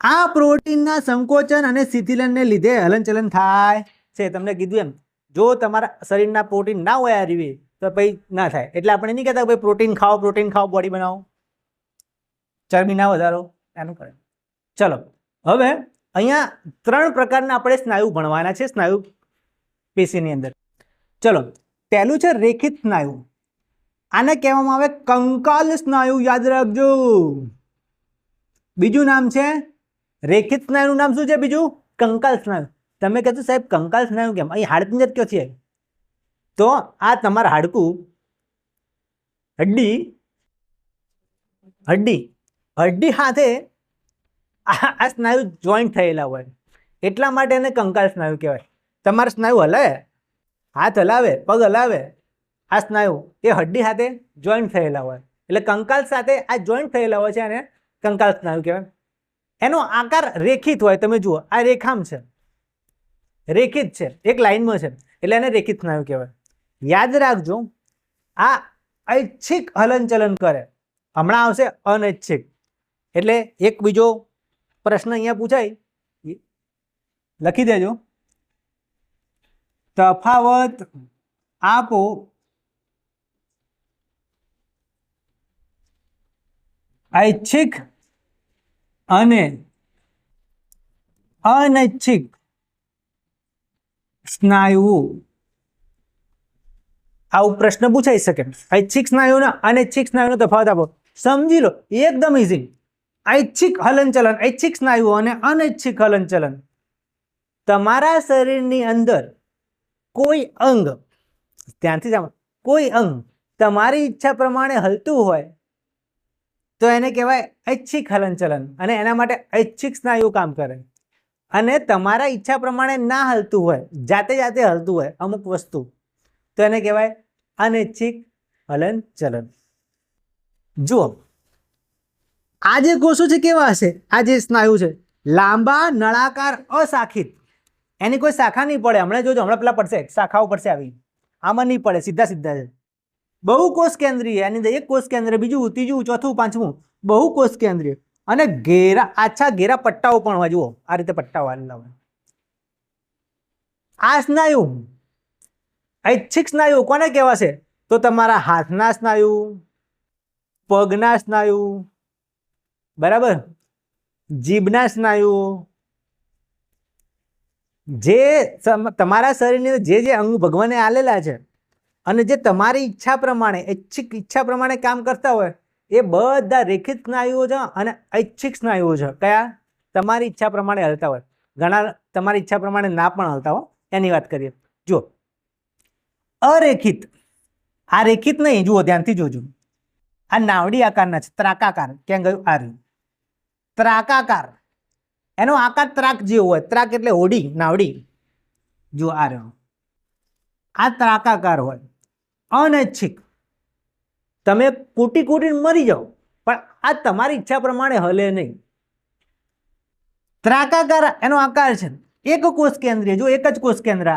આ પ્રોટીનના સંકોચન અને શિથિલનને લીધે હલનચલન થાય છે. તમને કીધું એમ, જો તમારા શરીરના પ્રોટીન ના હોય આ રીવી તો પછી ના થાય. એટલે આપણે નહીં કહેતા ભાઈ પ્રોટીન ખાઓ, પ્રોટીન ખાઓ, બોડી બનાવો, ચરબી ના વધારો, એનું કરે. ચલો હવે અહીંયા 3 પ્રકારના આપણે સ્નાયુ ભણવાના છે સ્નાયુ પેશીની અંદર. ચલો પહેલું છે રેખિત સ્નાયુ. આને કહેવામાં આવે કંકાલ સ્નાયુ, યાદ રાખજો. બીજું નામ છે રેખિત સ્નાયુનું નામ શું છે? બીજું કંકાલ સ્નાયુ. તમે કહેશો સાહેબ કંકાલ સ્નાયુ કેમ? અહીં હાડપિંજર કયો છે? તો આ તમારા હાડકું, હડ્ડી સાથે આ સ્નાયુ જોઈન્ટ થયેલા હોય, એટલા માટે એને કંકાલ સ્નાયુ કહેવાય. તમારા સ્નાયુ હલાવે, હાથ હલાવે, પગ હલાવે, આ સ્નાયુ એ હડ્ડી સાથે જોઈન્ટ થયેલા હોય, એટલે કંકાલ સાથે આ જોઈન્ટ થયેલા હોય છે અને કંકાલ સ્નાયુ કહેવાય. એનો આકાર રેખિત હોય. તમે જુઓ આ રેખામ છે, રેખિત છે, એક લાઈનમાં છે, એટલે એને રેખિત સ્નાયુ કહેવાય. યાદ રાખજો, આ ઐચ્છિક હલનચલન કરે. હમણાં આવશે અનૈચ્છિક. એટલે એક બીજો પ્રશ્ન અહીંયા પૂછાય, લખી દેજો. તફાવત આપો ઐચ્છિક અને અનૈચ્છિક સ્નાયુ, આવું પ્રશ્ન પૂછાઈ શકે. ઐચ્છિક સ્નાયુના અનૈચ્છિક સ્નાયુનો તફાવત આપો. સમજી લો, એકદમ ઇઝી. ઐચ્છિક હલનચલન, ઐચ્છિક સ્નાયુઓ અને અનૈચ્છિક હલનચલન. તમારા શરીરની અંદર કોઈ અંગ, ત્યાંથી જ કોઈ અંગ તમારી ઈચ્છા પ્રમાણે હલતું હોય તો એને કહેવાય ઐચ્છિક હલનચલન, અને એના માટે ઐચ્છિક સ્નાયુ કામ કરે. અને તમારા ઈચ્છા પ્રમાણે ના હલતું હોય, જાતે જાતે હલતું હોય અમુક વસ્તુ, તો એને કહેવાય અનૈચ્છિક હલનચલન. જુઓ, આ જે કોષો છે કેવા હશે? આ જે સ્નાયુ છે લાંબા, નળાકાર, અશાખિત. એની કોઈ શાખા નહીં પડે. હમણાં જોજો, હમણાં પેલા પડશે, શાખાઓ પડશે આવી. આમાં નહીં પડે, સીધા સીધા છે. બહુ કોષ કેન્દ્રીય, એની અંદર એક કોષ કેન્દ્ર, બીજું, ત્રીજું, ચોથું, પાંચમું, બહુ કોષ કેન્દ્રીય. અને ઘેરા, આછા ઘેરા પટ્ટાઓ પણ હોય. જુઓ, આ રીતે પટ્ટાઓ આવેલા હોય. આ સ્નાયુ ઐચ્છિક સ્નાયુ કોને કહેવાશે? તો તમારા હાથના સ્નાયુ, પગના સ્નાયુ, બરાબર, જીભના સ્નાયુ, જે તમારા શરીરની જે જે અંગ ભગવાને આલેલા છે અને જે તમારી ઈચ્છા પ્રમાણે, ઐચ્છિક ઈચ્છા પ્રમાણે કામ કરતા હોય, એ બધા રેખિત સ્નાયુઓ છે અને ઐચ્છિક સ્નાયુઓ છે. કયા? તમારી ઈચ્છા પ્રમાણે હલતા હોય. ઘણા તમારી ઈચ્છા પ્રમાણે ના પણ હલતા હોય, એની વાત કરીએ. જુઓ, અરેખિત, આ રેખિત નહીં. જુઓ, ધ્યાનથી જોજો. આ નાવડી આકારના છે, ત્રાકાકાર. ક્યાં ગયું? આ રહ્યું ત્રાકાકાર. એનો આકાર ત્રાક જેવો હોય. ત્રાક એટલે હોડી, નાવડી. જુઓ, આ રહ્યો, આ ત્રાકાકાર હોય. અનૈચ્છિક, તમે કૂટી કૂટીને મરી જાઓ પણ આ તમારી ઈચ્છા પ્રમાણે હલે નહીં. ત્રાકાકાર એનો આકાર છે. એક કોષ કેન્દ્રીય. જો, એક જ કોષ કેન્દ્ર.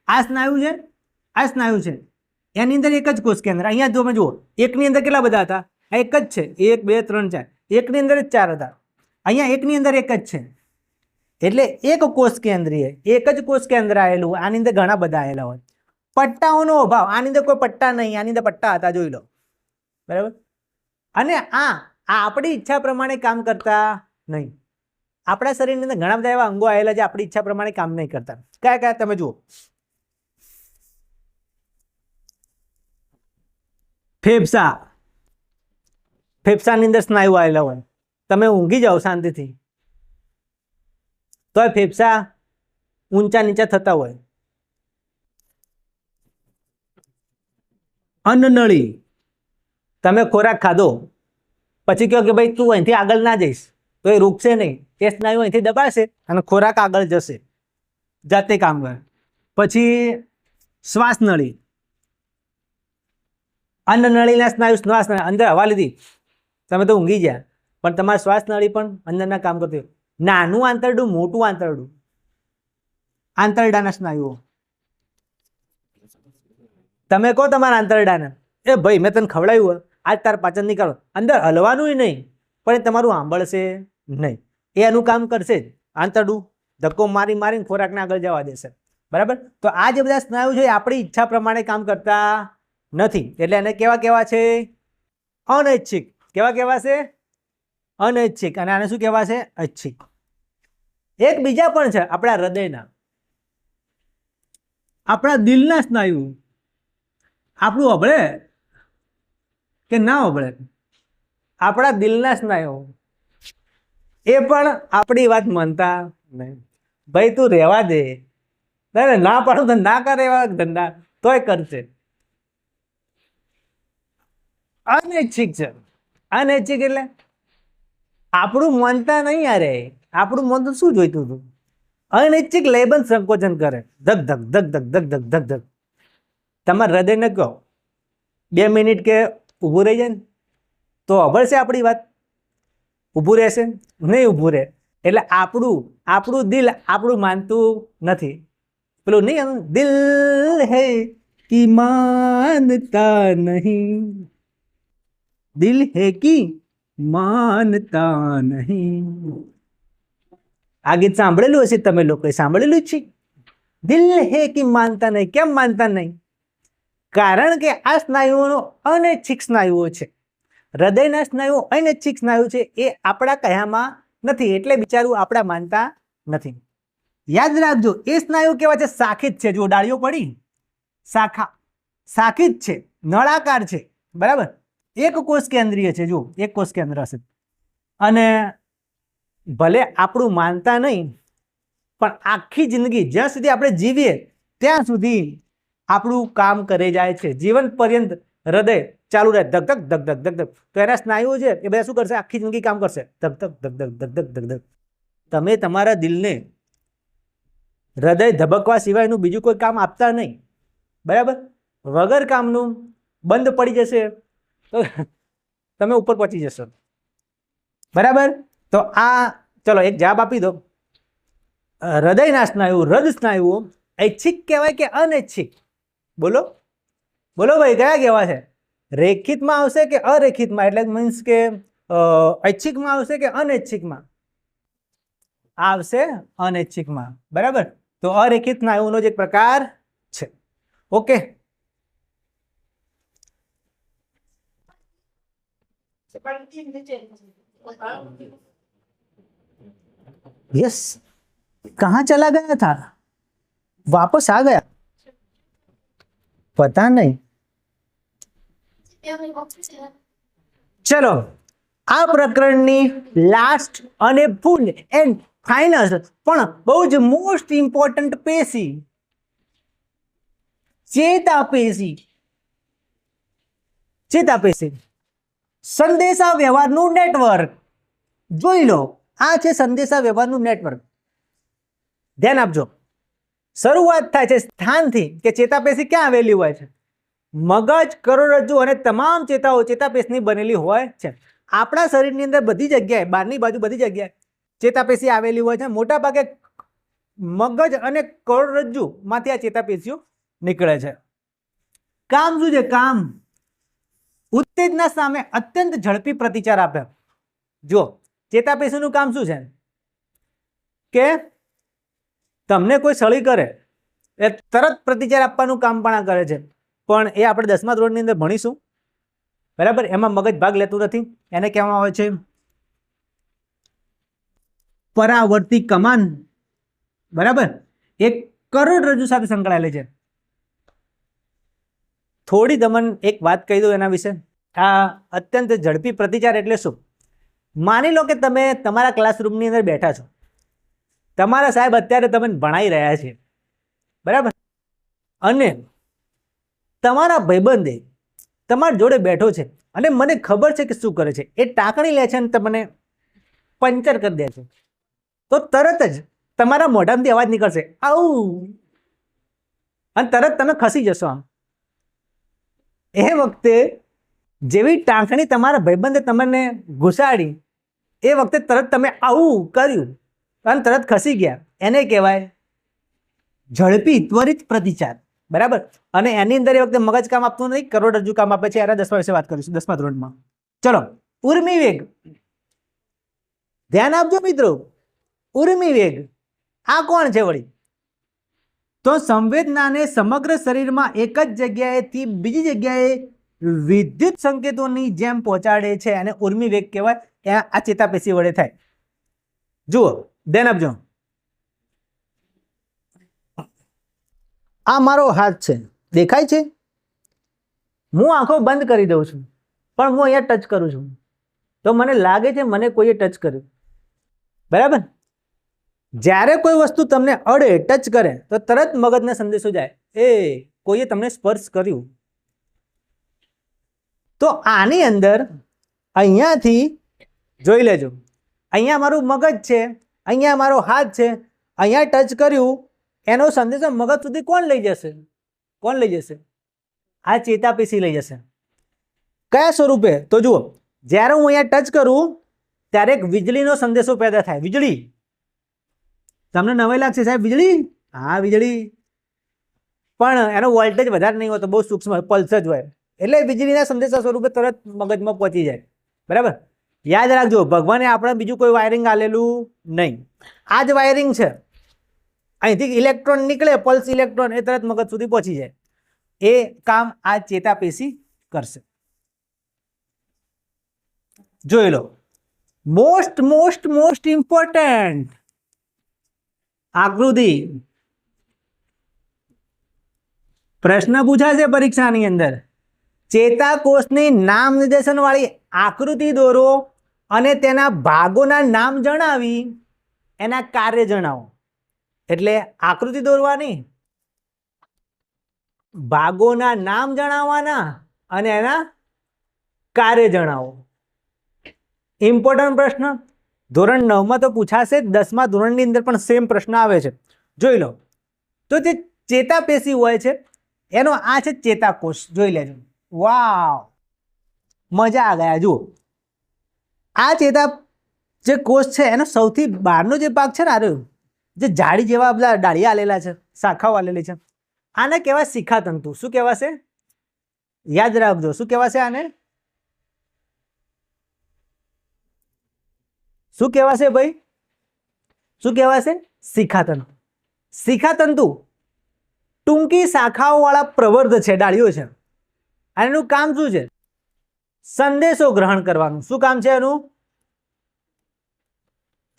આ સ્નાયુ છે, આ સ્નાયુ છે, એની અંદર એક જ કોષ કેન્દ્ર. અહીંયા તમે જુઓ, એકની અંદર કેટલા બધા હતા? આ એક જ છે. 1 2 3 4. એકની અંદર જ 4 હતા. અહીંયા એકની અંદર એક જ છે. એટલે એક કોષ કેન્દ્રીય, એક જ કોષ કેન્દ્ર આવેલું. આની અંદર ઘણા બધા આવેલા હોય. પટ્ટાઓનો અભાવ. આની અંદર કોઈ પટ્ટા નહીં, આની અંદર પટ્ટા હતા, જોઈ લો. બરાબર. અને આ આપણી ઈચ્છા પ્રમાણે કામ કરતા નહીં. આપણા શરીરની અંદર ઘણા બધા એવા અંગો આવેલા છે આપણી ઈચ્છા પ્રમાણે કામ નહીં કરતા. કયા કયા? તમે જુઓ, ફેફસા. ફેફસાની અંદર સ્નાયુ આવેલા હોય. તમે ઊંઘી જાઓ શાંતિથી તો ફેફસા ઊંચા નીચા થતા હોય. અન્નનળી. તમે ખોરાક ખાધો પછી કહો કે ભાઈ તું અહીંથી આગળ ના જઈશ, તો એ રૂકશે નહીં. એ સ્નાયુ અહીંથી દબાશે અને ખોરાક આગળ જશે, જાતે કામ કરે. પછી શ્વાસ નળી. અન્નનળીના સ્નાયુ, શ્વાસ નળી અંદર હવા લીધી, તમે તો ઊંઘી ગયા, પણ તમારી શ્વાસ નળી પણ અંદરના કામ કરતી હોય. નાનું આંતરડું, મોટું આંતરડું, આંતરડાના સ્નાયુઓ. તમે કહો તમારા આંતરડાને, એ ભાઈ મેં તને ખવડાવ્યું, આજ તાર પાચન નહીં કરો, અંદર હલવાનું નહીં, પણ એ તમારું સાંભળશે નહીં. એ એનું કામ કરશે જ. આંતરડું ધક્કો મારી મારીને ખોરાકને આગળ જવા દેશે. બરાબર. તો આ જે બધા સ્નાયુ છે એ આપણી ઈચ્છા પ્રમાણે કામ કરતા નથી. એટલે એને કેવા કેવા છે? અનૈચ્છિક. કેવા કેવા છે? અનૈચ્છિક. અને આને શું કહેવાશે? ઐચ્છિક. એક બીજા પણ છે આપણા હૃદયના, આપણા દિલના સ્નાયુ. આપણું અભળે કે ના અભળે? આપણા દિલના સ્નાયુ એ પણ આપણી વાત માનતા નહીં. ભાઈ તું રહેવા દે, ના પાડું તો ના કરે એવા ધંધા, તોય કરશે. અનૈચ્છિક છે. અનૈચ્છિક એટલે આપણું માનતા નહીં. યારે આપણું મન તો શું જોઈતું હતું? અનૈચ્છિક લયબંધ સંકોચન કરે. ધક ધક ધક ધક ધક ધક ધક ધક. તમારા હૃદયને કહો 2 મિનિટ કે ઊભું રહી જાય ને તો અભળશે આપણી વાત? ઊભું રહેશે નહીં? ઊભું રહે. એટલે આપણું દિલ આપણું માનતું નથી. પેલું નહીં, દિલ હે કી માનતા નહીં, દિલ હે કી માનતા નહીં. આ ગીત સાંભળેલું હશે તમે લોકોએ, સાંભળેલું જ છે. દિલ હે કી માનતા નહીં. કેમ માનતા નહીં? કારણ કે આ સ્નાયુઓનો અનૈચ્છિક સ્નાયુઓ છે. હૃદયના સ્નાયુઓ અનૈચ્છિક સ્નાયુ છે. એ આપણા કયામાં નથી, એટલે બિચારું આપણા માનતા નથી. યાદ રાખજો એ સ્નાયુ કેવા છે? શાખિત છે. જો ડાળીઓ પડી, શાખા, શાખિત છે, નળાકાર છે, બરાબર. એક કોષ કેન્દ્રીય છે. જો એક કોષ કેન્દ્ર હશે. અને ભલે આપણું માનતા નહીં, પણ આખી જિંદગી જ્યાં સુધી આપણે જીવીએ ત્યાં સુધી આપણું કામ કરે જાય છે. જીવન પર્યંત હૃદય ચાલુ રહે, ધક ધક ધક ધક ધક ધક. તો એના સ્નાયુઓ છે એ બધા શું કરશે? આખી જિંદગી કામ કરશે, ધક ધક ધક ધક ધક ધક ધક ધક. તમે તમારા દિલને હૃદય ધબકવા સિવાયનું બીજું કોઈ કામ આપતા નહીં, બરાબર. વગર કામનું બંધ પડી જશે તો તમે ઉપર પહોંચી જશો, બરાબર. તો આ ચલો એક જવાબ આપી દો. હૃદયના સ્નાયુ, હૃદ સ્નાયુઓ ઐચ્છિક કહેવાય કે અનૈચ્છિક? બોલો બોલો ભાઈ, કયા કહેવા છે? રેખિતમાં આવશે કે અરેખિતમાં? એટલે મીન્સ કે ઐચ્છિકમાં આવશે કે અનૈચ્છિકમાં આવશે? અનૈચ્છિકમાં, બરાબર. તો અરેખિત સ્નાયુનો જ એક પ્રકાર છે. Okay, yes. कहाँ चला गया था? वापस आ गया? पता नहीं. चलो આ પ્રકરણની લાસ્ટ અને ફૂલ એન્ડ ફાઇનલ પણ બહુ જ મોસ્ટ ઇમ્પોર્ટન્ટ પેશી, ચેતાપેશી. ચેતાપેશી સંદેશા વ્યવહારનું નેટવર્ક. જોઈ લો, આ છે સંદેશા વ્યવહારનું નેટવર્ક. ધ્યાન આપજો. શરૂઆત થાય છે સ્થાનથી કે ચેતાપેશી ક્યાં આવેલી હોય છે? મગજ, કરોડરજ્જુ અને તમામ ચેતાઓ ચેતાપેશીની બનેલી હોય છે. આપણા શરીરની અંદર બધી જગ્યાએ, બહારની બાજુ બધી જગ્યાએ ચેતાપેશી આવેલી હોય છે. મોટા ભાગે મગજ અને કરોડરજ્જુમાંથી આ ચેતાપેશીઓ નીકળે છે. કામ શું છે? કામ ઉત્તેજના સામે અત્યંત ઝડપી પ્રતિચાર આપે. જો ચેતાપેશીનું કામ શું છે? કે તમને કોઈ સળી કરે એ તરત પ્રતિચાર આપવાનું કામ પણ આ કરે છે. પણ એ આપણે 10મા ધોરણની અંદર ભણીશું, બરાબર. એમાં મગજ ભાગ લેતું નથી. એને કહેવામાં આવે છે પરાવર્તી કમાન, બરાબર. એક કરોડરજ્જુ સાથે સંકળાયેલી છે. થોડી તમને એક વાત કહી દઉં એના વિશે. આ અત્યંત ઝડપી પ્રતિચાર એટલે શું? માની લો કે તમે તમારા ક્લાસરૂમની અંદર બેઠા છો, તમારા સાહેબ અત્યારે તમને ભણાવી રહ્યા છે, બરાબર. અને તમારા ભાઈબંધે તમારી જોડે બેઠો છે અને મને ખબર છે કે શું કરે છે. એ ટાંકણી લે છે અને તમને પંચર કરી દે છે. તો તરત જ તમારા મોઢામાંથી અવાજ નીકળશે, આવું, અને તરત તમે ખસી જશો આમ. એ વખતે જેવી ટાંકણી તમારા ભાઈબંધે તમને ઘુસાડી, એ વખતે તરત તમે આવું કર્યું અને તરત ખસી ગયા. એને કહેવાય ઝડપી ત્વરિત પ્રતિચાર, બરાબર. અને એની અંદર એ વખતે મગજ કામ આપતું નથી, કરોડરજ્જુ કામ આપે છે. એના 10મા વિશે વાત કરીશું, 10મા ધોરણમાં. ચલો, ઉર્મિ વેગ. ધ્યાન આપજો મિત્રો, ઉર્મિ વેગ આ કોણ છે વળી? તો સંવેદનાને સમગ્ર શરીરમાં એક જ જગ્યાએથી બીજી જગ્યાએ વિદ્યુત સંકેતોની જેમ પહોંચાડે છે. અને ઉર્મિ વેગ કહેવાય. આ ચેતાપેશી વડે થાય. જુઓ, ધ્યાન આપજો. આ મારો હાથ છે, દેખાય છે? હું આંખો બંધ કરી દઉં છું, પણ હું અહીંયા ટચ કરું છું તો મને લાગે છે મને કોઈએ ટચ કર્યું, બરાબર. જ્યારે કોઈ વસ્તુ તમને અડે, ટચ કરે, તો તરત મગજને સંદેશો જાય, એ કોઈએ તમને સ્પર્શ કર્યું. તો આની અંદર અહીંયાથી જોઈ લેજો, અહીંયા મારું મગજ છે, અહીંયા મારો હાથ છે, અહીંયા ટચ કર્યું, એનો સંદેશો મગજ સુધી કોણ લઈ જશે? કોણ લઈ જશે? આ ચેતાપેશી લઈ જશે. કયા સ્વરૂપે? તો જુઓ, જ્યારે હું અહીંયા ટચ કરું ત્યારે એક વીજળીનો સંદેશો પેદા થાય. વીજળી, તમને નવાઈ લાગશે સાહેબ, વીજળી? હા, વીજળી. પણ એનો વોલ્ટેજ વધારે નહીં હોતો, બહુ સૂક્ષ્મ પલ્સ જ હોય. એટલે વીજળીના સંદેશા સ્વરૂપે તરત મગજમાં પહોંચી જાય, બરાબર. યાદ રાખજો, ભગવાને આપણે બીજું કોઈ વાયરિંગ આલેલું નહીં. આ જ વાયરિંગ છે. અહીંથી ઇલેક્ટ્રોન નીકળે, પલ્સ ઇલેક્ટ્રોન, એ તરત મગજ સુધી પહોંચી જાય. એ કામ આ ચેતાપેશી કરશે. જોઈ લો, મોસ્ટ ઇમ્પોર્ટન્ટ આકૃતિ પ્રશ્ન પૂછાશે પરીક્ષાની અંદર ચેતાકોષની નામ નિર્દેશન વાળી આકૃતિ દોરો અને તેના ભાગોના નામ જણાવી એના કાર્ય જણાવો એટલે આકૃતિ દોરવાની ભાગોના નામ જણાવવાના અને એના કાર્ય જણાવો ઇમ્પોર્ટન્ટ પ્રશ્ન ધોરણ 9 માં તો પૂછાશે 10મા ધોરણની અંદર પણ સેમ પ્રશ્ન આવે છે જોઈ લો તો જે ચેતાપેશી હોય છે એનો આ છે ચેતાકોષ જોઈ લેજો વાવ મજા આ ગયા જુઓ આ ચેતા જે કોષ છે એનો સૌથી બહારનો જે ભાગ છે ને આ જે જાડી જેવા બધા ડાળિયા આલેલા છે શાખાઓ આલેલી છે આને કહેવાય શિખાતંતુ શું કહેવાશે યાદ રાખજો શું કહેવાશે આને શું કહેવાશે ભાઈ શું કહેવાશે શિખાતંતુ શિખાતંતુ ટૂંકી શાખાઓ વાળા પ્રવર્ધ છે ડાળીઓ છે અને એનું કામ શું છે સંદેશો ગ્રહણ કરવાનું શું કામ છે એનું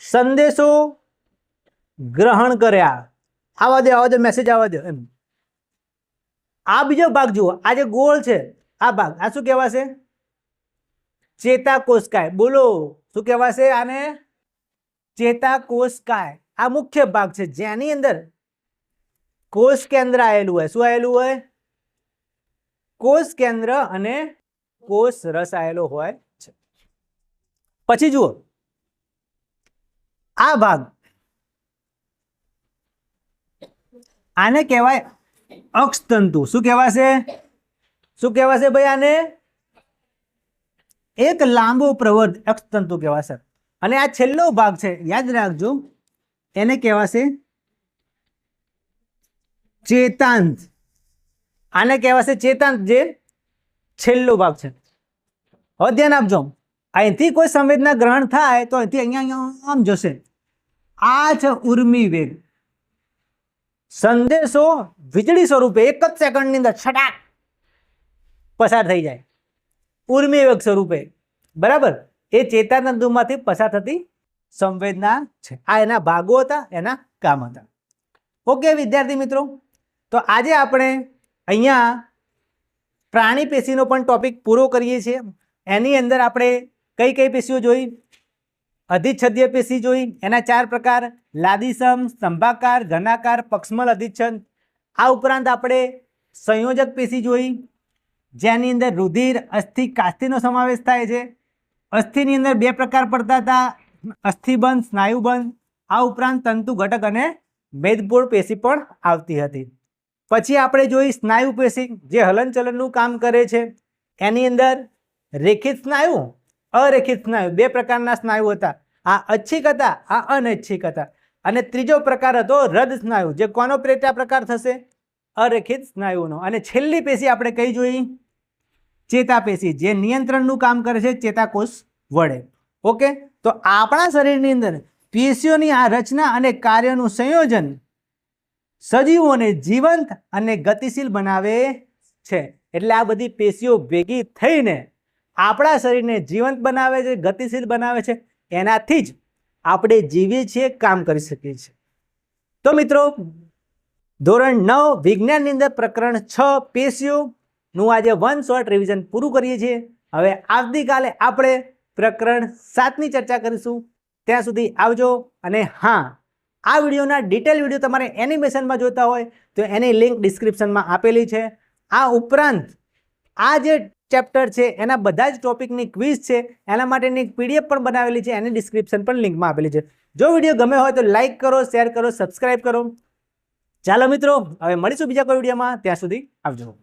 સંદેશો ગ્રહણ કર્યા આવા દે મેસેજ આવવા દે એમ આ બીજો ભાગ જુઓ આ જે ગોળ છે આ ભાગ આ શું કહેવાશે ચેતાકોષકાય બોલો શું કહેવાશે આને ચેતાકોષકાય આ મુખ્ય ભાગ છે જેની અંદર કોષ કેન્દ્ર આવેલું હોય શું આવેલું હોય કોષ કેન્દ્ર અને કોષ રસ આવેલો હોય છે પછી જુઓ આ ભાગ આને કહેવાય અક્ષતંતુ શું કહેવાશે ભાઈ આને એક લાંબો પ્રવર્ધ અક્ષતંતુ કહેવાશે અને આ છેલ્લો ભાગ છે યાદ રાખજો એને કહેવાશે ચેતાંત આને કહેવાશે ચેતાંત જે છેલ્લો ભાગ છે હવે ધ્યાન આપજો અહીંથી કોઈ સંવેદના ગ્રહણ થાય તો અહીંથી અહીંયા આમ જશે આ છે ઉર્મિ વેગ સંદેશો વીજળી સ્વરૂપે એક જ સેકન્ડની અંદર છટાક પસાર થઈ જાય ઉર્મિ વેગ સ્વરૂપે બરાબર એ ચેતાતંતુમાંથી પસાર થતી સંવેદના છે આ એના ભાગો હતા એના કામ હતા ઓકે વિદ્યાર્થી મિત્રો તો આજે આપણે અહીંયા પ્રાણી પેશીનો પણ ટોપિક પૂરો કરીએ છીએ એની અંદર આપણે કઈ કઈ પેશીઓ જોઈ અધિચ્છદીય પેશી જોઈ એના 4 પ્રકાર લાદીસમ સ્તંભાકાર ઘનાકાર પક્ષમલ અધિચ્છદ આ ઉપરાંત આપણે સંયોજક પેશી જોઈ જેની અંદર રુધિર અસ્થિ કાસ્થિનો સમાવેશ થાય છે અસ્થિની અંદર 2 પ્રકાર પડતા હતા અસ્થિબંધ સ્નાયુબંધ આ ઉપરાંત તંતુ ઘટક અને મેદપૂર્ણ પેશી પણ આવતી હતી પછી આપણે જોઈ સ્નાયુ પેશી જે હલનચલનનું કામ કરે છે એની અંદર રેખિત સ્નાયુ અરેખિત સ્નાયુ 2 પ્રકારના સ્નાયુ હતા આ ઐચ્છિક હતા આ અનૈચ્છિક હતા અને ત્રીજો પ્રકાર હતો રદ સ્નાયુ જે કોનો પેટા પ્રકાર થશે અરેખિત સ્નાયુનો અને છેલ્લી પેશી આપણે કઈ જોઈ ચેતાપેશી જે નિયંત્રણનું કામ કરે છે ચેતાકોષ વડે ઓકે તો આપણા શરીરની અંદર પેશીઓની આ રચના અને કાર્યનું સંયોજન સજીવોને જીવંત અને ગતિશીલ બનાવે છે એટલે આ બધી પેશીઓ ભેગી થઈને આપણા શરીરને જીવંત બનાવે છે ગતિશીલ બનાવે છે એનાથી જ આપણે જીવીએ છીએ કામ કરી શકીએ છીએ તો મિત્રો ધોરણ 9 વિજ્ઞાનની અંદર પ્રકરણ 6 પેશીઓનું આજે 1 શોર્ટ રિવિઝન પૂરું કરીએ છીએ હવે આવતીકાલે આપણે પ્રકરણ 7ની ચર્ચા કરીશું ત્યાં સુધી આવજો અને હા આ વિડીયોના ડિટેલ વિડીયો તમારે એનિમેશનમાં જોતા હોય તો એની લિંક ડિસ્ક્રિપ્શનમાં આપેલી છે આ ઉપરાંત આ જે ચેપ્ટર છે એના બધા જ ટોપિકની ક્વિઝ છે એના માટેની પીડીએફ પણ બનાવેલી છે એની ડિસ્ક્રિપ્શન પણ લિંકમાં આપેલી છે જો વિડીયો ગમે હોય તો લાઇક કરો શેર કરો સબસ્ક્રાઇબ કરો ચાલો મિત્રો હવે મળીશું બીજા કોઈ વિડીયોમાં ત્યાં સુધી આવજો